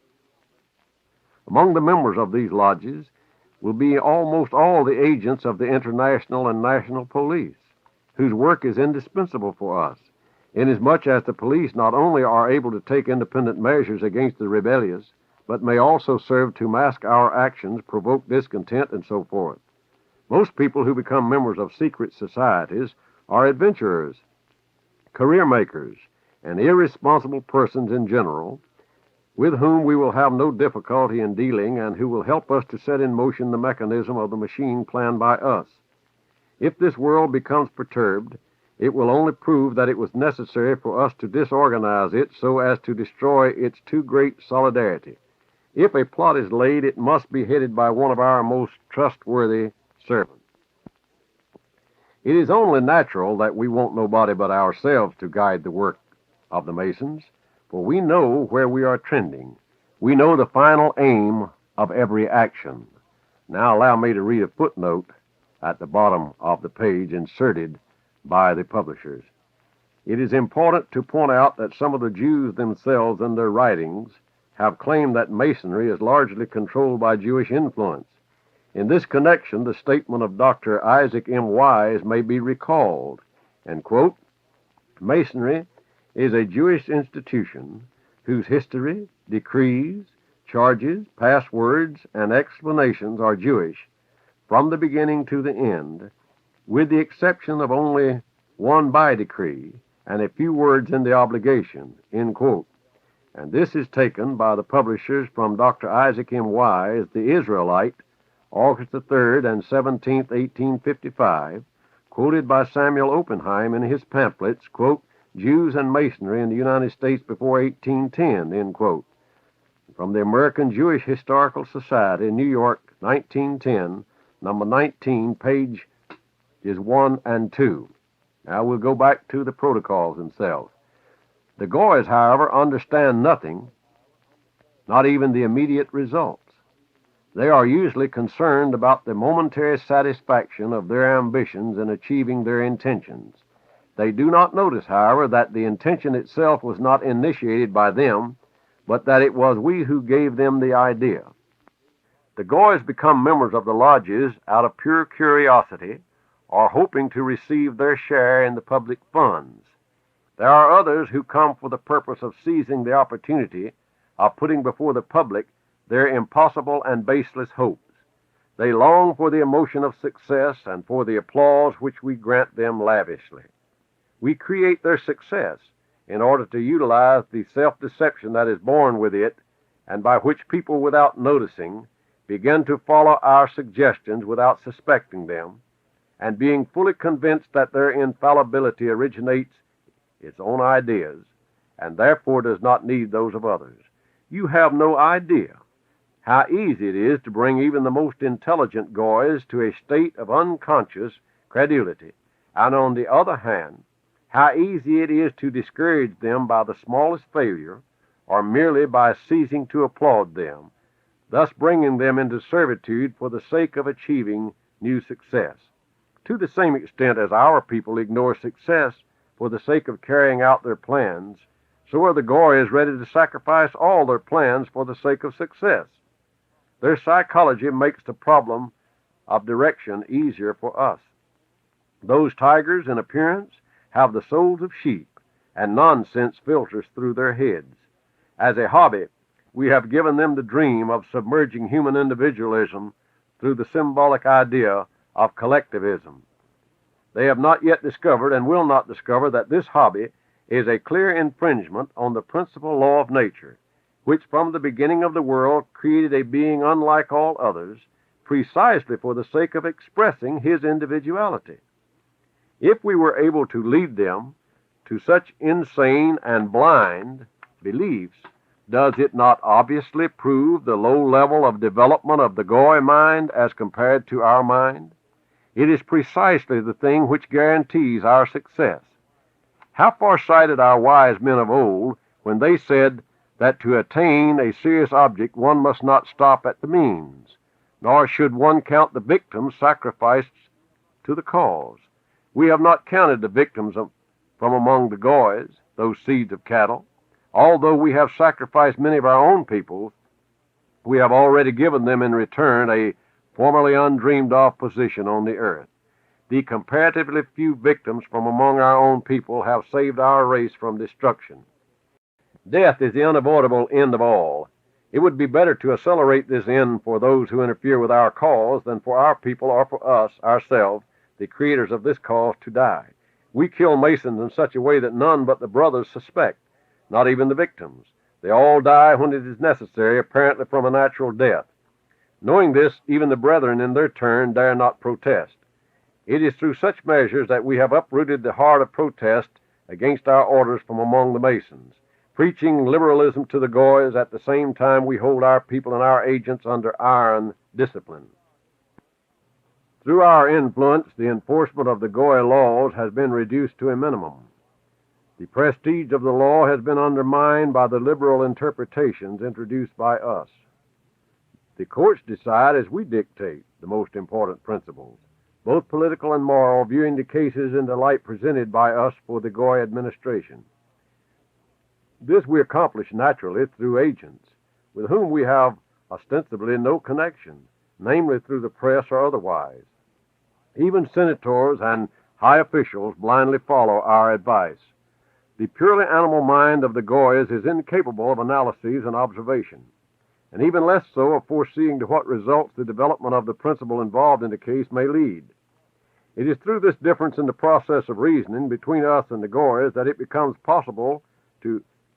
Among the members of these lodges will be almost all the agents of the international and national police, whose work is indispensable for us, inasmuch as the police not only are able to take independent measures against the rebellious, but may also serve to mask our actions, provoke discontent, and so forth. Most people who become members of secret societies are adventurers, career makers, and irresponsible persons in general, with whom we will have no difficulty in dealing and who will help us to set in motion the mechanism of the machine planned by us. If this world becomes perturbed, it will only prove that it was necessary for us to disorganize it so as to destroy its too great solidarity. If a plot is laid, it must be headed by one of our most trustworthy servants. It is only natural that we want nobody but ourselves to guide the work of the Masons, for we know where we are trending. We know the final aim of every action. Now allow me to read a footnote at the bottom of the page inserted by the publishers. It is important to point out that some of the Jews themselves in their writings have claimed that Masonry is largely controlled by Jewish influence. In this connection, the statement of Dr. Isaac M. Wise may be recalled, and quote, Masonry is a Jewish institution whose history, decrees, charges, passwords, and explanations are Jewish from the beginning to the end, with the exception of only one by decree and a few words in the obligation, end quote. And this is taken by the publishers from Dr. Isaac M. Wise, The Israelite, August the 3rd and 17th, 1855, quoted by Samuel Oppenheim in his pamphlets, quote, Jews and Masonry in the United States before 1810, end quote. From the American Jewish Historical Society, New York, 1910, number 19, pages 1 and 2. Now we'll go back to the protocols themselves. The Goys, however, understand nothing, not even the immediate results. They are usually concerned about the momentary satisfaction of their ambitions in achieving their intentions. They do not notice, however, that the intention itself was not initiated by them, but that it was we who gave them the idea. The Goys become members of the lodges out of pure curiosity or hoping to receive their share in the public funds. There are others who come for the purpose of seizing the opportunity of putting before the public their impossible and baseless hopes. They long for the emotion of success and for the applause which we grant them lavishly. We create their success in order to utilize the self-deception that is born with it, and by which people, without noticing, begin to follow our suggestions without suspecting them, and being fully convinced that their infallibility originates its own ideas, and therefore does not need those of others. You have no idea how easy it is to bring even the most intelligent goys to a state of unconscious credulity, and on the other hand, how easy it is to discourage them by the smallest failure, or merely by ceasing to applaud them, thus bringing them into servitude for the sake of achieving new success. To the same extent as our people ignore success for the sake of carrying out their plans, so are the goys ready to sacrifice all their plans for the sake of success. Their psychology makes the problem of direction easier for us. Those tigers in appearance have the souls of sheep, and nonsense filters through their heads. As a hobby, we have given them the dream of submerging human individualism through the symbolic idea of collectivism. They have not yet discovered, and will not discover, that this hobby is a clear infringement on the principal law of nature, which from the beginning of the world created a being unlike all others, precisely for the sake of expressing his individuality. If we were able to lead them to such insane and blind beliefs, does it not obviously prove the low level of development of the goy mind as compared to our mind? It is precisely the thing which guarantees our success. How far-sighted our wise men of old when they said that to attain a serious object one must not stop at the means, nor should one count the victims sacrificed to the cause. We have not counted the victims from among the goys, those seeds of cattle. Although we have sacrificed many of our own people, we have already given them in return a formerly undreamed-of position on the earth. The comparatively few victims from among our own people have saved our race from destruction. Death is the unavoidable end of all. It would be better to accelerate this end for those who interfere with our cause than for our people or for us, ourselves, the creators of this cause, to die. We kill Masons in such a way that none but the brothers suspect, not even the victims. They all die when it is necessary, apparently from a natural death. Knowing this, even the brethren in their turn dare not protest. It is through such measures that we have uprooted the heart of protest against our orders from among the Masons, preaching liberalism to the goys at the same time we hold our people and our agents under iron discipline. Through our influence, the enforcement of the goy laws has been reduced to a minimum. The prestige of the law has been undermined by the liberal interpretations introduced by us. The courts decide as we dictate the most important principles, both political and moral, viewing the cases in the light presented by us for the goy administration. This we accomplish naturally through agents, with whom we have ostensibly no connection, namely through the press or otherwise. Even senators and high officials blindly follow our advice. The purely animal mind of the goys is incapable of analysis and observation, and even less so of foreseeing to what results the development of the principle involved in the case may lead. It is through this difference in the process of reasoning between us and the goys that it becomes possible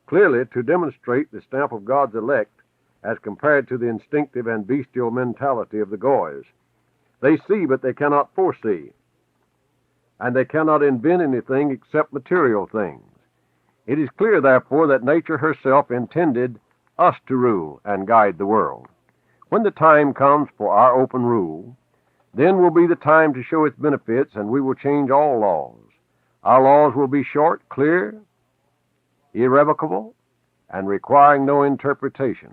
clearly to demonstrate the stamp of God's elect as compared to the instinctive and bestial mentality of the goys. They see, but they cannot foresee, and they cannot invent anything except material things. It is clear, therefore, that nature herself intended us to rule and guide the world. When the time comes for our open rule, then will be the time to show its benefits, and we will change all laws. Our laws will be short, clear, irrevocable, and requiring no interpretation,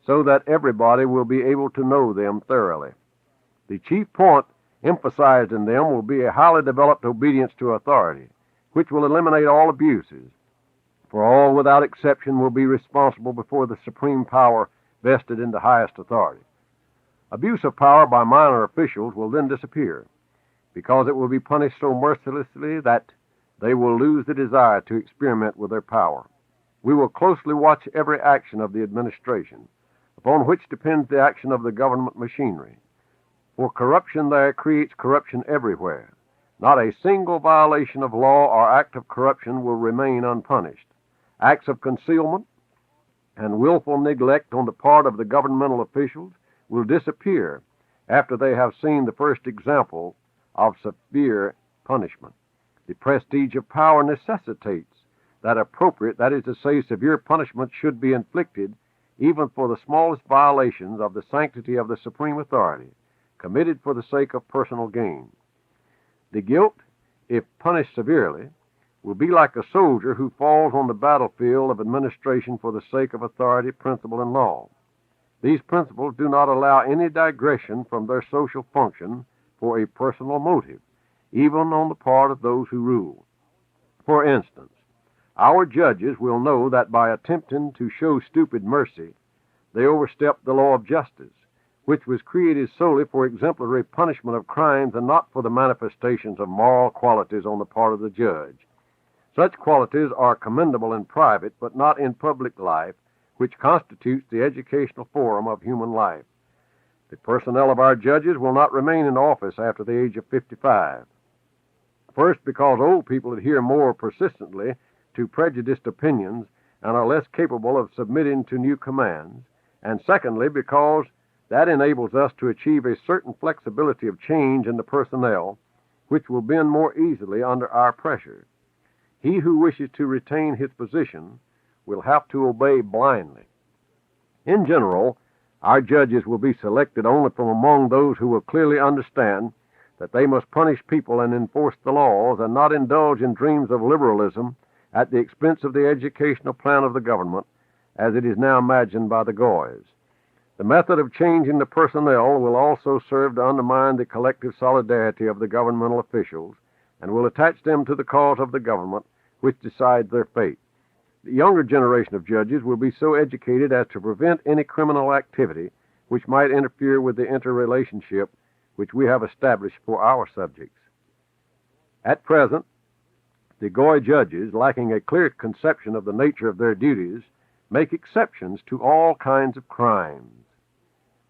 so that everybody will be able to know them thoroughly. The chief point emphasized in them will be a highly developed obedience to authority, which will eliminate all abuses, for all without exception will be responsible before the supreme power vested in the highest authority. Abuse of power by minor officials will then disappear, because it will be punished so mercilessly that they will lose the desire to experiment with their power. We will closely watch every action of the administration, upon which depends the action of the government machinery. For corruption there creates corruption everywhere. Not a single violation of law or act of corruption will remain unpunished. Acts of concealment and willful neglect on the part of the governmental officials will disappear after they have seen the first example of severe punishment. The prestige of power necessitates that appropriate, that is to say, severe punishment should be inflicted even for the smallest violations of the sanctity of the supreme authority, committed for the sake of personal gain. The guilt, if punished severely, will be like a soldier who falls on the battlefield of administration for the sake of authority, principle, and law. These principles do not allow any digression from their social function for a personal motive, even on the part of those who rule. For instance, our judges will know that by attempting to show stupid mercy, they overstep the law of justice, which was created solely for exemplary punishment of crimes and not for the manifestations of moral qualities on the part of the judge. Such qualities are commendable in private, but not in public life, which constitutes the educational forum of human life. The personnel of our judges will not remain in office after the age of 55. First, because old people adhere more persistently to prejudiced opinions and are less capable of submitting to new commands, and secondly, because that enables us to achieve a certain flexibility of change in the personnel, which will bend more easily under our pressure. He who wishes to retain his position will have to obey blindly. In general, our judges will be selected only from among those who will clearly understand that they must punish people and enforce the laws and not indulge in dreams of liberalism at the expense of the educational plan of the government, as it is now imagined by the Goys. The method of changing the personnel will also serve to undermine the collective solidarity of the governmental officials and will attach them to the cause of the government, which decides their fate. The younger generation of judges will be so educated as to prevent any criminal activity which might interfere with the interrelationship which we have established for our subjects. At present, the Goy judges, lacking a clear conception of the nature of their duties, make exceptions to all kinds of crimes.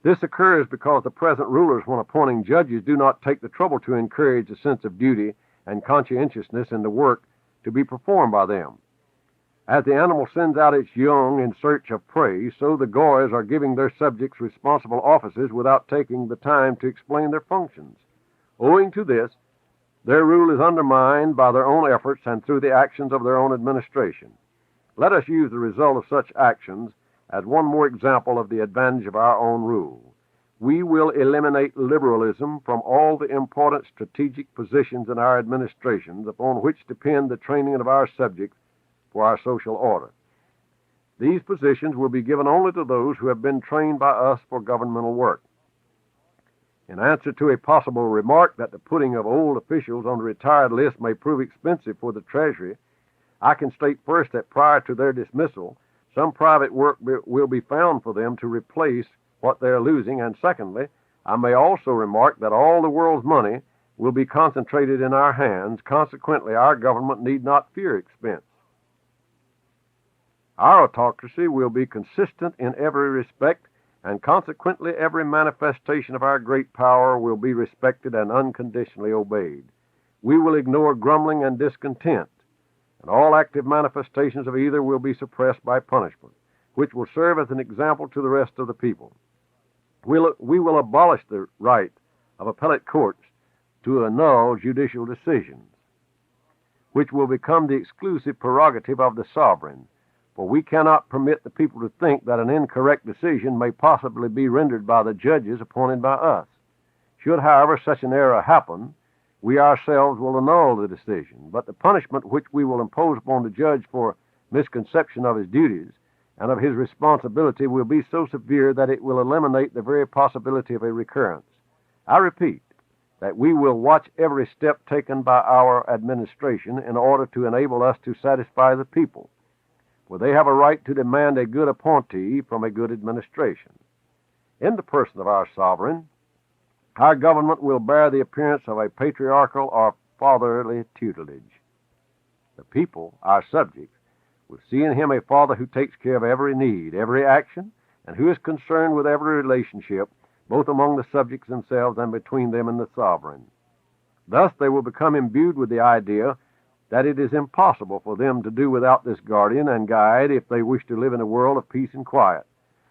This occurs because the present rulers, when appointing judges, do not take the trouble to encourage a sense of duty and conscientiousness in the work to be performed by them. As the animal sends out its young in search of prey, so the Goys are giving their subjects responsible offices without taking the time to explain their functions. Owing to this, their rule is undermined by their own efforts and through the actions of their own administration. Let us use the result of such actions as one more example of the advantage of our own rule. We will eliminate liberalism from all the important strategic positions in our administrations upon which depend the training of our subjects for our social order. These positions will be given only to those who have been trained by us for governmental work. In answer to a possible remark that the putting of old officials on the retired list may prove expensive for the Treasury, I can state first that prior to their dismissal, some private work will be found for them to replace what they are losing, and secondly, I may also remark that all the world's money will be concentrated in our hands. Consequently, our government need not fear expense. Our autocracy will be consistent in every respect, and consequently every manifestation of our great power will be respected and unconditionally obeyed. We will ignore grumbling and discontent, and all active manifestations of either will be suppressed by punishment, which will serve as an example to the rest of the people. We will abolish the right of appellate courts to annul judicial decisions, which will become the exclusive prerogative of the sovereign, for we cannot permit the people to think that an incorrect decision may possibly be rendered by the judges appointed by us. Should, however, such an error happen, we ourselves will annul the decision, but the punishment which we will impose upon the judge for misconception of his duties and of his responsibility will be so severe that it will eliminate the very possibility of a recurrence. I repeat that we will watch every step taken by our administration in order to enable us to satisfy the people, for they have a right to demand a good appointee from a good administration. In the person of our sovereign, our government will bear the appearance of a patriarchal or fatherly tutelage. The people, our subjects, will see in him a father who takes care of every need, every action, and who is concerned with every relationship, both among the subjects themselves and between them and the sovereign. Thus they will become imbued with the idea that it is impossible for them to do without this guardian and guide if they wish to live in a world of peace and quiet.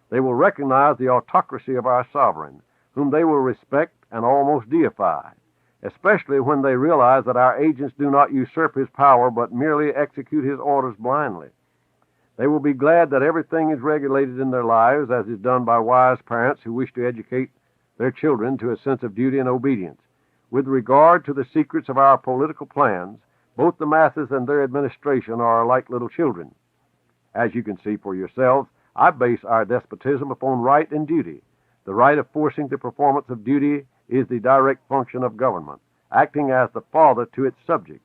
They will recognize the autocracy of our sovereign, whom they will respect and almost deify. especially when they realize that our agents do not usurp his power but merely execute his orders blindly. They will be glad that everything is regulated in their lives, as is done by wise parents who wish to educate their children to a sense of duty and obedience. With regard to the secrets of our political plans, both the masses and their administration are like little children. As you can see for yourselves, I base our despotism upon right and duty. The right of forcing the performance of duty is the direct function of government, acting as the father to its subjects.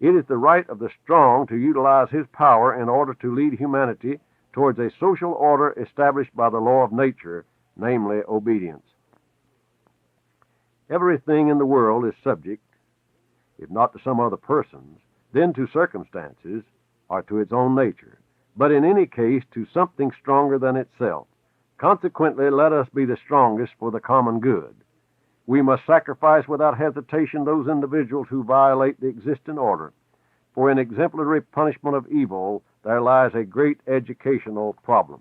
It is the right of the strong to utilize his power in order to lead humanity towards a social order established by the law of nature, namely obedience. Everything in the world is subject, if not to some other persons, then to circumstances or to its own nature, but in any case to something stronger than itself. Consequently, let us be the strongest for the common good. We must sacrifice without hesitation those individuals who violate the existing order. For in exemplary punishment of evil there lies a great educational problem.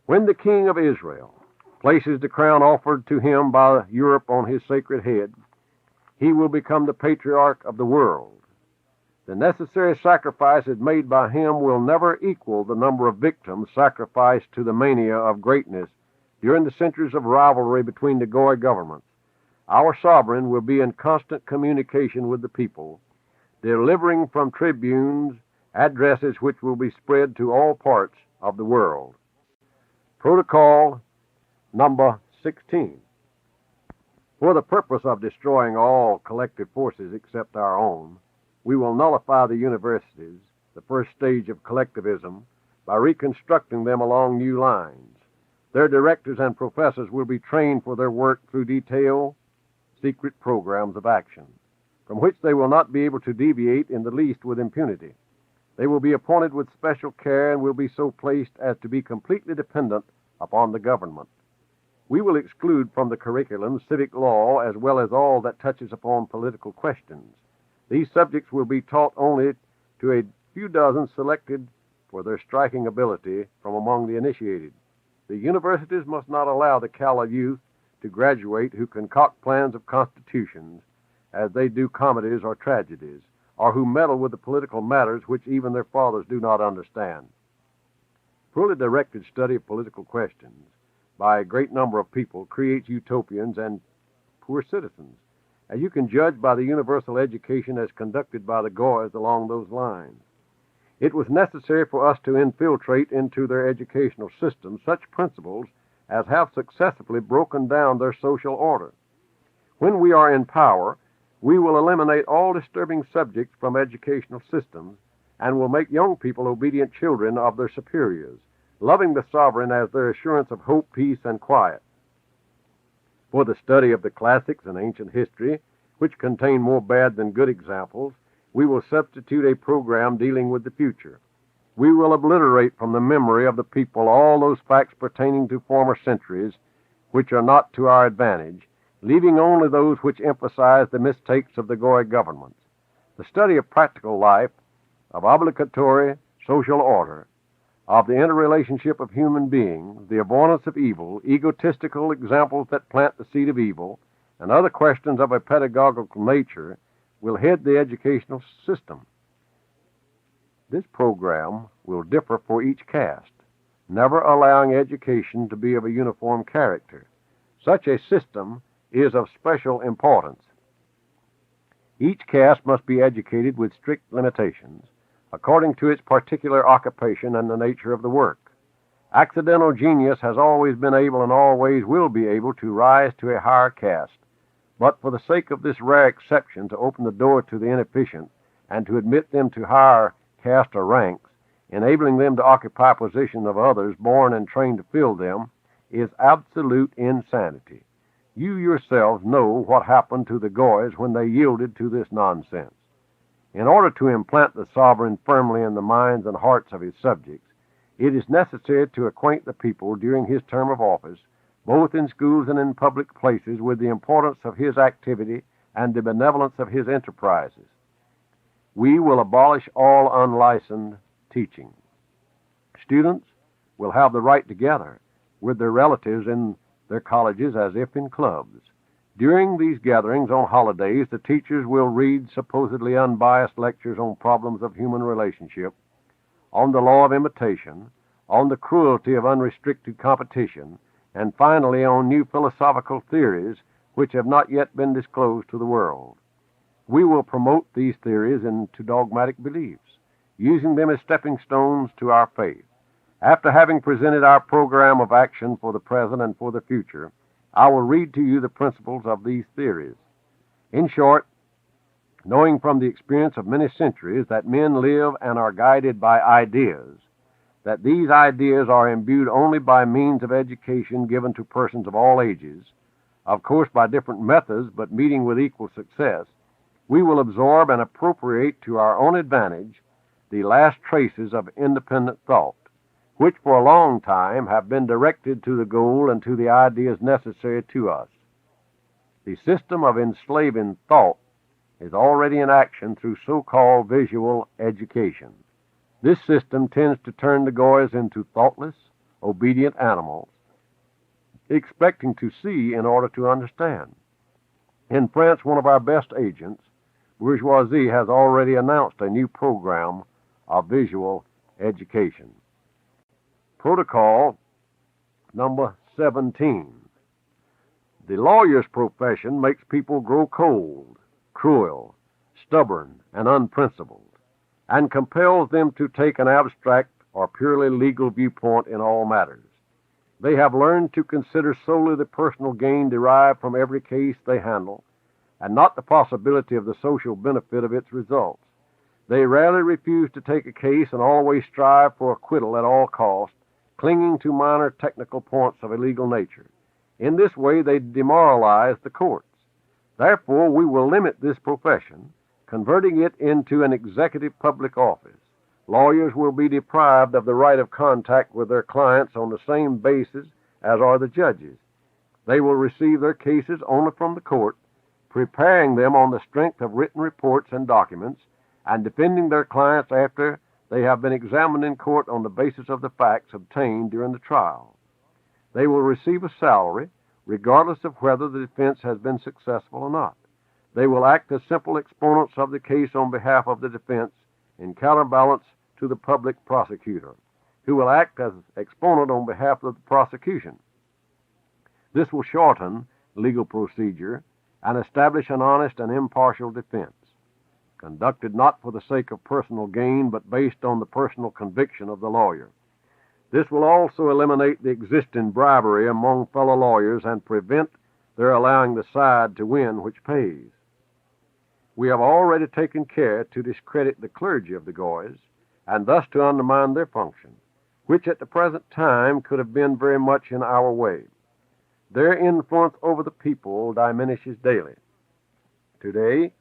When the king of Israel places the crown offered to him by Europe on his sacred head, he will become the patriarch of the world. The necessary sacrifices made by him will never equal the number of victims sacrificed to the mania of greatness during the centuries of rivalry between the Goy governments. Our sovereign will be in constant communication with the people, delivering from tribunes addresses which will be spread to all parts of the world. Protocol number 16. For the purpose of destroying all collective forces except our own, we will nullify the universities, the first stage of collectivism, by reconstructing them along new lines. Their directors and professors will be trained for their work through detailed, secret programs of action, from which they will not be able to deviate in the least with impunity. They will be appointed with special care and will be so placed as to be completely dependent upon the government. We will exclude from the curriculum civic law as well as all that touches upon political questions. These subjects will be taught only to a few dozen selected for their striking ability from among the initiated. The universities must not allow the callow youth to graduate who concoct plans of constitutions as they do comedies or tragedies, or who meddle with the political matters which even their fathers do not understand. Fully directed study of political questions by a great number of people creates utopians and poor citizens, as you can judge by the universal education as conducted by the Goys along those lines. It was necessary for us to infiltrate into their educational system such principles as have successfully broken down their social order. When we are in power, we will eliminate all disturbing subjects from educational systems and will make young people obedient children of their superiors, loving the sovereign as their assurance of hope, peace, and quiet. For the study of the classics and ancient history, which contain more bad than good examples, we will substitute a program dealing with the future. We will obliterate from the memory of the people all those facts pertaining to former centuries which are not to our advantage, leaving only those which emphasize the mistakes of the Goy governments. The study of practical life, of obligatory social order, of the interrelationship of human beings, the avoidance of evil, egotistical examples that plant the seed of evil, and other questions of a pedagogical nature will head the educational system. This program will differ for each caste, never allowing education to be of a uniform character. Such a system is of special importance. Each caste must be educated with strict limitations, according to its particular occupation and the nature of the work. Accidental genius has always been able and always will be able to rise to a higher caste, but for the sake of this rare exception to open the door to the inefficient and to admit them to higher caste or ranks, enabling them to occupy positions of others born and trained to fill them, is absolute insanity. You yourselves know what happened to the Goys when they yielded to this nonsense. In order to implant the sovereign firmly in the minds and hearts of his subjects, it is necessary to acquaint the people during his term of office, both in schools and in public places, with the importance of his activity and the benevolence of his enterprises. We will abolish all unlicensed teaching. Students will have the right to gather with their relatives in their colleges as if in clubs. During these gatherings on holidays, the teachers will read supposedly unbiased lectures on problems of human relationship, on the law of imitation, on the cruelty of unrestricted competition, and finally on new philosophical theories which have not yet been disclosed to the world. We will promote these theories into dogmatic beliefs, using them as stepping stones to our faith. After having presented our program of action for the present and for the future, I will read to you the principles of these theories. In short, knowing from the experience of many centuries that men live and are guided by ideas, that these ideas are imbued only by means of education given to persons of all ages, of course by different methods but meeting with equal success, we will absorb and appropriate to our own advantage the last traces of independent thought, which for a long time have been directed to the goal and to the ideas necessary to us. The system of enslaving thought is already in action through so-called visual education. This system tends to turn the Goyas into thoughtless, obedient animals, expecting to see in order to understand. In France, one of our best agents, Bourgeoisie, has already announced a new program of visual education. Protocol number 17. The lawyer's profession makes people grow cold, cruel, stubborn, and unprincipled, and compels them to take an abstract or purely legal viewpoint in all matters. They have learned to consider solely the personal gain derived from every case they handle, and not the possibility of the social benefit of its results. They rarely refuse to take a case and always strive for acquittal at all costs, clinging to minor technical points of a legal nature. In this way, they demoralize the courts. Therefore, we will limit this profession, converting it into an executive public office. Lawyers will be deprived of the right of contact with their clients on the same basis as are the judges. They will receive their cases only from the court, preparing them on the strength of written reports and documents, and defending their clients after they have been examined in court on the basis of the facts obtained during the trial. They will receive a salary, regardless of whether the defense has been successful or not. They will act as simple exponents of the case on behalf of the defense in counterbalance to the public prosecutor, who will act as exponent on behalf of the prosecution. This will shorten legal procedure and establish an honest and impartial defense, conducted not for the sake of personal gain, but based on the personal conviction of the lawyer. This will also eliminate the existing bribery among fellow lawyers and prevent their allowing the side to win which pays. We have already taken care to discredit the clergy of the Goyas, and thus to undermine their function, which at the present time could have been very much in our way. Their influence over the people diminishes daily. Today,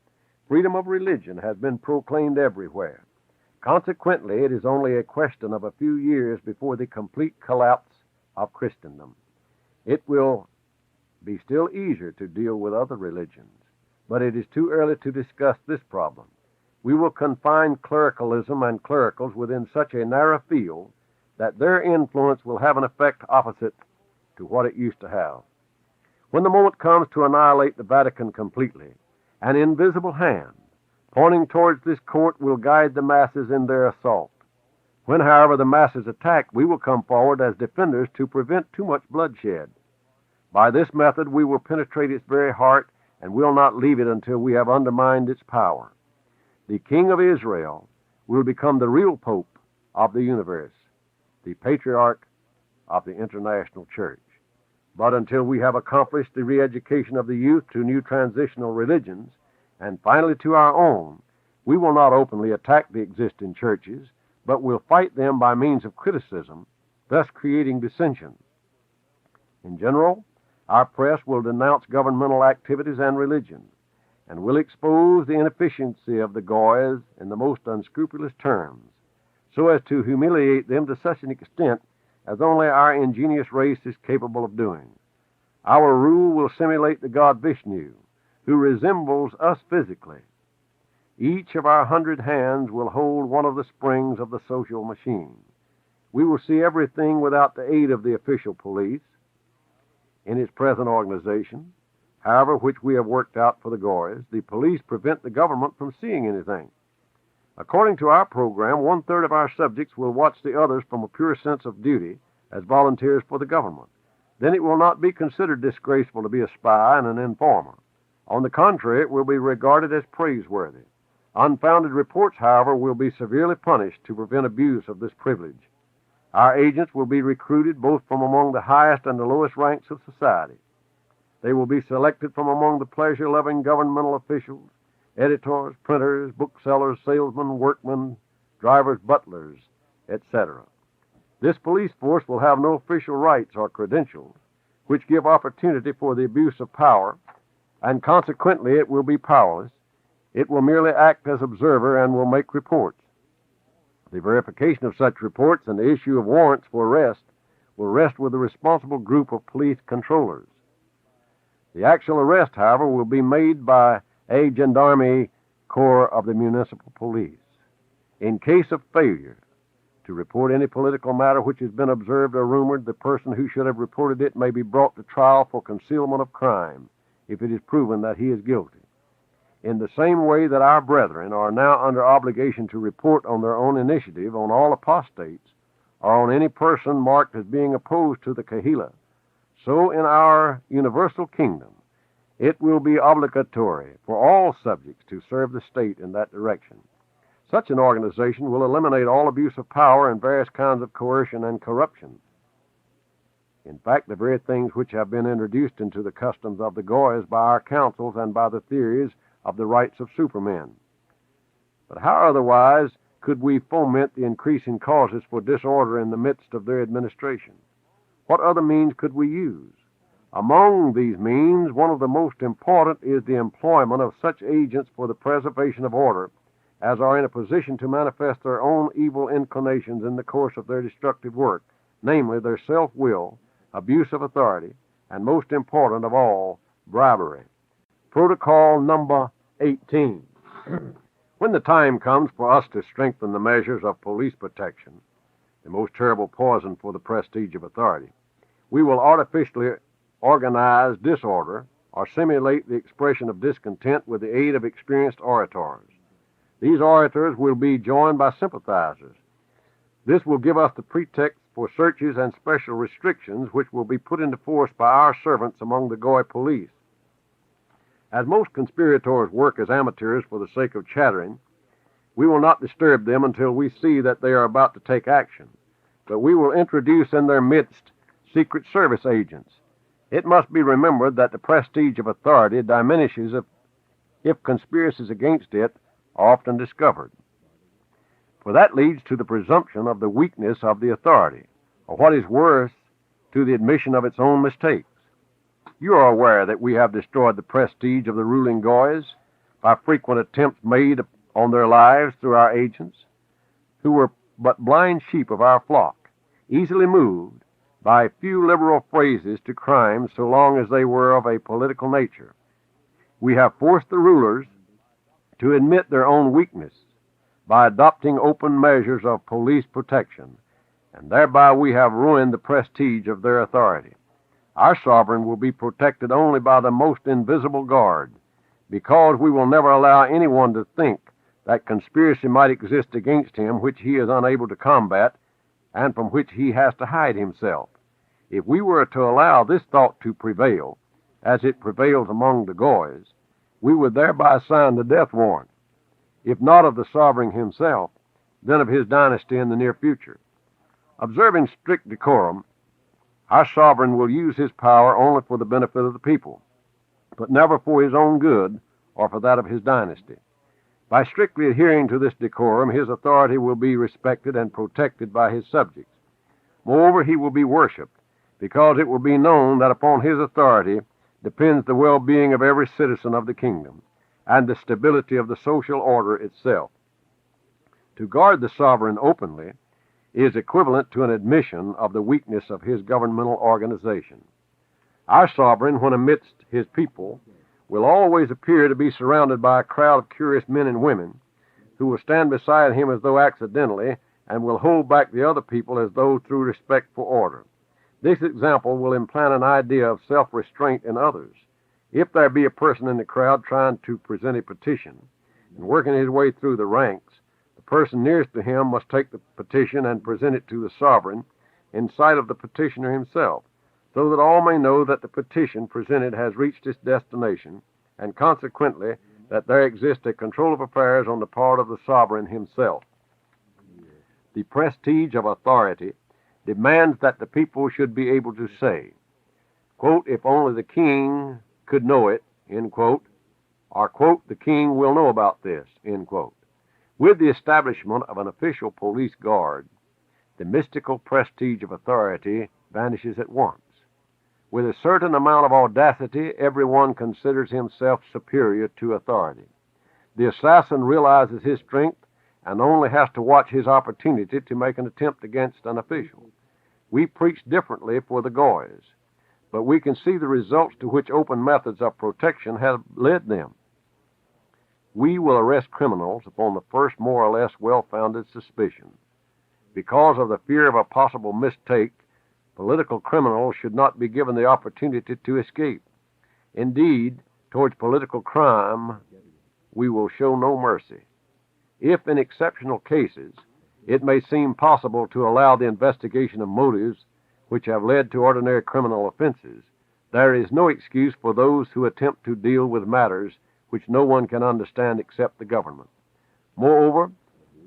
freedom of religion has been proclaimed everywhere. Consequently, it is only a question of a few years before the complete collapse of Christendom. It will be still easier to deal with other religions, but it is too early to discuss this problem. We will confine clericalism and clericals within such a narrow field that their influence will have an effect opposite to what it used to have. When the moment comes to annihilate the Vatican completely, an invisible hand pointing towards this court will guide the masses in their assault. When, however, the masses attack, we will come forward as defenders to prevent too much bloodshed. By this method, we will penetrate its very heart and will not leave it until we have undermined its power. The King of Israel will become the real Pope of the universe, the Patriarch of the International Church. But until we have accomplished the re-education of the youth to new transitional religions, and finally to our own, we will not openly attack the existing churches, but will fight them by means of criticism, thus creating dissension. In general, our press will denounce governmental activities and religion, and will expose the inefficiency of the Goyas in the most unscrupulous terms, so as to humiliate them to such an extent as only our ingenious race is capable of doing. Our rule will simulate the god Vishnu, who resembles us physically. Each of our 100 hands will hold one of the springs of the social machine. We will see everything without the aid of the official police in its present organization. however, which we have worked out for the Goys, the police prevent the government from seeing anything. According to our program, 1/3 of our subjects will watch the others from a pure sense of duty as volunteers for the government. Then it will not be considered disgraceful to be a spy and an informer. On the contrary, it will be regarded as praiseworthy. Unfounded reports, however, will be severely punished to prevent abuse of this privilege. Our agents will be recruited both from among the highest and the lowest ranks of society. They will be selected from among the pleasure-loving governmental officials, editors, printers, booksellers, salesmen, workmen, drivers, butlers, etc. This police force will have no official rights or credentials, which give opportunity for the abuse of power, and consequently it will be powerless. It will merely act as observer and will make reports. The verification of such reports and the issue of warrants for arrest will rest with the responsible group of police controllers. The actual arrest, however, will be made by a gendarmerie corps of the municipal police. In case of failure to report any political matter which has been observed or rumored, the person who should have reported it may be brought to trial for concealment of crime if it is proven that he is guilty. In the same way that our brethren are now under obligation to report on their own initiative on all apostates or on any person marked as being opposed to the Kahila, so in our universal kingdom it will be obligatory for all subjects to serve the state in that direction. Such an organization will eliminate all abuse of power and various kinds of coercion and corruption. In fact, the very things which have been introduced into the customs of the Goys by our councils and by the theories of the rights of supermen. But how otherwise could we foment the increasing causes for disorder in the midst of their administration? What other means could we use? Among these means, one of the most important is the employment of such agents for the preservation of order as are in a position to manifest their own evil inclinations in the course of their destructive work, namely their self-will, abuse of authority, and most important of all, bribery. Protocol number 18. When the time comes for us to strengthen the measures of police protection, the most terrible poison for the prestige of authority, we will artificially organize disorder or simulate the expression of discontent with the aid of experienced orators. These orators will be joined by sympathizers. This will give us the pretext for searches and special restrictions which will be put into force by our servants among the Goy police. As most conspirators work as amateurs for the sake of chattering, we will not disturb them until we see that they are about to take action, but we will introduce in their midst Secret Service agents. It must be remembered that the prestige of authority diminishes if conspiracies against it are often discovered. For that leads to the presumption of the weakness of the authority, or what is worse, to the admission of its own mistakes. You are aware that we have destroyed the prestige of the ruling Goys by frequent attempts made on their lives through our agents, who were but blind sheep of our flock, easily moved by a few liberal phrases to crimes so long as they were of a political nature. We have forced the rulers to admit their own weakness by adopting open measures of police protection, and thereby we have ruined the prestige of their authority. Our sovereign will be protected only by the most invisible guard, because we will never allow anyone to think that conspiracy might exist against him which he is unable to combat and from which he has to hide himself. If we were to allow this thought to prevail, as it prevails among the Goys, we would thereby sign the death warrant, if not of the sovereign himself, then of his dynasty in the near future. Observing strict decorum, our sovereign will use his power only for the benefit of the people, but never for his own good or for that of his dynasty. By strictly adhering to this decorum, his authority will be respected and protected by his subjects. Moreover, he will be worshipped, because it will be known that upon his authority depends the well-being of every citizen of the kingdom and the stability of the social order itself. To guard the sovereign openly is equivalent to an admission of the weakness of his governmental organization. Our sovereign, when amidst his people, will always appear to be surrounded by a crowd of curious men and women who will stand beside him as though accidentally and will hold back the other people as though through respect for order. This example will implant an idea of self-restraint in others. If there be a person in the crowd trying to present a petition and working his way through the ranks, the person nearest to him must take the petition and present it to the sovereign in sight of the petitioner himself, so that all may know that the petition presented has reached its destination, and consequently that there exists a control of affairs on the part of the sovereign himself. The prestige of authority demands that the people should be able to say, quote, if only the king could know it, end quote, or, quote, the king will know about this, end quote. With the establishment of an official police guard, the mystical prestige of authority vanishes at once. With a certain amount of audacity, everyone considers himself superior to authority. The assassin realizes his strength and only has to watch his opportunity to make an attempt against an official. We preach differently for the Goys, but we can see the results to which open methods of protection have led them. We will arrest criminals upon the first more or less well-founded suspicion. Because of the fear of a possible mistake, political criminals should not be given the opportunity to escape. Indeed, towards political crime, we will show no mercy. If in exceptional cases it may seem possible to allow the investigation of motives which have led to ordinary criminal offenses, there is no excuse for those who attempt to deal with matters which no one can understand except the government. Moreover,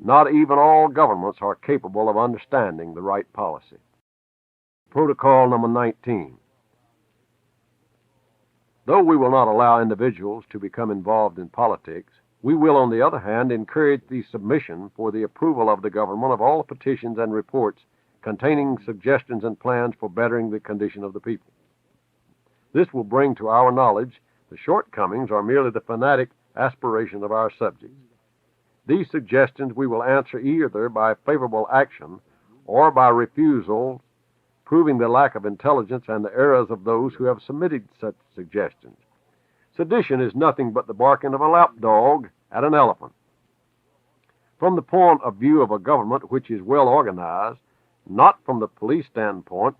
not even all governments are capable of understanding the right policy. Protocol number 19. Though we will not allow individuals to become involved in politics, we will, on the other hand, encourage the submission for the approval of the government of all petitions and reports containing suggestions and plans for bettering the condition of the people. This will bring to our knowledge the shortcomings or merely the fanatic aspiration of our subjects. These suggestions we will answer either by favorable action or by refusal, proving the lack of intelligence and the errors of those who have submitted such suggestions. Sedition is nothing but the barking of a lapdog at an elephant. From the point of view of a government which is well organized, not from the police standpoint,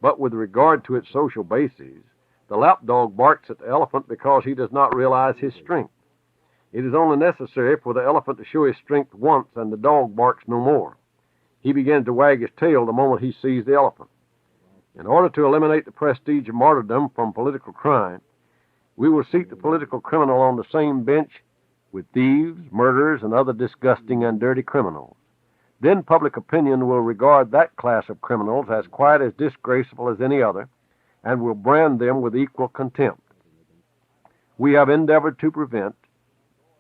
but with regard to its social bases, the lapdog barks at the elephant because he does not realize his strength. It is only necessary for the elephant to show his strength once, and the dog barks no more. He begins to wag his tail the moment he sees the elephant. In order to eliminate the prestige of martyrdom from political crime, we will seat the political criminal on the same bench with thieves, murderers, and other disgusting and dirty criminals. Then public opinion will regard that class of criminals as quite as disgraceful as any other, and will brand them with equal contempt. We have endeavored to prevent,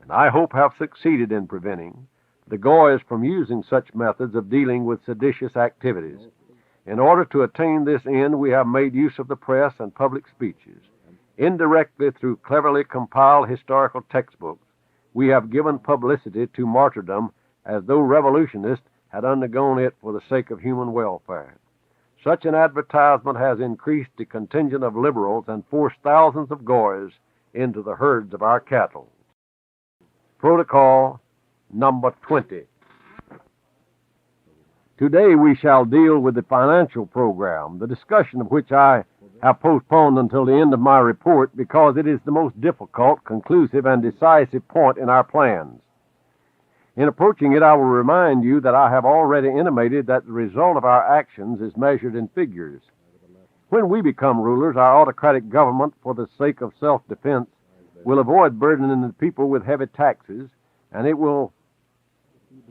and I hope have succeeded in preventing, the Goys from using such methods of dealing with seditious activities. In order to attain this end, we have made use of the press and public speeches. Indirectly, through cleverly compiled historical textbooks, we have given publicity to martyrdom as though revolutionists had undergone it for the sake of human welfare. Such an advertisement has increased the contingent of liberals and forced thousands of Goys into the herds of our cattle. Protocol number 20. Today we shall deal with the financial program, the discussion of which I have postponed until the end of my report because it is the most difficult, conclusive, and decisive point in our plans. In approaching it, I will remind you that I have already intimated that the result of our actions is measured in figures. When we become rulers, our autocratic government, for the sake of self-defense, will avoid burdening the people with heavy taxes, and it will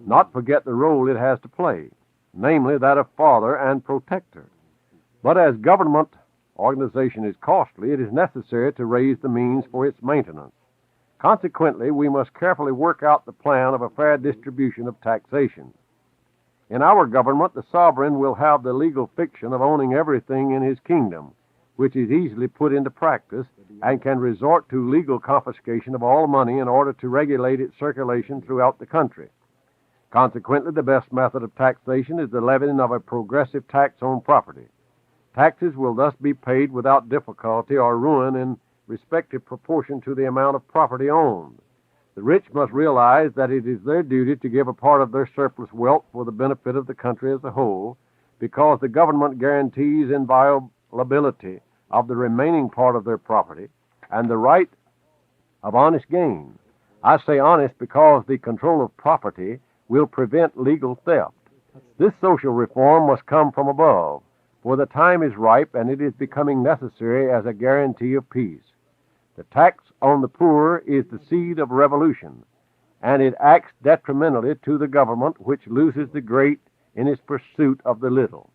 not forget the role it has to play, namely that of father and protector. But as government organization is costly, it is necessary to raise the means for its maintenance. Consequently, we must carefully work out the plan of a fair distribution of taxation. In our government, the sovereign will have the legal fiction of owning everything in his kingdom, which is easily put into practice and can resort to legal confiscation of all money in order to regulate its circulation throughout the country. Consequently, the best method of taxation is the levying of a progressive tax on property. Taxes will thus be paid without difficulty or ruin in respective proportion to the amount of property owned. The rich must realize that it is their duty to give a part of their surplus wealth for the benefit of the country as a whole, because the government guarantees inviolability of the remaining part of their property, and the right of honest gain. I say honest because the control of property will prevent legal theft. This social reform must come from above, for the time is ripe and it is becoming necessary as a guarantee of peace. The tax on the poor is the seed of revolution, and it acts detrimentally to the government, which loses the great in its pursuit of the little.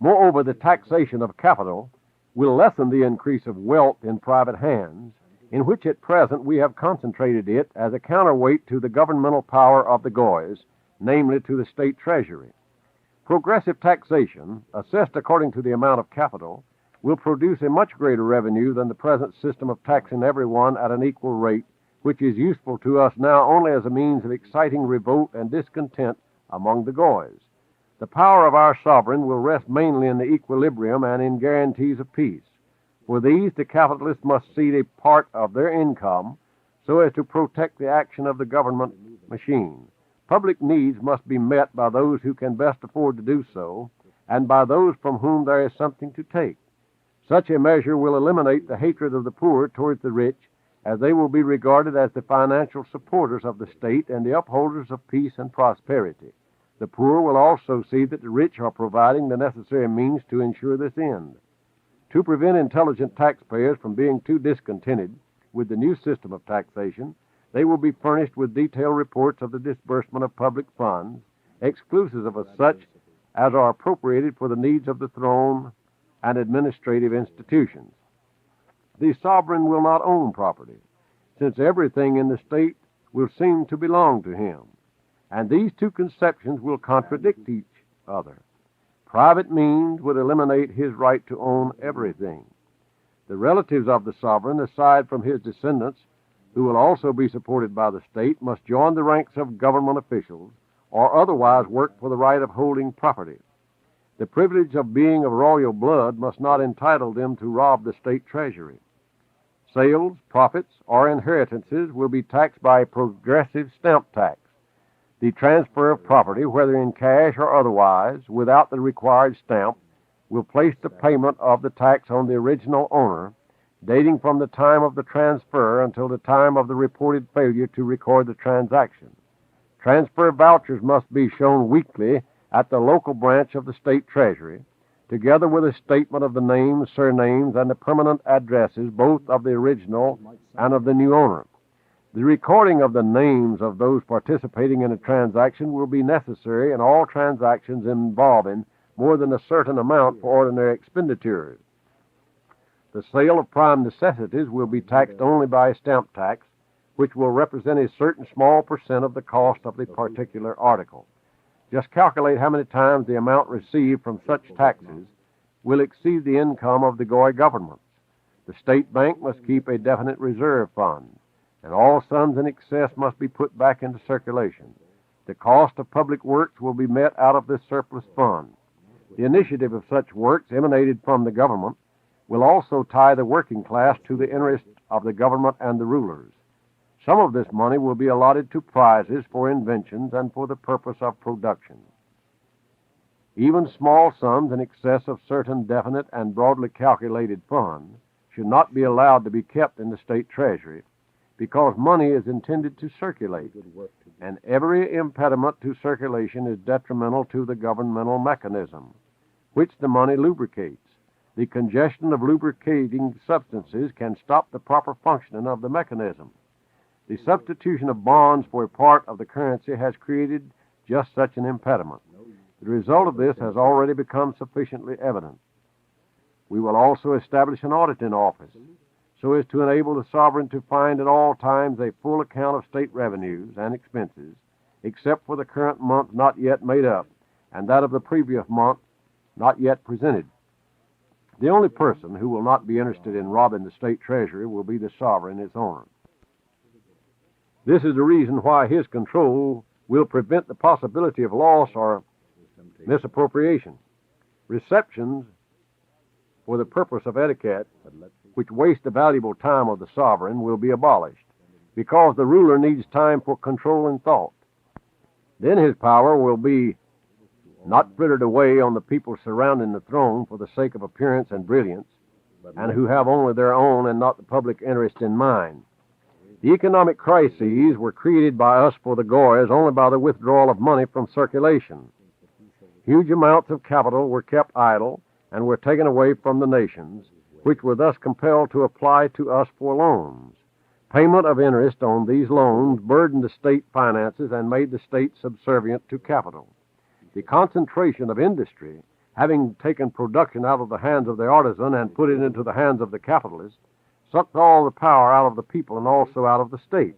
Moreover, the taxation of capital will lessen the increase of wealth in private hands, in which at present we have concentrated it as a counterweight to the governmental power of the Goys, namely to the state treasury. Progressive taxation, assessed according to the amount of capital, will produce a much greater revenue than the present system of taxing everyone at an equal rate, which is useful to us now only as a means of exciting revolt and discontent among the Goys. The power of our sovereign will rest mainly in the equilibrium and in guarantees of peace. For these, the capitalists must cede a part of their income so as to protect the action of the government machine. Public needs must be met by those who can best afford to do so, and by those from whom there is something to take. Such a measure will eliminate the hatred of the poor towards the rich, as they will be regarded as the financial supporters of the state and the upholders of peace and prosperity. The poor will also see that the rich are providing the necessary means to ensure this end. To prevent intelligent taxpayers from being too discontented with the new system of taxation, they will be furnished with detailed reports of the disbursement of public funds, exclusive of such as are appropriated for the needs of the throne and administrative institutions. The sovereign will not own property, since everything in the state will seem to belong to him, and these two conceptions will contradict each other. Private means would eliminate his right to own everything. The relatives of the sovereign, aside from his descendants, who will also be supported by the state, must join the ranks of government officials or otherwise work for the right of holding property. The privilege of being of royal blood must not entitle them to rob the state treasury. Sales, profits, or inheritances will be taxed by a progressive stamp tax. The transfer of property, whether in cash or otherwise, without the required stamp, will place the payment of the tax on the original owner, dating from the time of the transfer until the time of the reported failure to record the transaction. Transfer vouchers must be shown weekly at the local branch of the state treasury, together with a statement of the names, surnames, and the permanent addresses both of the original and of the new owner. The recording of the names of those participating in a transaction will be necessary in all transactions involving more than a certain amount for ordinary expenditures. The sale of prime necessities will be taxed only by a stamp tax, which will represent a certain small percent of the cost of the particular article. Just calculate how many times the amount received from such taxes will exceed the income of the Goy governments. The state bank must keep a definite reserve fund, and all sums in excess must be put back into circulation. The cost of public works will be met out of this surplus fund. The initiative of such works emanated from the government will also tie the working class to the interest of the government and the rulers. Some of this money will be allotted to prizes for inventions and for the purpose of production. Even small sums in excess of certain definite and broadly calculated funds should not be allowed to be kept in the state treasury, because money is intended to circulate, and every impediment to circulation is detrimental to the governmental mechanism, which the money lubricates. The congestion of lubricating substances can stop the proper functioning of the mechanism. The substitution of bonds for a part of the currency has created just such an impediment. The result of this has already become sufficiently evident. We will also establish an auditing office, so as to enable the sovereign to find at all times a full account of state revenues and expenses, except for the current month not yet made up, and that of the previous month not yet presented. The only person who will not be interested in robbing the state treasury will be the sovereign, its owner. This is the reason why his control will prevent the possibility of loss or misappropriation. Receptions for the purpose of etiquette, which waste the valuable time of the sovereign, will be abolished, because the ruler needs time for control and thought. Then his power will be not frittered away on the people surrounding the throne for the sake of appearance and brilliance, and who have only their own and not the public interest in mind. The economic crises were created by us for the Goyas only by the withdrawal of money from circulation. Huge amounts of capital were kept idle and were taken away from the nations, which were thus compelled to apply to us for loans. Payment of interest on these loans burdened the state finances and made the state subservient to capital. The concentration of industry, having taken production out of the hands of the artisan and put it into the hands of the capitalist, sucked all the power out of the people and also out of the state.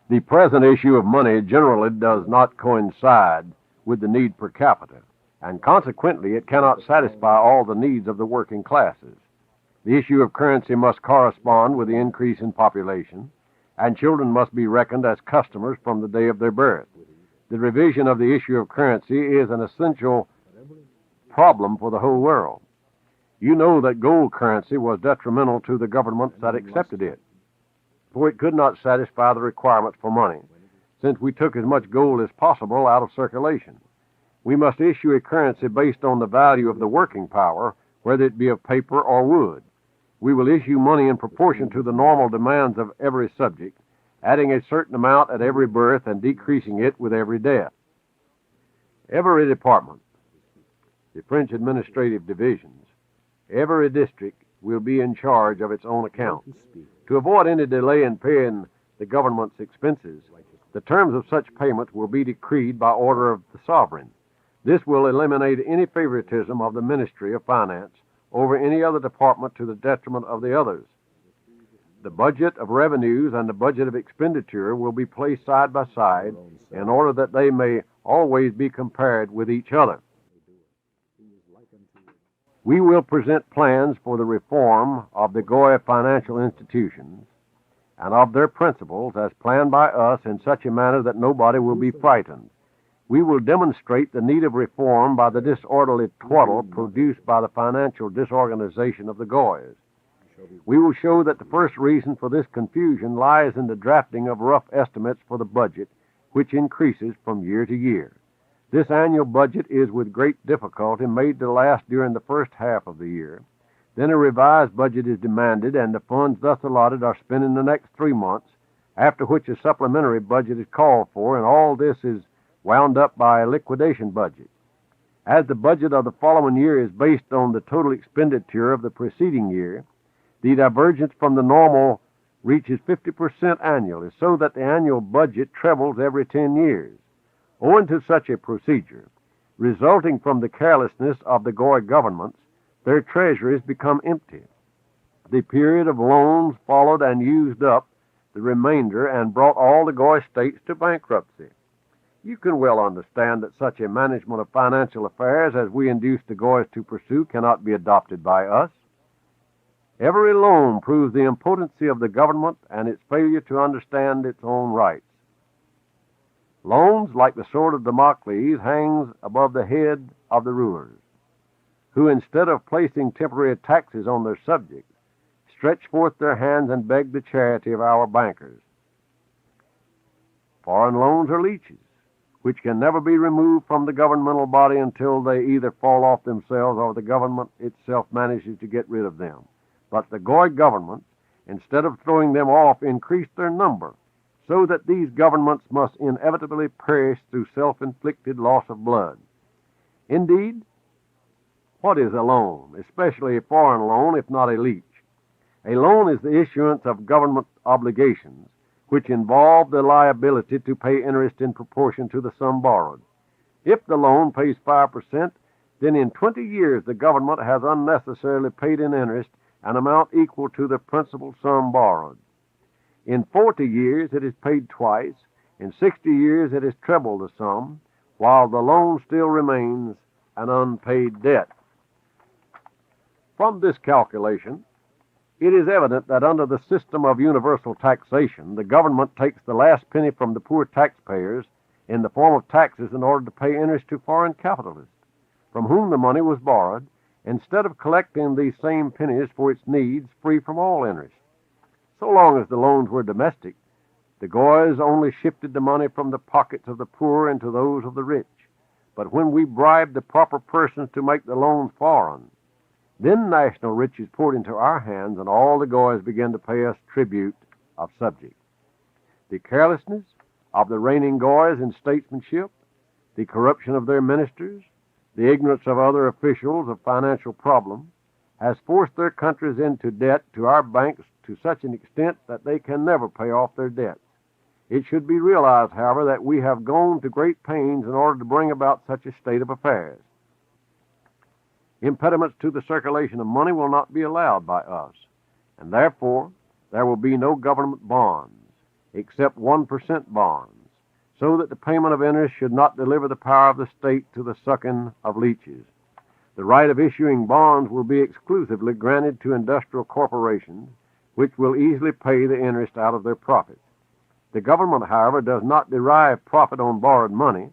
The present issue of money generally does not coincide with the need per capita, and consequently it cannot satisfy all the needs of the working classes. The issue of currency must correspond with the increase in population, and children must be reckoned as customers from the day of their birth. The revision of the issue of currency is an essential problem for the whole world. You know that gold currency was detrimental to the governments that accepted it, for it could not satisfy the requirements for money, since we took as much gold as possible out of circulation. We must issue a currency based on the value of the working power, whether it be of paper or wood. We will issue money in proportion to the normal demands of every subject, adding a certain amount at every birth and decreasing it with every death. Every department, the French administrative divisions, every district will be in charge of its own account. To avoid any delay in paying the government's expenses, the terms of such payments will be decreed by order of the sovereign. This will eliminate any favoritism of the Ministry of Finance over any other department to the detriment of the others. The budget of revenues and the budget of expenditure will be placed side by side in order that they may always be compared with each other. We will present plans for the reform of the Goya financial institutions and of their principles as planned by us in such a manner that nobody will be frightened. We will demonstrate the need of reform by the disorderly twaddle produced by the financial disorganization of the Goyas. We will show that the first reason for this confusion lies in the drafting of rough estimates for the budget, which increases from year to year. This annual budget is with great difficulty made to last during the first half of the year. Then a revised budget is demanded, and the funds thus allotted are spent in the next 3 months, after which a supplementary budget is called for, and all this is wound up by a liquidation budget. As the budget of the following year is based on the total expenditure of the preceding year, the divergence from the normal reaches 50% annually, so that the annual budget trebles every 10 years. Owing to such a procedure, resulting from the carelessness of the Goy governments, their treasuries become empty. The period of loans followed and used up the remainder and brought all the Goy states to bankruptcy. You can well understand that such a management of financial affairs as we induce the Goys to pursue cannot be adopted by us. Every loan proves the impotency of the government and its failure to understand its own rights. Loans, like the sword of Damocles, hangs above the head of the rulers, who, instead of placing temporary taxes on their subjects, stretch forth their hands and beg the charity of our bankers. Foreign loans are leeches, which can never be removed from the governmental body until they either fall off themselves or the government itself manages to get rid of them. But the Goy governments, instead of throwing them off, increase their number, so that these governments must inevitably perish through self-inflicted loss of blood. Indeed, what is a loan, especially a foreign loan, if not a leech? A loan is the issuance of government obligations, which involve the liability to pay interest in proportion to the sum borrowed. If the loan pays 5%, then in 20 years the government has unnecessarily paid in interest an amount equal to the principal sum borrowed. In 40 years it is paid twice. In 60 years it is treble the sum, while the loan still remains an unpaid debt. From this calculation, it is evident that under the system of universal taxation, the government takes the last penny from the poor taxpayers in the form of taxes in order to pay interest to foreign capitalists, from whom the money was borrowed, instead of collecting these same pennies for its needs free from all interest. So long as the loans were domestic, the Goys only shifted the money from the pockets of the poor into those of the rich. but when we bribe the proper persons to make the loans foreign, then national riches poured into our hands, and all the Goys begin to pay us tribute of subject. The carelessness of the reigning Goys in statesmanship, the corruption of their ministers, the ignorance of other officials of financial problems, has forced their countries into debt to our banks to such an extent that they can never pay off their debts. It should be realized, however, that we have gone to great pains in order to bring about such a state of affairs. Impediments to the circulation of money will not be allowed by us, and therefore there will be no government bonds, except 1% bonds, so that the payment of interest should not deliver the power of the state to the sucking of leeches. The right of issuing bonds will be exclusively granted to industrial corporations, which will easily pay the interest out of their profits. The government, however, does not derive profit on borrowed money,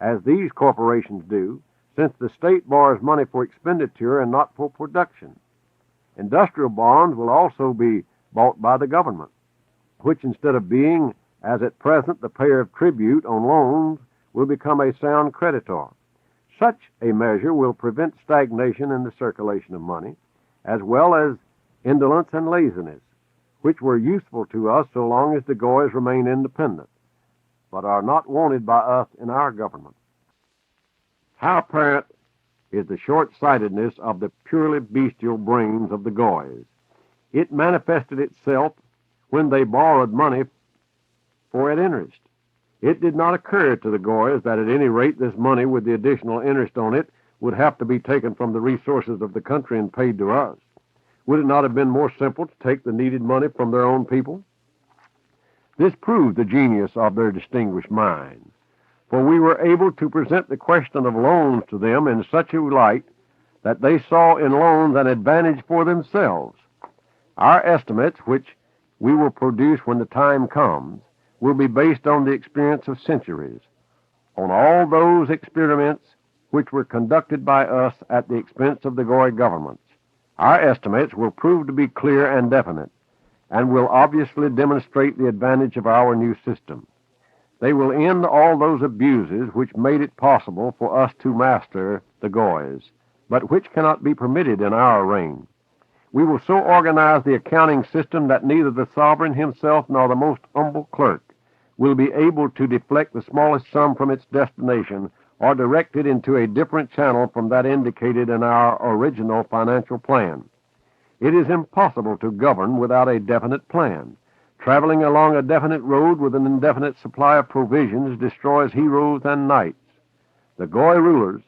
as these corporations do, since the state borrows money for expenditure and not for production. Industrial bonds will also be bought by the government, which, instead of being, as at present, the payer of tribute on loans, will become a sound creditor. Such a measure will prevent stagnation in the circulation of money, as well as indolence and laziness, which were useful to us so long as the Goys remain independent, but are not wanted by us in our government. How apparent is the short-sightedness of the purely bestial brains of the Goys. It manifested itself when they borrowed money for at interest. It did not occur to the Goys that at any rate this money, with the additional interest on it, would have to be taken from the resources of the country and paid to us. Would it not have been more simple to take the needed money from their own people? This proved the genius of their distinguished minds, for we were able to present the question of loans to them in such a light that they saw in loans an advantage for themselves. Our estimates, which we will produce when the time comes, will be based on the experience of centuries, on all those experiments which were conducted by us at the expense of the Goy governments. Our estimates will prove to be clear and definite, and will obviously demonstrate the advantage of our new system. They will end all those abuses which made it possible for us to master the Goys, but which cannot be permitted in our reign. We will so organize the accounting system that neither the sovereign himself nor the most humble clerk will be able to deflect the smallest sum from its destination or direct it into a different channel from that indicated in our original financial plan. It is impossible to govern without a definite plan. Traveling along a definite road with an indefinite supply of provisions destroys heroes and knights. The Goy rulers,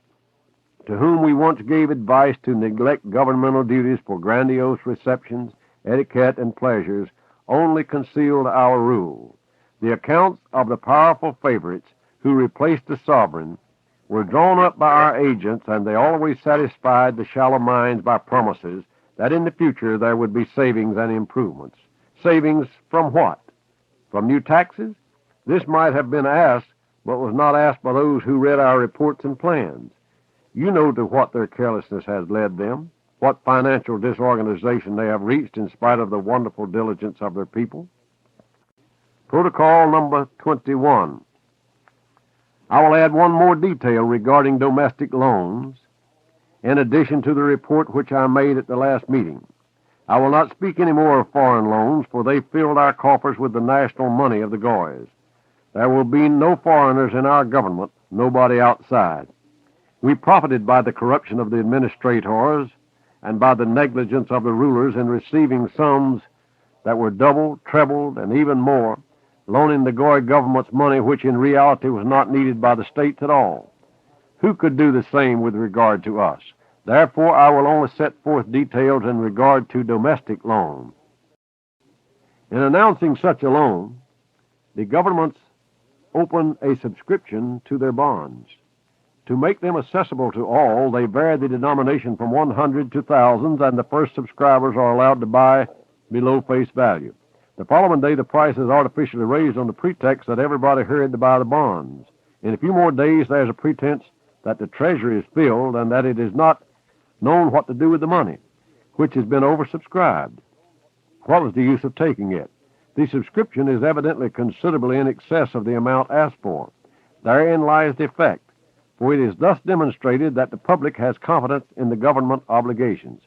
to whom we once gave advice to neglect governmental duties for grandiose receptions, etiquette, and pleasures, only concealed our rule. The accounts of the powerful favorites who replaced the sovereign were drawn up by our agents, and they always satisfied the shallow minds by promises that in the future there would be savings and improvements. Savings from what? From new taxes? This might have been asked, but was not asked by those who read our reports and plans. You know to what their carelessness has led them, what financial disorganization they have reached in spite of the wonderful diligence of their people. Protocol number 21. I will add one more detail regarding domestic loans, in addition to the report which I made at the last meeting. I will not speak any more of foreign loans, for they filled our coffers with the national money of the Goys. There will be no foreigners in our government, nobody outside. We profited by the corruption of the administrators and by the negligence of the rulers in receiving sums that were doubled, trebled, and even more, loaning the Goy government's money which in reality was not needed by the states at all. Who could do the same with regard to us? Therefore, I will only set forth details in regard to domestic loans. In announcing such a loan, the governments open a subscription to their bonds. To make them accessible to all, they vary the denomination from 100 to thousands, and the first subscribers are allowed to buy below face value. The following day, the price is artificially raised on the pretext that everybody hurried to buy the bonds. In a few more days, there's a pretense that the treasury is filled and that it is not known what to do with the money, which has been oversubscribed. What was the use of taking it? The subscription is evidently considerably in excess of the amount asked for. Therein lies the effect. for it is thus demonstrated that the public has confidence in the government obligations.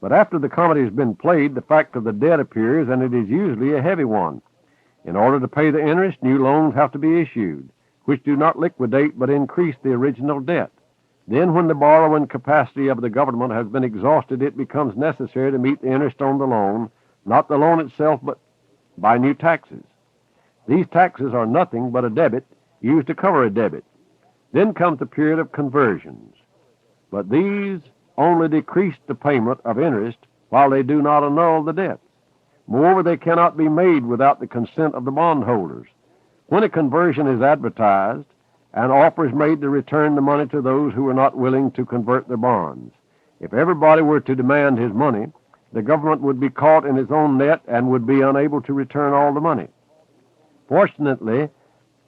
But after the comedy has been played, the fact of the debt appears, and it is usually a heavy one. In order to pay the interest, new loans have to be issued, which do not liquidate but increase the original debt. Then, when the borrowing capacity of the government has been exhausted, it becomes necessary to meet the interest on the loan, not the loan itself, but by new taxes. These taxes are nothing but a debit used to cover a debit. Then comes the period of conversions. But these only decrease the payment of interest while they do not annul the debts. Moreover, they cannot be made without the consent of the bondholders. When a conversion is advertised, an offer is made to return the money to those who are not willing to convert their bonds. If everybody were to demand his money, the government would be caught in its own net and would be unable to return all the money. Fortunately,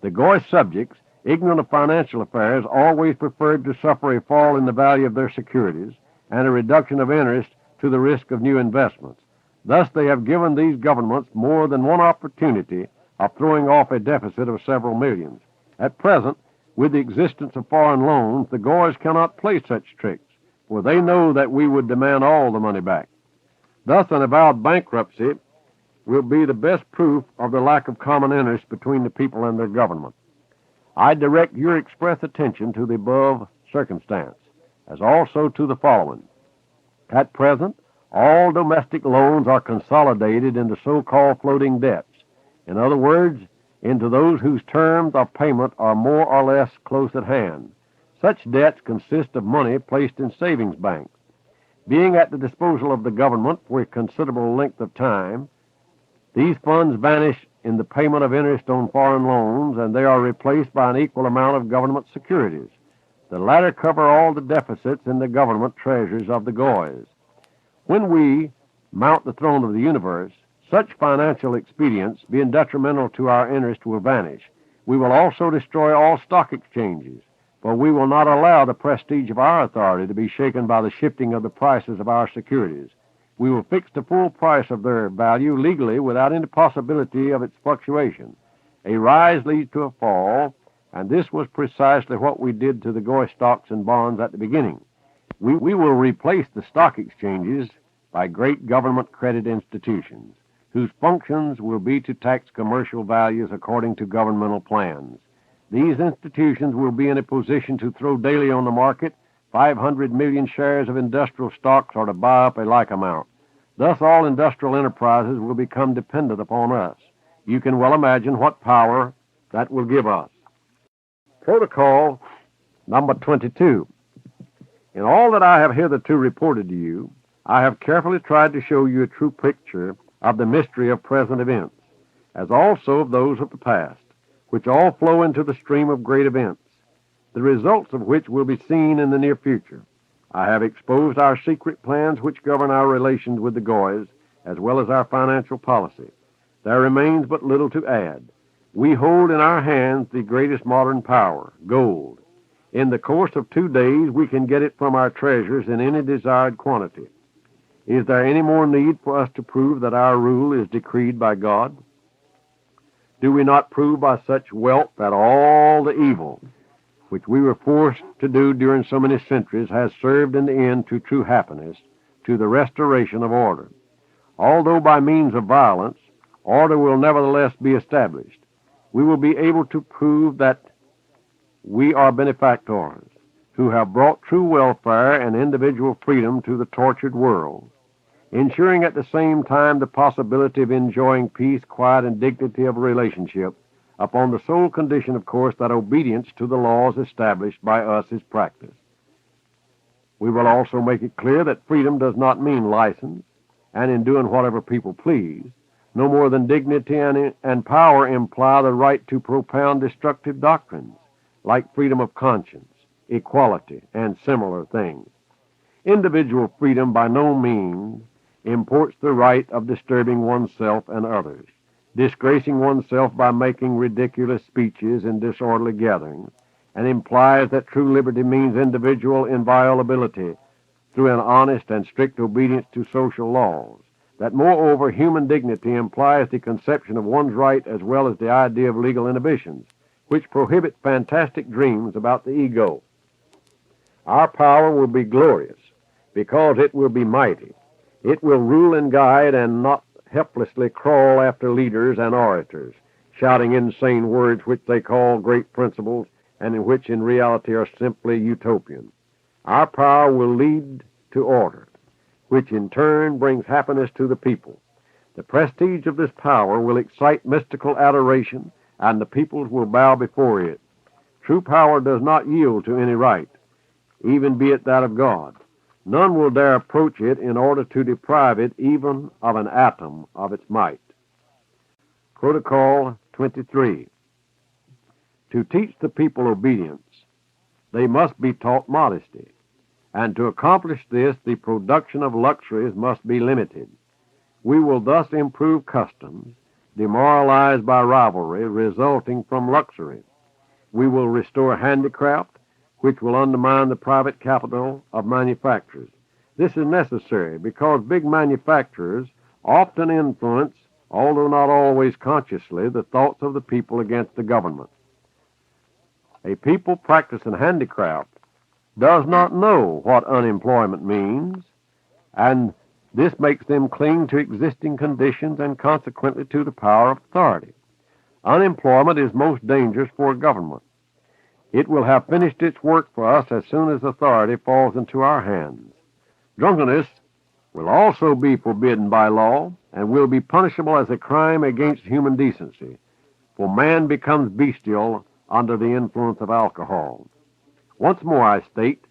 the Goy subjects, ignorant of financial affairs, always preferred to suffer a fall in the value of their securities and a reduction of interest to the risk of new investments. Thus, they have given these governments more than one opportunity of throwing off a deficit of several millions. At present, with the existence of foreign loans, the Goys cannot play such tricks, for they know that we would demand all the money back. Thus, an avowed bankruptcy will be the best proof of the lack of common interest between the people and their government. I direct your express attention to the above circumstance, as also to the following. At present, all domestic loans are consolidated into so-called floating debts. In other words, into those whose terms of payment are more or less close at hand. Such debts consist of money placed in savings banks. Being at the disposal of the government for a considerable length of time, these funds vanish in the payment of interest on foreign loans, and they are replaced by an equal amount of government securities. The latter cover all the deficits in the government treasuries of the Goys. When we mount the throne of the universe, such financial expedients, being detrimental to our interest, will vanish. We will also destroy all stock exchanges, for we will not allow the prestige of our authority to be shaken by the shifting of the prices of our securities. We will fix the full price of their value legally without any possibility of its fluctuation. A rise leads to a fall, and this was precisely what we did to the Goy stocks and bonds at the beginning. We will replace the stock exchanges by great government credit institutions, whose functions will be to tax commercial values according to governmental plans. These institutions will be in a position to throw daily on the market 500 million shares of industrial stocks or to buy up a like amount. Thus, all industrial enterprises will become dependent upon us. You can well imagine what power that will give us. Protocol number 22. In all that I have hitherto reported to you, I have carefully tried to show you a true picture of the mystery of present events, as also of those of the past, which all flow into the stream of great events, the results of which will be seen in the near future. I have exposed our secret plans which govern our relations with the Goys, as well as our financial policy. There remains but little to add. We hold in our hands the greatest modern power, gold. In the course of 2 days, we can get it from our treasures in any desired quantity. Is there any more need for us to prove that our rule is decreed by God? Do we not prove by such wealth that all the evil which we were forced to do during so many centuries has served in the end to true happiness, to the restoration of order? Although by means of violence, order will nevertheless be established. We will be able to prove that we are benefactors, who have brought true welfare and individual freedom to the tortured world, ensuring at the same time the possibility of enjoying peace, quiet, and dignity of relationship, upon the sole condition, of course, that obedience to the laws established by us is practiced. We will also make it clear that freedom does not mean license, and in doing whatever people please, no more than dignity and power imply the right to propound destructive doctrines, like freedom of conscience, equality, and similar things. Individual freedom by no means imports the right of disturbing oneself and others, disgracing oneself by making ridiculous speeches in disorderly gatherings, and implies that true liberty means individual inviolability through an honest and strict obedience to social laws, that moreover human dignity implies the conception of one's right as well as the idea of legal inhibitions, which prohibit fantastic dreams about the ego. Our power will be glorious because it will be mighty. It will rule and guide and not helplessly crawl after leaders and orators, shouting insane words which they call great principles and in which in reality are simply utopian. Our power will lead to order, which in turn brings happiness to the people. The prestige of this power will excite mystical adoration, and the peoples will bow before it. True power does not yield to any right, even be it that of God. None will dare approach it in order to deprive it even of an atom of its might. Protocol 23. To teach the people obedience, they must be taught modesty, and to accomplish this, the production of luxuries must be limited. We will thus improve customs, demoralized by rivalry resulting from luxury. We will restore handicraft, which will undermine the private capital of manufacturers. This is necessary because big manufacturers often influence, although not always consciously, the thoughts of the people against the government. A people practicing handicraft does not know what unemployment means, and this makes them cling to existing conditions and consequently to the power of authority. Unemployment is most dangerous for a government. It will have finished its work for us as soon as authority falls into our hands. Drunkenness will also be forbidden by law and will be punishable as a crime against human decency, for man becomes bestial under the influence of alcohol. Once more I state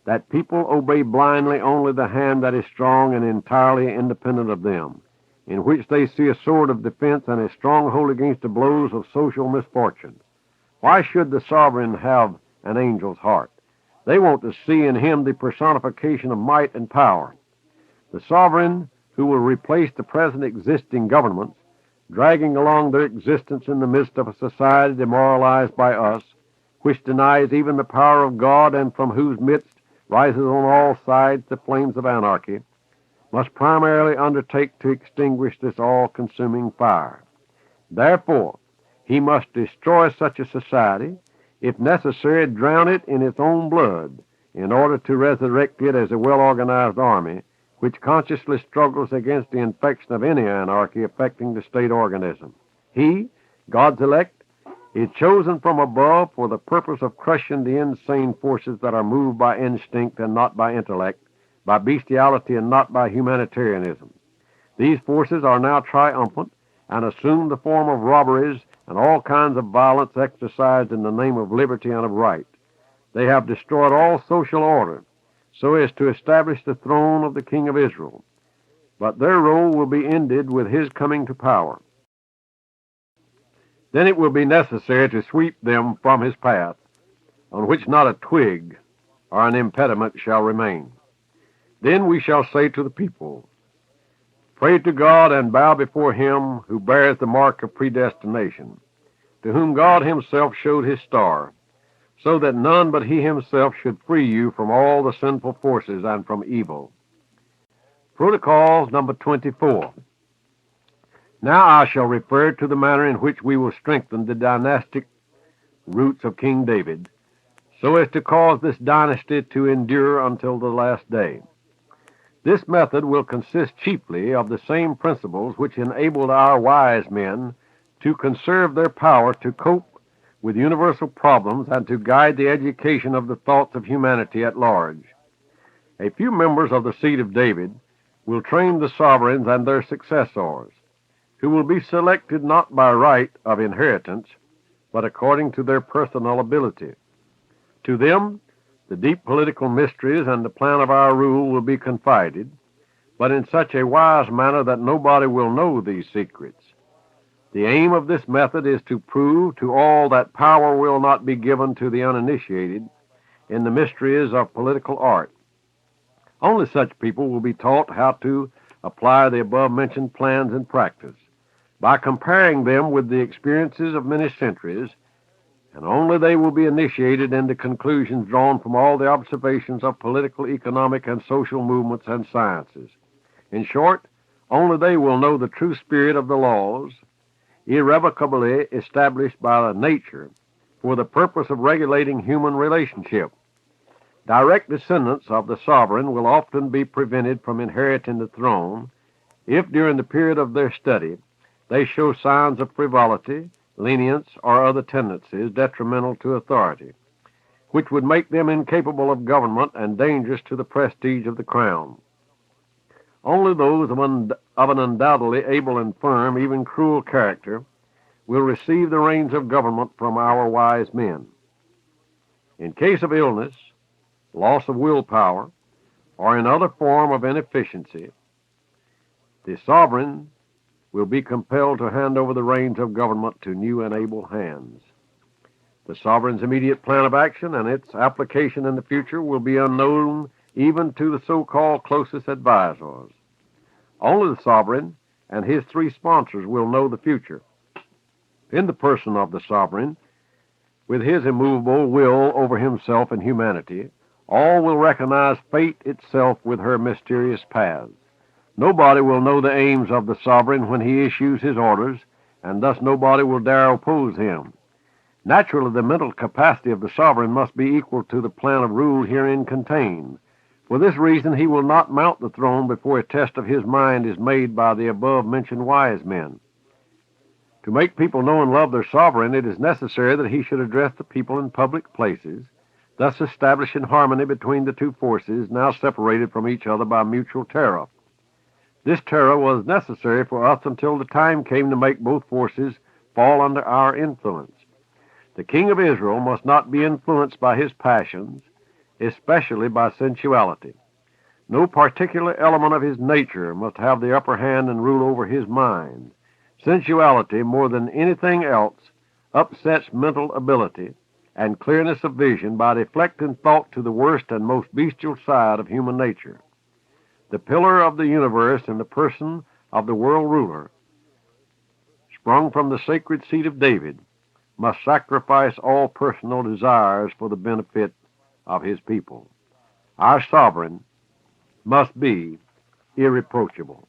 that people obey blindly only the hand that is strong and entirely independent of them, in which they see a sword of defense and a stronghold against the blows of social misfortune. Why should the sovereign have an angel's heart? They want to see in him the personification of might and power. The sovereign who will replace the present existing governments, dragging along their existence in the midst of a society demoralized by us, which denies even the power of God and from whose midst rises on all sides the flames of anarchy, must primarily undertake to extinguish this all-consuming fire. Therefore, he must destroy such a society, if necessary, drown it in its own blood, in order to resurrect it as a well-organized army, which consciously struggles against the infection of any anarchy affecting the state organism. He, God's elect, is chosen from above for the purpose of crushing the insane forces that are moved by instinct and not by intellect, by bestiality and not by humanitarianism. These forces are now triumphant and assume the form of robberies and all kinds of violence exercised in the name of liberty and of right. They have destroyed all social order so as to establish the throne of the King of Israel. But their role will be ended with his coming to power. Then it will be necessary to sweep them from his path, on which not a twig or an impediment shall remain. Then we shall say to the people, pray to God and bow before him who bears the mark of predestination, to whom God himself showed his star, so that none but he himself should free you from all the sinful forces and from evil. Protocols number 24. Now I shall refer to the manner in which we will strengthen the dynastic roots of King David, so as to cause this dynasty to endure until the last day. This method will consist chiefly of the same principles which enabled our wise men to conserve their power to cope with universal problems and to guide the education of the thoughts of humanity at large. A few members of the seed of David will train the sovereigns and their successors, who will be selected not by right of inheritance, but according to their personal ability. To them, the deep political mysteries and the plan of our rule will be confided, but in such a wise manner that nobody will know these secrets. The aim of this method is to prove to all that power will not be given to the uninitiated in the mysteries of political art. Only such people will be taught how to apply the above-mentioned plans in practice, by comparing them with the experiences of many centuries, and only they will be initiated into conclusions drawn from all the observations of political, economic, and social movements and sciences. In short, only they will know the true spirit of the laws, irrevocably established by nature for the purpose of regulating human relationship. Direct descendants of the sovereign will often be prevented from inheriting the throne if during the period of their study they show signs of frivolity, lenience, or other tendencies detrimental to authority, which would make them incapable of government and dangerous to the prestige of the crown. Only those of an undoubtedly able and firm, even cruel character, will receive the reins of government from our wise men. In case of illness, loss of willpower, or in other form of inefficiency, the sovereign will be compelled to hand over the reins of government to new and able hands. The sovereign's immediate plan of action and its application in the future will be unknown even to the so-called closest advisors. Only the sovereign and his three sponsors will know the future. In the person of the sovereign, with his immovable will over himself and humanity, all will recognize fate itself with her mysterious paths. Nobody will know the aims of the sovereign when he issues his orders, and thus nobody will dare oppose him. Naturally, the mental capacity of the sovereign must be equal to the plan of rule herein contained. For this reason, he will not mount the throne before a test of his mind is made by the above-mentioned wise men. To make people know and love their sovereign, it is necessary that he should address the people in public places, thus establishing harmony between the two forces now separated from each other by mutual terror. This terror was necessary for us until the time came to make both forces fall under our influence. The king of Israel must not be influenced by his passions, especially by sensuality. No particular element of his nature must have the upper hand and rule over his mind. Sensuality, more than anything else, upsets mental ability and clearness of vision by deflecting thought to the worst and most bestial side of human nature. The pillar of the universe in the person of the world ruler, sprung from the sacred seed of David, must sacrifice all personal desires for the benefit of his people. Our sovereign must be irreproachable.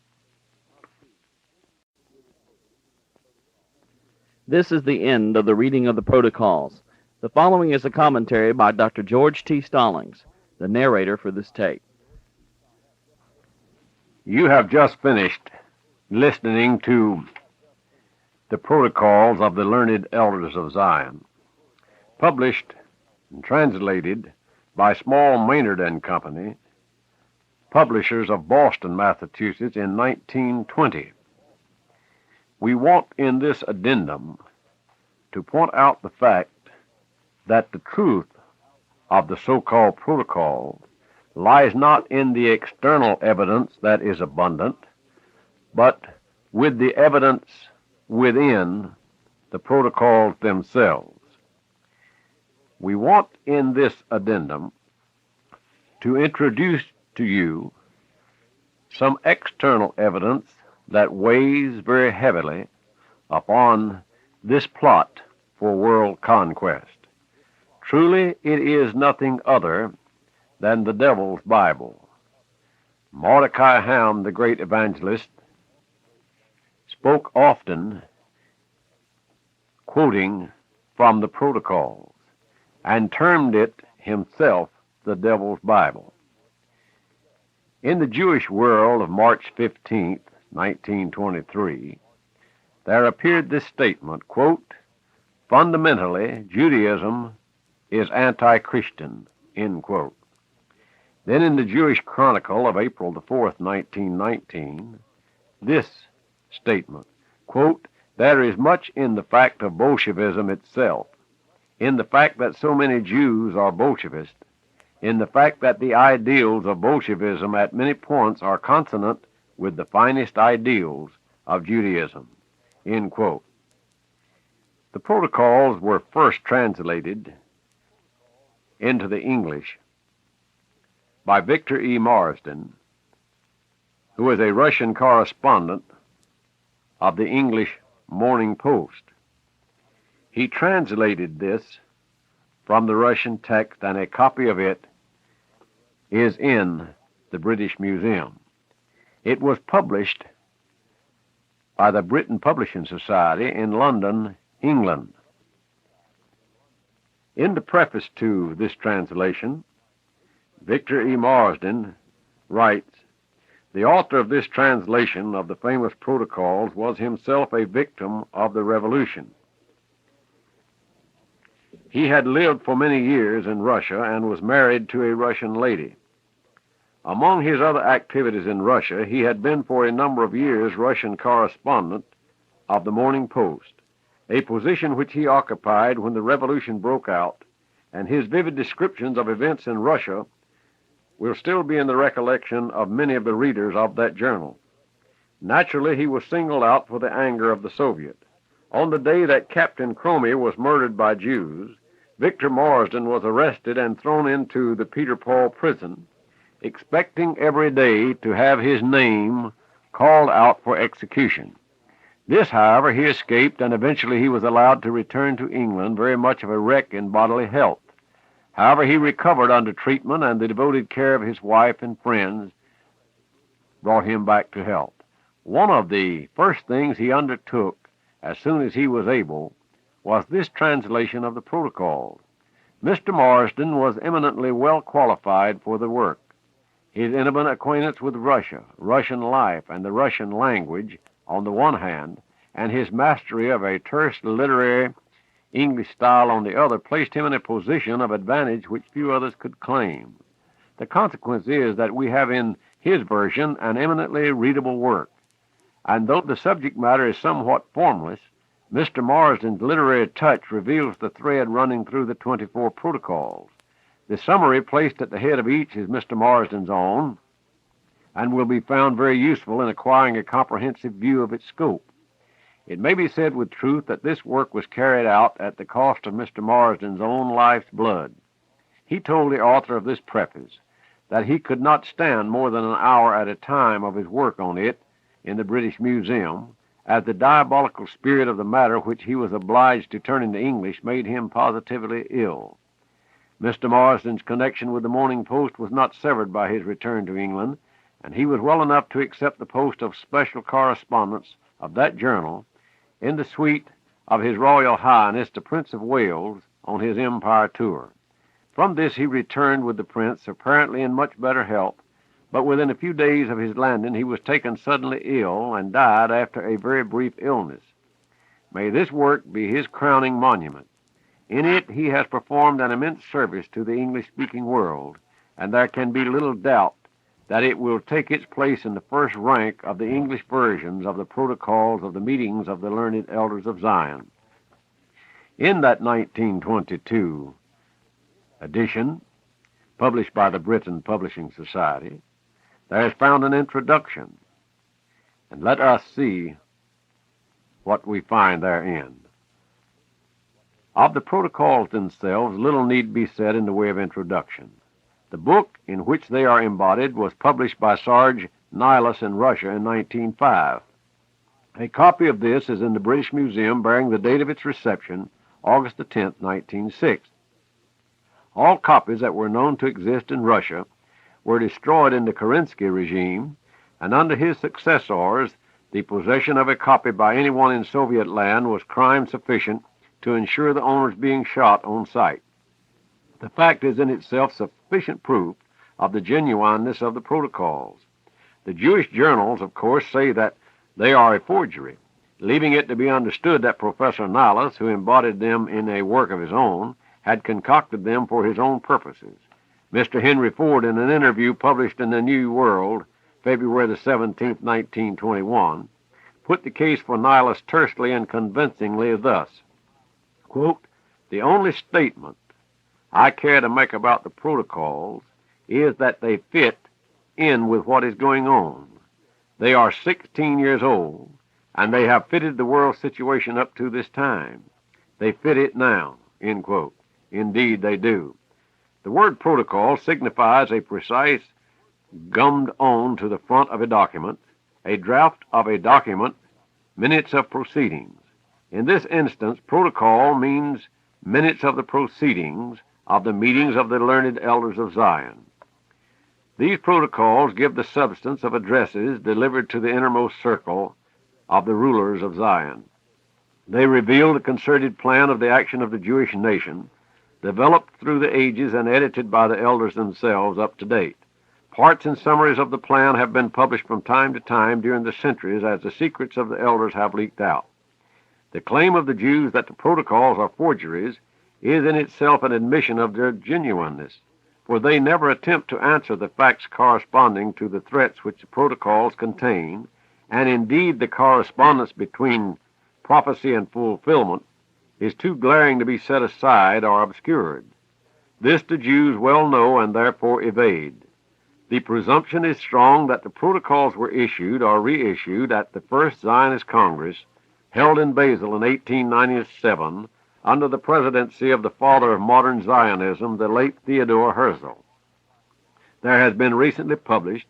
This is the end of the reading of the protocols. The following is a commentary by Dr. George T. Stallings, the narrator for this tape. You have just finished listening to the protocols of the learned elders of Zion, published and translated by Small Maynard and Company, publishers of Boston, Massachusetts, in 1920. We want in this addendum to point out the fact that the truth of the so-called protocol lies not in the external evidence that is abundant, but with the evidence within the protocols themselves. We want in this addendum to introduce to you some external evidence that weighs very heavily upon this plot for world conquest. Truly, it is nothing other than the devil's Bible. Mordecai Ham, the great evangelist, spoke often quoting from the protocols and termed it himself the devil's Bible. In the Jewish World of March 15th, 1923, there appeared this statement, quote, "Fundamentally, Judaism is anti-Christian," end quote. Then in the Jewish Chronicle of April the 4th, 1919, this statement, quote, "There is much in the fact of Bolshevism itself, in the fact that so many Jews are Bolshevists, in the fact that the ideals of Bolshevism at many points are consonant with the finest ideals of Judaism," end quote. The protocols were first translated into the English by Victor E. Marsden, who was a Russian correspondent of the English Morning Post. He translated this from the Russian text, and a copy of it is in the British Museum. It was published by the Britain Publishing Society in London, England. In the preface to this translation, Victor E. Marsden, writes, "The author of this translation of the famous protocols was himself a victim of the Revolution. He had lived for many years in Russia and was married to a Russian lady. Among his other activities in Russia, he had been for a number of years Russian correspondent of the Morning Post, a position which he occupied when the revolution broke out, and his vivid descriptions of events in Russia will still be in the recollection of many of the readers of that journal. Naturally, he was singled out for the anger of the Soviet. On the day that Captain Cromie was murdered by Jews, Victor Marsden was arrested and thrown into the Peter Paul prison, expecting every day to have his name called out for execution. This, however, he escaped, and eventually he was allowed to return to England, very much of a wreck in bodily health. However, he recovered under treatment, and the devoted care of his wife and friends brought him back to health. One of the first things he undertook as soon as he was able was this translation of the protocols. Mr. Marsden was eminently well qualified for the work. His intimate acquaintance with Russia, Russian life, and the Russian language on the one hand, and his mastery of a terse literary English style on the other, placed him in a position of advantage which few others could claim. The consequence is that we have in his version an eminently readable work, and though the subject matter is somewhat formless, Mr. Marsden's literary touch reveals the thread running through the 24 protocols. The summary placed at the head of each is Mr. Marsden's own, and will be found very useful in acquiring a comprehensive view of its scope. It may be said with truth that this work was carried out at the cost of Mr. Marsden's own life's blood. He told the author of this preface that he could not stand more than an hour at a time of his work on it in the British Museum, as the diabolical spirit of the matter which he was obliged to turn into English made him positively ill. Mr. Marsden's connection with the Morning Post was not severed by his return to England, and he was well enough to accept the post of special correspondence of that journal in the suite of His Royal Highness the Prince of Wales on his Empire tour. From this he returned with the Prince, apparently in much better health, but within a few days of his landing he was taken suddenly ill and died after a very brief illness. May this work be his crowning monument. In it he has performed an immense service to the English-speaking world, and there can be little doubt that it will take its place in the first rank of the English versions of the protocols of the meetings of the learned elders of Zion. In that 1922 edition, published by the Britain Publishing Society, there is found an introduction, and let us see what we find therein. Of the protocols themselves, little need be said in the way of introduction. The book in which they are embodied was published by Sarge Nihilus in Russia in 1905. A copy of this is in the British Museum, bearing the date of its reception, August the 10th, 1906. All copies that were known to exist in Russia were destroyed in the Kerensky regime, and under his successors, the possession of a copy by anyone in Soviet land was crime sufficient to ensure the owner's being shot on sight. The fact is in itself sufficient proof of the genuineness of the protocols. The Jewish journals, of course, say that they are a forgery, leaving it to be understood that Professor Nihilus, who embodied them in a work of his own, had concocted them for his own purposes. Mr. Henry Ford, in an interview published in the New World, February the 17th, 1921, put the case for Nihilus tersely and convincingly thus, quote, "The only statement I care to make about the protocols is that they fit in with what is going on. They are 16 years old, and they have fitted the world situation up to this time. They fit it now," end quote. Indeed, they do. The word protocol signifies a precise, gummed on to the front of a document, a draft of a document, minutes of proceedings. In this instance, protocol means minutes of the proceedings of the meetings of the learned elders of Zion. These protocols give the substance of addresses delivered to the innermost circle of the rulers of Zion. They reveal the concerted plan of the action of the Jewish nation, developed through the ages and edited by the elders themselves up to date. Parts and summaries of the plan have been published from time to time during the centuries as the secrets of the elders have leaked out. The claim of the Jews that the protocols are forgeries is in itself an admission of their genuineness, for they never attempt to answer the facts corresponding to the threats which the protocols contain, and indeed the correspondence between prophecy and fulfillment is too glaring to be set aside or obscured. This the Jews well know and therefore evade. The presumption is strong that the protocols were issued or reissued at the First Zionist Congress held in Basel in 1897 under the presidency of the father of modern Zionism, the late Theodor Herzl. There has been recently published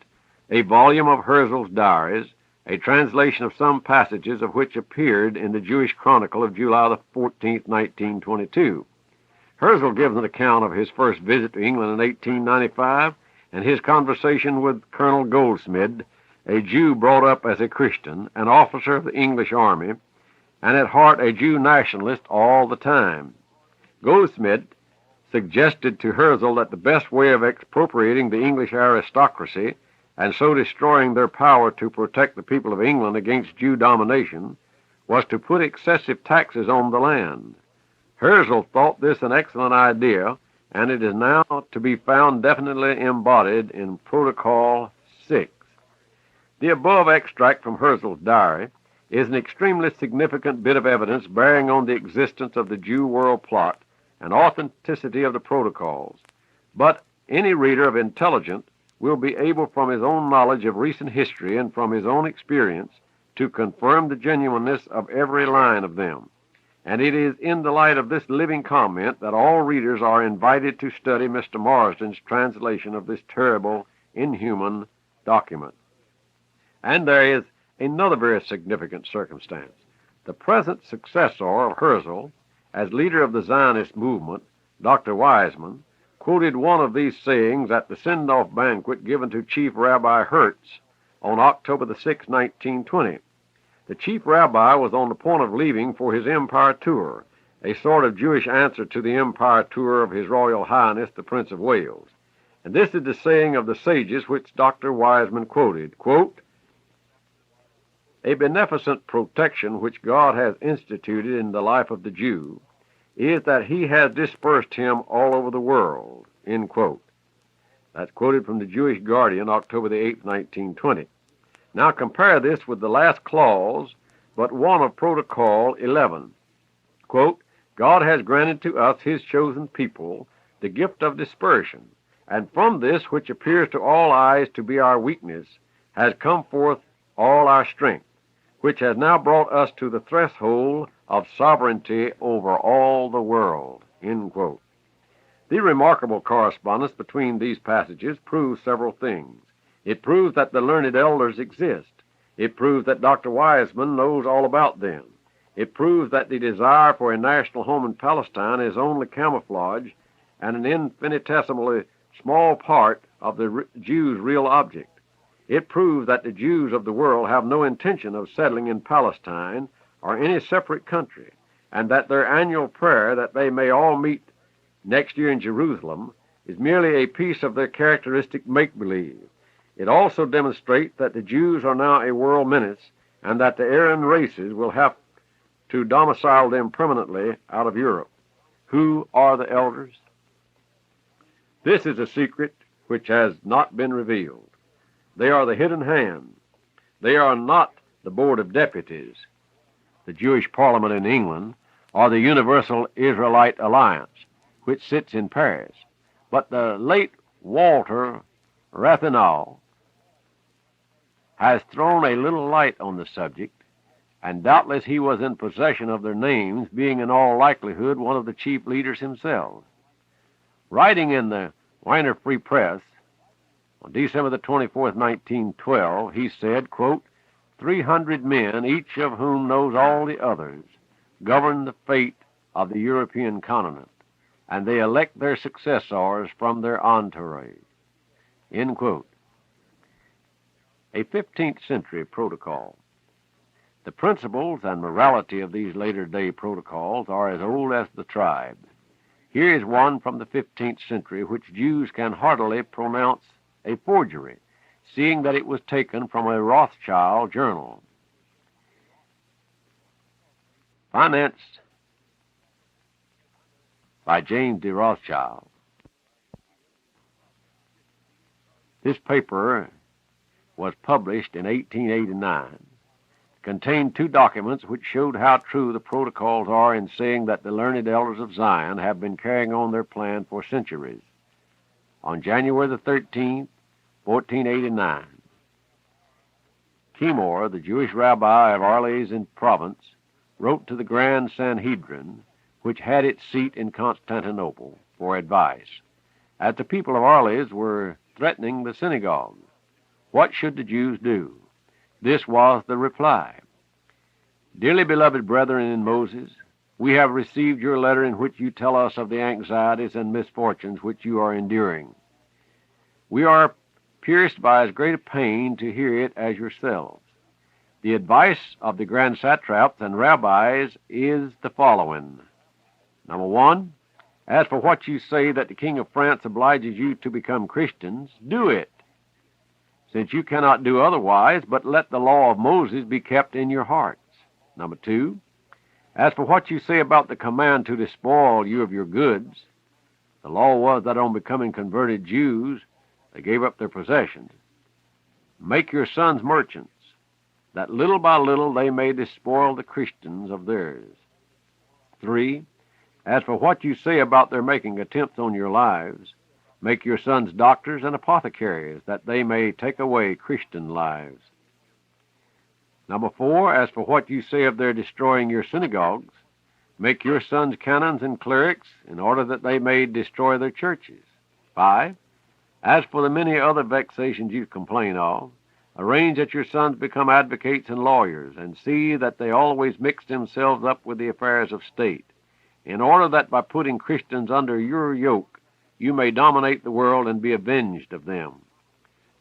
a volume of Herzl's diaries, a translation of some passages of which appeared in the Jewish Chronicle of July the 14th, 1922. Herzl gives an account of his first visit to England in 1895 and his conversation with Colonel Goldsmid, a Jew brought up as a Christian, an officer of the English army, and at heart a Jew nationalist all the time. Goldsmid suggested to Herzl that the best way of expropriating the English aristocracy and so destroying their power to protect the people of England against Jew domination was to put excessive taxes on the land. Herzl thought this an excellent idea, and it is now to be found definitely embodied in Protocol 6. The above extract from Herzl's diary is an extremely significant bit of evidence bearing on the existence of the Jew world plot and authenticity of the protocols. But any reader of intelligence will be able from his own knowledge of recent history and from his own experience to confirm the genuineness of every line of them. And it is in the light of this living comment that all readers are invited to study Mr. Marsden's translation of this terrible, inhuman document. And there is another very significant circumstance. The present successor of Herzl, as leader of the Zionist movement, Dr. Wiseman, quoted one of these sayings at the send-off banquet given to Chief Rabbi Hertz on October the 6th, 1920. The Chief Rabbi was on the point of leaving for his Empire tour, a sort of Jewish answer to the Empire tour of His Royal Highness the Prince of Wales. And this is the saying of the sages which Dr. Wiseman quoted, quote, "A beneficent protection which God has instituted in the life of the Jew is that he has dispersed him all over the world," end quote. That's quoted from the Jewish Guardian, October the 8th, 1920. Now compare this with the last clause, but one of Protocol 11. Quote, "God has granted to us, his chosen people, the gift of dispersion, and from this, which appears to all eyes to be our weakness, has come forth all our strength, which has now brought us to the threshold of sovereignty over all the world," end quote. The remarkable correspondence between these passages proves several things. It proves that the learned elders exist. It proves that Dr. Wiseman knows all about them. It proves that the desire for a national home in Palestine is only camouflage and an infinitesimally small part of the Jews' real object. It proves that the Jews of the world have no intention of settling in Palestine or any separate country, and that their annual prayer that they may all meet next year in Jerusalem is merely a piece of their characteristic make-believe. It also demonstrates that the Jews are now a world menace and that the Aryan races will have to domicile them permanently out of Europe. Who are the elders? This is a secret which has not been revealed. They are the hidden hand. They are not the Board of Deputies, the Jewish Parliament in England, or the Universal Israelite Alliance, which sits in Paris, but the late Walter Rathenau has thrown a little light on the subject, and doubtless he was in possession of their names, being in all likelihood one of the chief leaders himself. Writing in the Weiner Free Press on December the 24th, 1912, he said, quote, 300 men, each of whom knows all the others, govern the fate of the European continent, and they elect their successors from their entourage, end quote. A 15th century protocol. The principles and morality of these later-day protocols are as old as the tribe. Here is one from the 15th century which Jews can heartily pronounce a forgery, seeing that it was taken from a Rothschild journal. Financed by James de Rothschild. This paper was published in 1889. Contained two documents which showed how true the protocols are in saying that the learned elders of Zion have been carrying on their plan for centuries. On January the 13th, 1489, Kemor, the Jewish rabbi of Arles in Provence, wrote to the Grand Sanhedrin, which had its seat in Constantinople, for advice, as the people of Arles were threatening the synagogue. What should the Jews do? This was the reply. Dearly beloved brethren in Moses, we have received your letter in which you tell us of the anxieties and misfortunes which you are enduring. We are pierced by as great a pain to hear it as yourselves. The advice of the grand satraps and rabbis is the following. Number one, as for what you say that the King of France obliges you to become Christians, do it, since you cannot do otherwise, but let the law of Moses be kept in your hearts. Number two, as for what you say about the command to despoil you of your goods, the law was that on becoming converted Jews, they gave up their possessions. Make your sons merchants, that little by little they may despoil the Christians of theirs. 3. As for what you say about their making attempts on your lives, make your sons doctors and apothecaries, that they may take away Christian lives. Number 4, as for what you say of their destroying your synagogues, make your sons canons and clerics, in order that they may destroy their churches. 5, as for the many other vexations you complain of, arrange that your sons become advocates and lawyers, and see that they always mix themselves up with the affairs of state, in order that by putting Christians under your yoke, you may dominate the world and be avenged of them.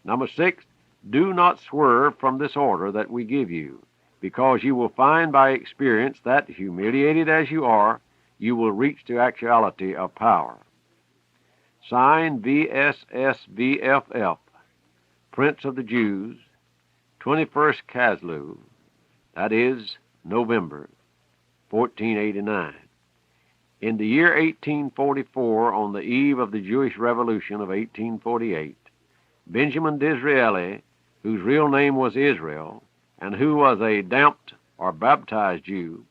Number 6, do not swerve from this order that we give you, because you will find by experience that, humiliated as you are, you will reach to actuality of power. Signed VSSVFF, Prince of the Jews, 21st Caslu, that is, November, 1489. In the year 1844, on the eve of the Jewish Revolution of 1848, Benjamin Disraeli, whose real name was Israel, and who was a damped or baptized Jew,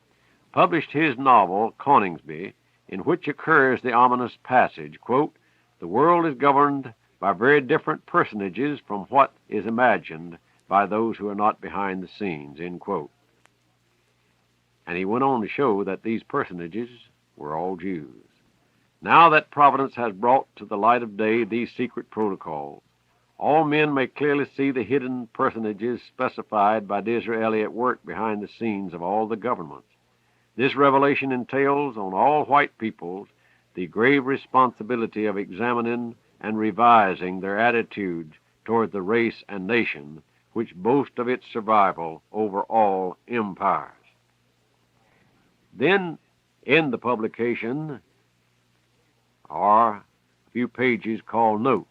published his novel, Coningsby, in which occurs the ominous passage, quote, "The world is governed by very different personages from what is imagined by those who are not behind the scenes," end quote. And he went on to show that these personages were all Jews. Now that Providence has brought to the light of day these secret protocols, all men may clearly see the hidden personages specified by Disraeli at work behind the scenes of all the governments. This revelation entails on all white peoples the grave responsibility of examining and revising their attitudes toward the race and nation which boast of its survival over all empires. Then, in the publication are a few pages called notes.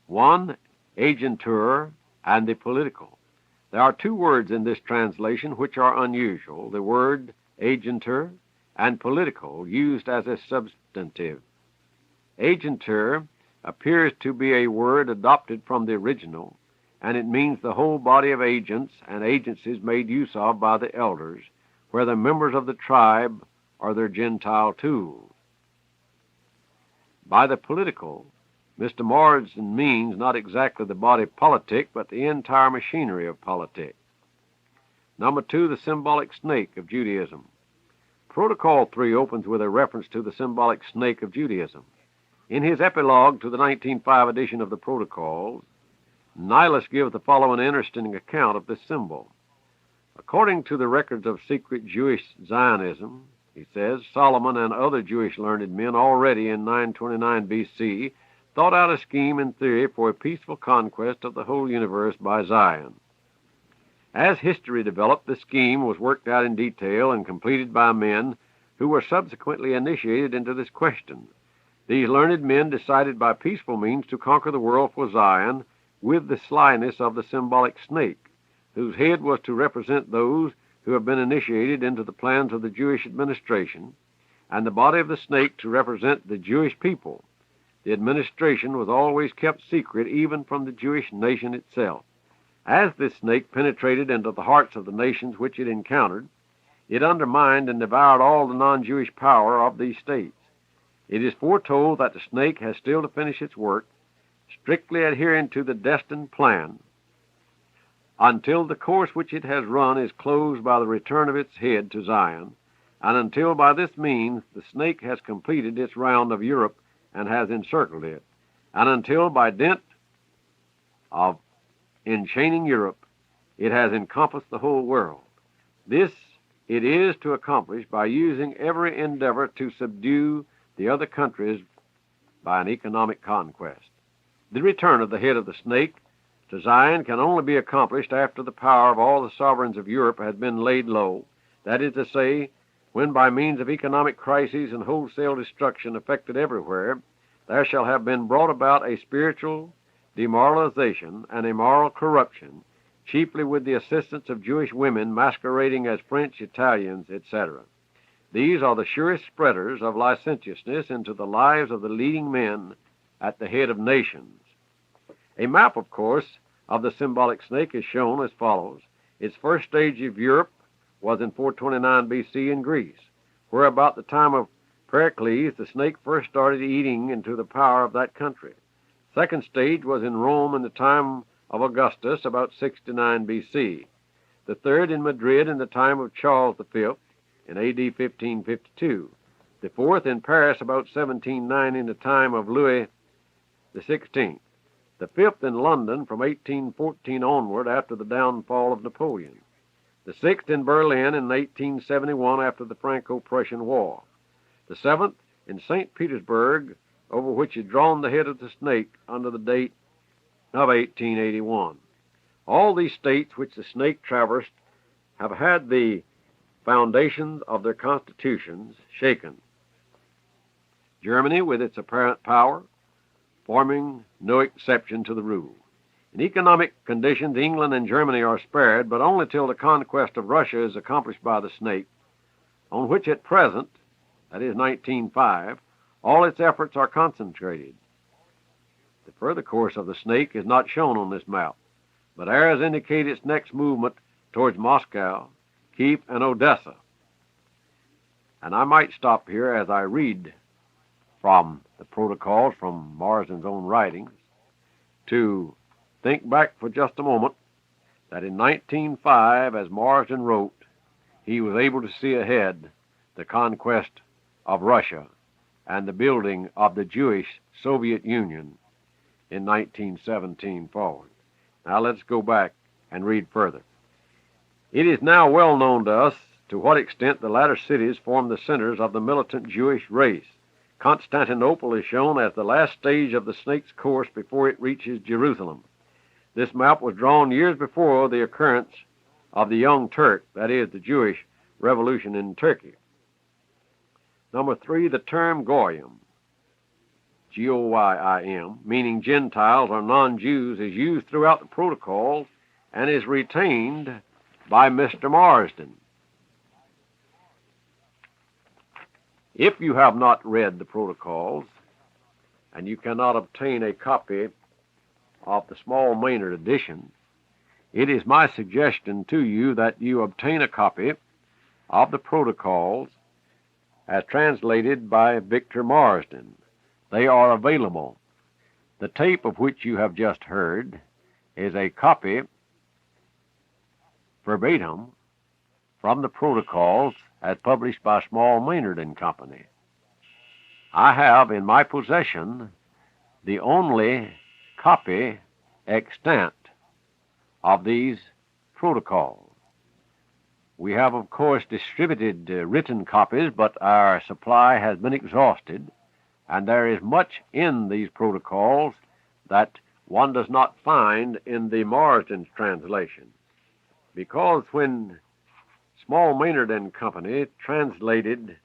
1, agentur and the political. There are two words in this translation which are unusual, the word agentur and political, used as a substantive. Agentur appears to be a word adopted from the original, and it means the whole body of agents and agencies made use of by the elders, whether members of the tribe or their Gentile tools. By the political, Mr. Marsden means not exactly the body politic, but the entire machinery of politics. Number 2, the symbolic snake of Judaism. Protocol 3 opens with a reference to the symbolic snake of Judaism. In his epilogue to the 1905 edition of the Protocols, Nilus gives the following interesting account of this symbol. According to the records of secret Jewish Zionism, he says, Solomon and other Jewish learned men already in 929 B.C. thought out a scheme in theory for a peaceful conquest of the whole universe by Zion. As history developed, the scheme was worked out in detail and completed by men who were subsequently initiated into this question. These learned men decided by peaceful means to conquer the world for Zion with the slyness of the symbolic snake, whose head was to represent those who have been initiated into the plans of the Jewish administration, and the body of the snake to represent the Jewish people. The administration was always kept secret even from the Jewish nation itself. As this snake penetrated into the hearts of the nations which it encountered, it undermined and devoured all the non-Jewish power of these states. It is foretold that the snake has still to finish its work, strictly adhering to the destined plan, until the course which it has run is closed by the return of its head to Zion, and until by this means the snake has completed its round of Europe and has encircled it, and until by dint of enchaining Europe it has encompassed the whole world. This it is to accomplish by using every endeavor to subdue the other countries by an economic conquest. The return of the head of the snake to Zion can only be accomplished after the power of all the sovereigns of Europe has been laid low, that is to say, when by means of economic crises and wholesale destruction effected everywhere, there shall have been brought about a spiritual demoralization and a moral corruption, chiefly with the assistance of Jewish women masquerading as French, Italians, etc. These are the surest spreaders of licentiousness into the lives of the leading men at the head of nations. A map, of course, of the symbolic snake is shown as follows. Its first stage of Europe was in 429 B.C. in Greece, where about the time of Pericles the snake first started eating into the power of that country. Second stage was in Rome in the time of Augustus, about 69 B.C. The third in Madrid in the time of Charles V in A.D. 1552. The fourth in Paris about 1790 in the time of Louis XVI. The fifth in London from 1814 onward after the downfall of Napoleon. The sixth in Berlin in 1871 after the Franco-Prussian War. The seventh in St. Petersburg, over which is drawn the head of the snake under the date of 1881. All these states which the snake traversed have had the foundations of their constitutions shaken. Germany, with its apparent power, forming no exception to the rule. In economic conditions, England and Germany are spared, but only till the conquest of Russia is accomplished by the snake, on which at present, that is 1905, all its efforts are concentrated. The further course of the snake is not shown on this map, but arrows indicate its next movement towards Moscow, Kiev, and Odessa. And I might stop here as I read from the protocols from Marsden's own writings to think back for just a moment that in 1905, as Marsden wrote, he was able to see ahead the conquest of Russia and the building of the Jewish Soviet Union in 1917 forward. Now let's go back and read further. It is now well known to us to what extent the latter cities form the centers of the militant Jewish race. Constantinople is shown as the last stage of the snake's course before it reaches Jerusalem. This map was drawn years before the occurrence of the Young Turk, that is, the Jewish Revolution in Turkey. Number 3, the term Goyim, G-O-Y-I-M, meaning Gentiles or non-Jews, is used throughout the protocols and is retained by Mr. Marsden. If you have not read the protocols and you cannot obtain a copy of the Small Maynard edition, it is my suggestion to you that you obtain a copy of the protocols as translated by Victor Marsden. They are available. The tape of which you have just heard is a copy verbatim from the protocols as published by Small Maynard and Company. I have in my possession the only copy extant of these protocols. We have, of course, distributed written copies, but our supply has been exhausted, and there is much in these protocols that one does not find in the Marsden's translation, because when Small Maynard and Company translated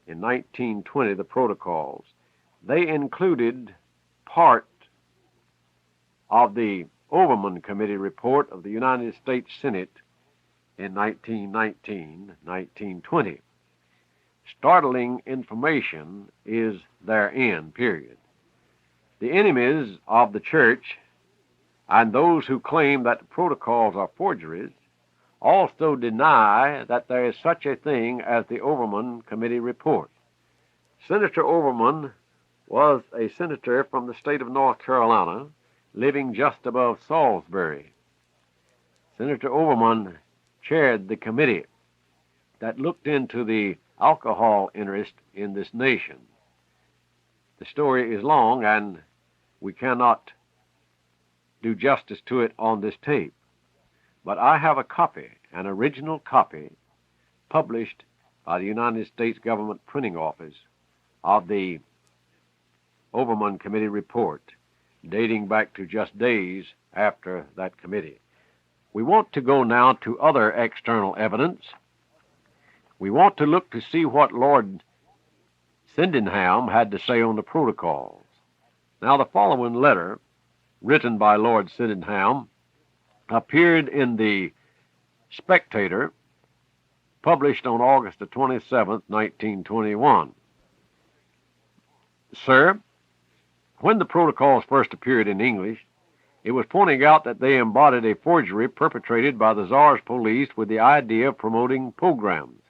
in 1920, the protocols. They included part of the Overman Committee report of the United States Senate in 1919-1920. Startling information is therein, period. The enemies of the church and those who claim that the protocols are forgeries also deny that there is such a thing as the Overman Committee report. Senator Overman was a senator from the state of North Carolina, living just above Salisbury. Senator Overman chaired the committee that looked into the alcohol interest in this nation. The story is long, and we cannot do justice to it on this tape. But I have a copy, an original copy, published by the United States Government Printing Office of the Overman Committee report, dating back to just days after that committee. We want to go now to other external evidence. We want to look to see what Lord Sydenham had to say on the protocols. Now, the following letter, written by Lord Sydenham, appeared in the Spectator, published on August the 27th, 1921. Sir, when the protocols first appeared in English, it was pointing out that they embodied a forgery perpetrated by the Tsar's police with the idea of promoting pogroms.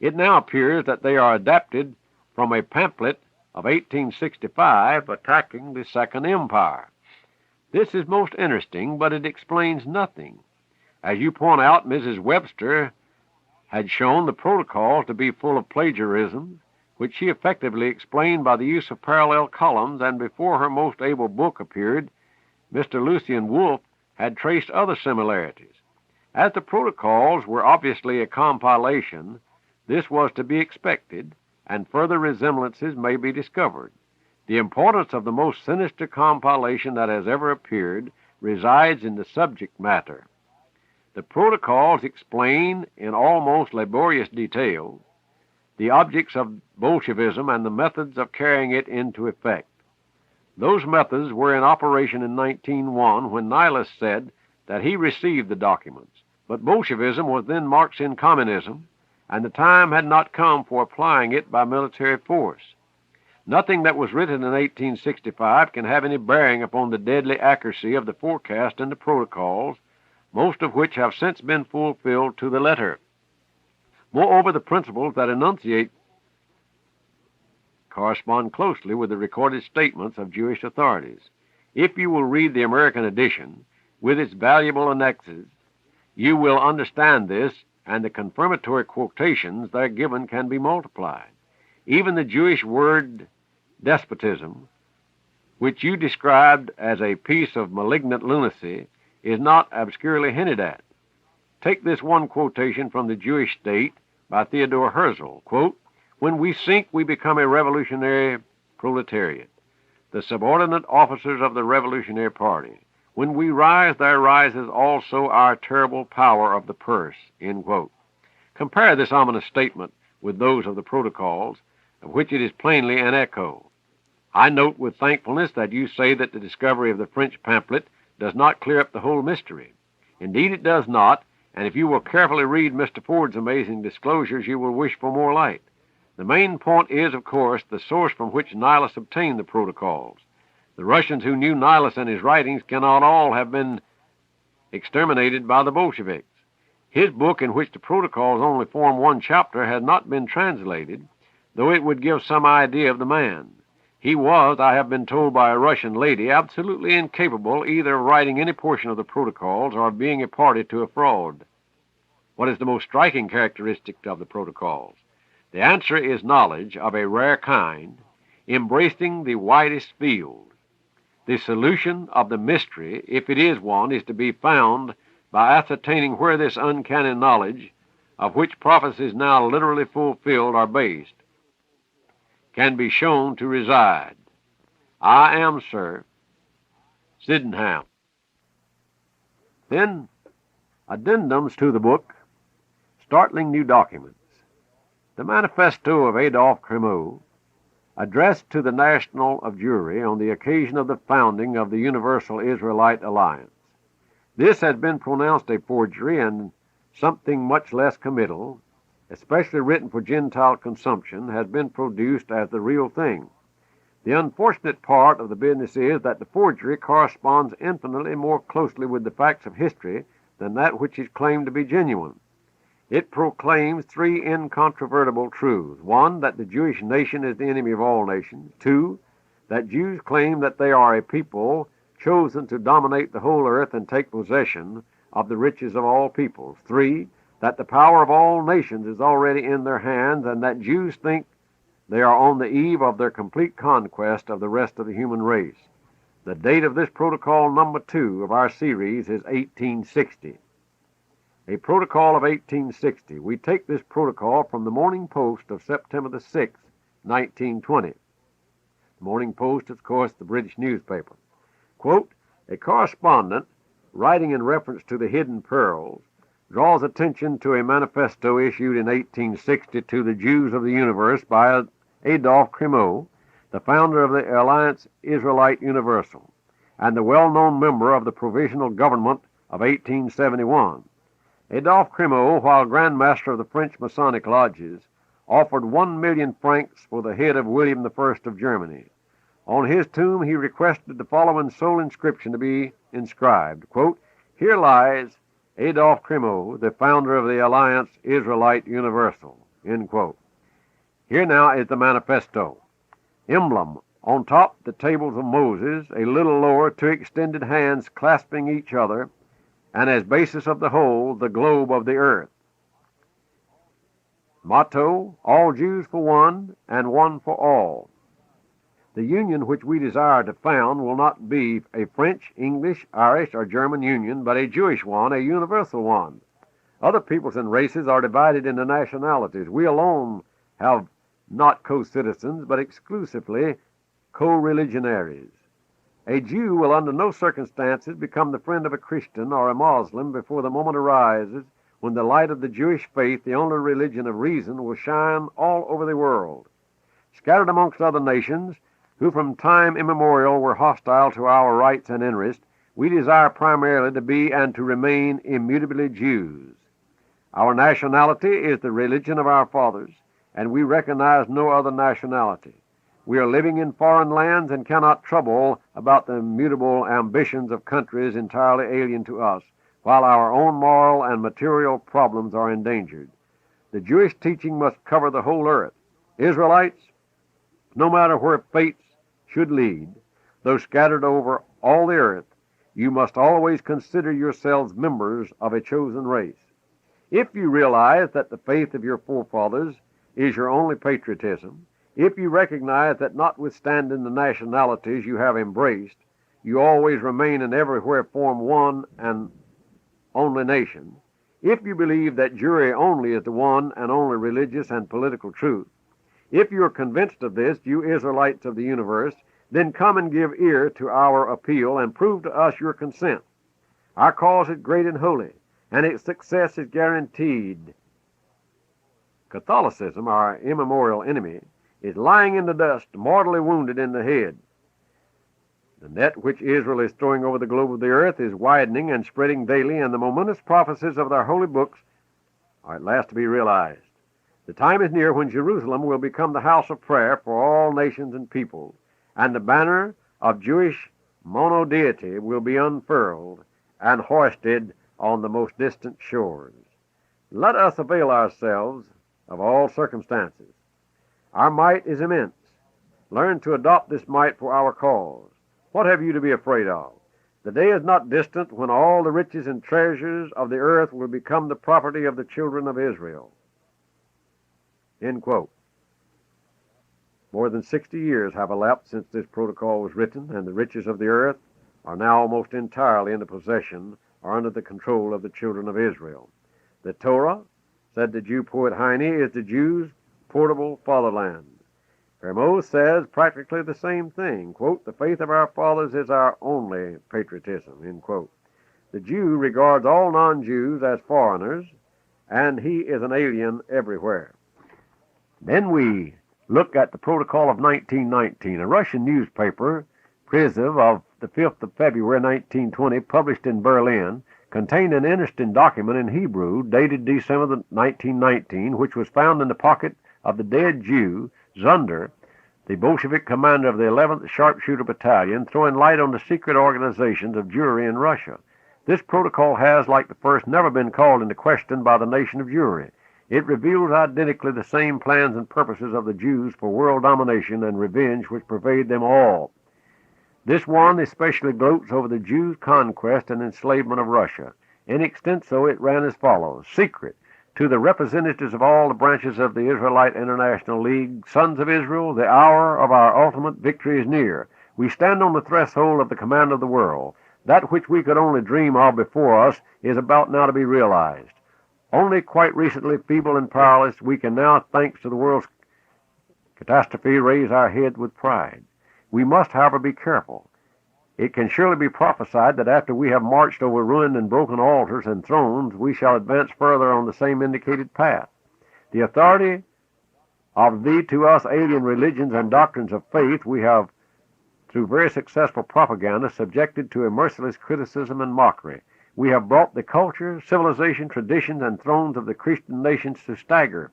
It now appears that they are adapted from a pamphlet of 1865 attacking the Second Empire. This is most interesting, but it explains nothing. As you point out, Mrs. Webster had shown the protocols to be full of plagiarism, which she effectively explained by the use of parallel columns, and before her most able book appeared, Mr. Lucian Wolfe had traced other similarities. As the protocols were obviously a compilation, this was to be expected, and further resemblances may be discovered. The importance of the most sinister compilation that has ever appeared resides in the subject matter. The protocols explain in almost laborious detail the objects of Bolshevism and the methods of carrying it into effect. Those methods were in operation in 1901 when Nihilus said that he received the documents, but Bolshevism was then Marxian communism, and the time had not come for applying it by military force. Nothing that was written in 1865 can have any bearing upon the deadly accuracy of the forecast in the protocols, most of which have since been fulfilled to the letter. Moreover, the principles that enunciate correspond closely with the recorded statements of Jewish authorities. If you will read the American edition, with its valuable annexes, you will understand this, and the confirmatory quotations there given can be multiplied. Even the Jewish word despotism, which you described as a piece of malignant lunacy, is not obscurely hinted at. Take this one quotation from The Jewish State by Theodore Herzl, quote, "When we sink, we become a revolutionary proletariat, the subordinate officers of the Revolutionary Party. When we rise, there rises also our terrible power of the purse," end quote. Compare this ominous statement with those of the protocols, of which it is plainly an echo. I note with thankfulness that you say that the discovery of the French pamphlet does not clear up the whole mystery. Indeed, it does not, and if you will carefully read Mr. Ford's amazing disclosures, you will wish for more light. The main point is, of course, the source from which Nihilus obtained the protocols. The Russians who knew Nihilus and his writings cannot all have been exterminated by the Bolsheviks. His book, in which the protocols only form one chapter, has not been translated, though it would give some idea of the man. He was, I have been told by a Russian lady, absolutely incapable either of writing any portion of the protocols or of being a party to a fraud. What is the most striking characteristic of the protocols? The answer is knowledge of a rare kind, embracing the widest field. The solution of the mystery, if it is one, is to be found by ascertaining where this uncanny knowledge, of which prophecies now literally fulfilled are based, can be shown to reside. I am, sir, Sydenham. Then, addendums to the book, startling new documents. The manifesto of Adolphe Crémeau, addressed to the National of Jewry on the occasion of the founding of the Universal Israelite Alliance. This has been pronounced a forgery and something much less committal, especially written for Gentile consumption, has been produced as the real thing. The unfortunate part of the business is that the forgery corresponds infinitely more closely with the facts of history than that which is claimed to be genuine. It proclaims three incontrovertible truths. One, that the Jewish nation is the enemy of all nations. Two, that Jews claim that they are a people chosen to dominate the whole earth and take possession of the riches of all peoples. Three, that the power of all nations is already in their hands, and that Jews think they are on the eve of their complete conquest of the rest of the human race. The date of this protocol number 2 of our series is 1860. A protocol of 1860. We take this protocol from the Morning Post of September the 6th, 1920. The Morning Post, of course, the British newspaper. Quote, a correspondent, writing in reference to the hidden pearls, draws attention to a manifesto issued in 1860 to the Jews of the universe by Adolphe Crémeau, the founder of the Alliance Israelite Universal, and the well-known member of the Provisional Government of 1871. Adolphe Crémeau, while Grand Master of the French Masonic Lodges, offered 1,000,000 francs for the head of William I of Germany. On his tomb he requested the following sole inscription to be inscribed, quote, here lies Adolphe Crémeau, the founder of the Alliance Israelite Universal, end quote. Here now is the manifesto. Emblem, on top the tables of Moses, a little lower, two extended hands clasping each other, and as basis of the whole, the globe of the earth. Motto, all Jews for one, and one for all. The union which we desire to found will not be a French, English, Irish, or German union, but a Jewish one, a universal one. Other peoples and races are divided into nationalities. We alone have not co-citizens, but exclusively co-religionaries. A Jew will under no circumstances become the friend of a Christian or a Moslem before the moment arises when the light of the Jewish faith, the only religion of reason, will shine all over the world. Scattered amongst other nations, who from time immemorial were hostile to our rights and interests, we desire primarily to be and to remain immutably Jews. Our nationality is the religion of our fathers, and we recognize no other nationality. We are living in foreign lands and cannot trouble about the mutable ambitions of countries entirely alien to us, while our own moral and material problems are endangered. The Jewish teaching must cover the whole earth. Israelites, no matter where fates should lead, though scattered over all the earth, you must always consider yourselves members of a chosen race. If you realize that the faith of your forefathers is your only patriotism, if you recognize that notwithstanding the nationalities you have embraced, you always remain and everywhere form one and only nation, if you believe that Jewry only is the one and only religious and political truth, if you are convinced of this, you Israelites of the universe, then come and give ear to our appeal and prove to us your consent. Our cause is great and holy, and its success is guaranteed. Catholicism, our immemorial enemy, is lying in the dust, mortally wounded in the head. The net which Israel is throwing over the globe of the earth is widening and spreading daily, and the momentous prophecies of their holy books are at last to be realized. The time is near when Jerusalem will become the house of prayer for all nations and peoples, and the banner of Jewish monodeity will be unfurled and hoisted on the most distant shores. Let us avail ourselves of all circumstances. Our might is immense. Learn to adopt this might for our cause. What have you to be afraid of? The day is not distant when all the riches and treasures of the earth will become the property of the children of Israel. End quote. More than 60 years have elapsed since this protocol was written, and the riches of the earth are now almost entirely in the possession or under the control of the children of Israel. The Torah, said the Jew poet Heine, is the Jews' portable fatherland. Crémeau says practically the same thing. Quote, the faith of our fathers is our only patriotism, end quote. The Jew regards all non-Jews as foreigners, and he is an alien everywhere. Then we look at the Protocol of 1919, a Russian newspaper, Priziv, of the 5th of February 1920, published in Berlin, contained an interesting document in Hebrew dated December 1919, which was found in the pocket of the dead Jew, Zunder, the Bolshevik commander of the 11th Sharpshooter Battalion, throwing light on the secret organizations of Jewry in Russia. This protocol has, like the first, never been called into question by the nation of Jewry. It reveals identically the same plans and purposes of the Jews for world domination and revenge which pervade them all. This one especially gloats over the Jews' conquest and enslavement of Russia. In extenso, it ran as follows. Secret. To the representatives of all the branches of the Israelite International League, sons of Israel, the hour of our ultimate victory is near. We stand on the threshold of the command of the world. That which we could only dream of before us is about now to be realized. Only quite recently, feeble and powerless, we can now, thanks to the world's catastrophe, raise our head with pride. We must, however, be careful. It can surely be prophesied that after we have marched over ruined and broken altars and thrones, we shall advance further on the same indicated path. The authority of the to us alien religions and doctrines of faith we have, through very successful propaganda, subjected to a merciless criticism and mockery. We have brought the culture, civilization, traditions, and thrones of the Christian nations to stagger.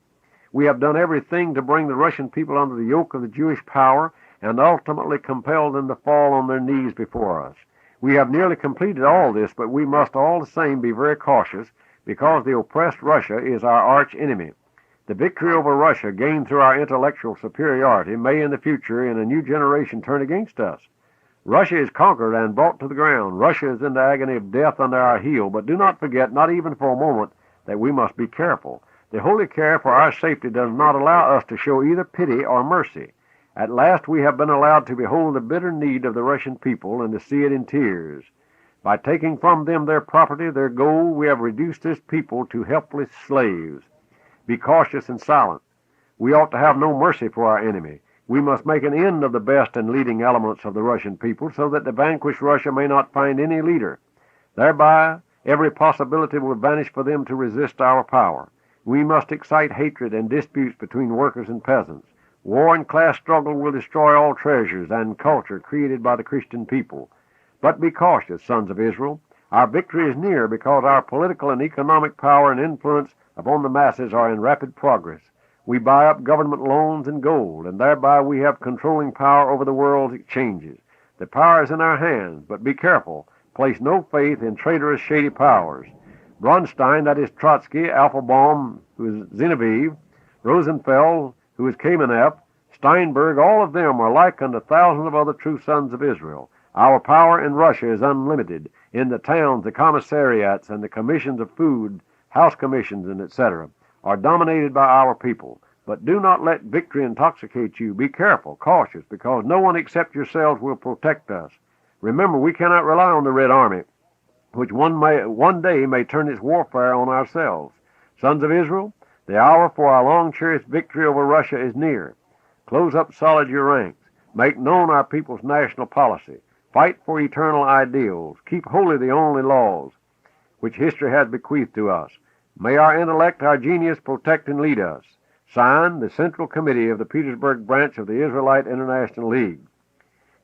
We have done everything to bring the Russian people under the yoke of the Jewish power and ultimately compel them to fall on their knees before us. We have nearly completed all this, but we must all the same be very cautious, because the oppressed Russia is our arch enemy. The victory over Russia, gained through our intellectual superiority, may in the future, in a new generation, turn against us. Russia is conquered and brought to the ground. Russia is in the agony of death under our heel, but do not forget, not even for a moment, that we must be careful. The holy care for our safety does not allow us to show either pity or mercy. At last we have been allowed to behold the bitter need of the Russian people and to see it in tears. By taking from them their property, their gold, we have reduced this people to helpless slaves. Be cautious and silent. We ought to have no mercy for our enemy. We must make an end of the best and leading elements of the Russian people so that the vanquished Russia may not find any leader. Thereby, every possibility will vanish for them to resist our power. We must excite hatred and disputes between workers and peasants. War and class struggle will destroy all treasures and culture created by the Christian people. But be cautious, sons of Israel. Our victory is near because our political and economic power and influence upon the masses are in rapid progress. We buy up government loans and gold, and thereby we have controlling power over the world's exchanges. The power is in our hands, but be careful. Place no faith in traitorous, shady powers. Bronstein, that is Trotsky, Applebaum, who is Zinoviev, Rosenfeld, who is Kamenev, Steinberg, all of them are like unto thousands of other true sons of Israel. Our power in Russia is unlimited. In the towns, the commissariats and the commissions of food, house commissions, and etc., are dominated by our people. But do not let victory intoxicate you. Be careful, cautious, because no one except yourselves will protect us. Remember, we cannot rely on the Red Army, which one day may turn its warfare on ourselves. Sons of Israel, the hour for our long-cherished victory over Russia is near. Close up solid your ranks. Make known our people's national policy. Fight for eternal ideals. Keep holy the only laws which history has bequeathed to us. May our intellect, our genius, protect and lead us. Signed, the Central Committee of the Petersburg branch of the Israelite International League.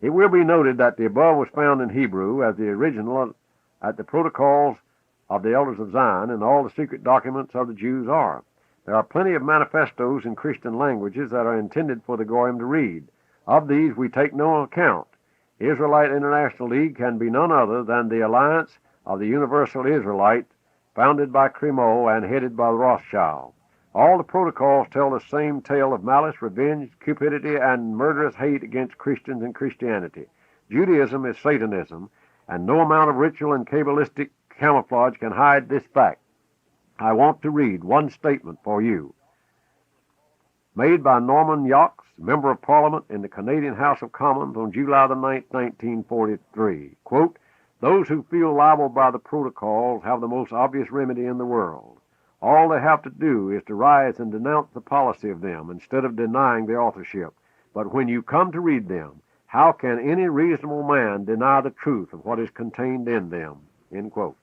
It will be noted that the above was found in Hebrew as the original at the protocols of the Elders of Zion, and all the secret documents of the Jews are. There are plenty of manifestos in Christian languages that are intended for the Goyim to read. Of these we take no account. Israelite International League can be none other than the alliance of the Universal Israelite, founded by Cremot and headed by Rothschild. All the protocols tell the same tale of malice, revenge, cupidity, and murderous hate against Christians and Christianity. Judaism is Satanism, and no amount of ritual and Kabbalistic camouflage can hide this fact. I want to read one statement for you, made by Norman Yox, Member of Parliament in the Canadian House of Commons on July the 9th, 1943. Quote, "Those who feel liable by the protocols have the most obvious remedy in the world. All they have to do is to rise and denounce the policy of them instead of denying the authorship. But when you come to read them, how can any reasonable man deny the truth of what is contained in them?" End quote.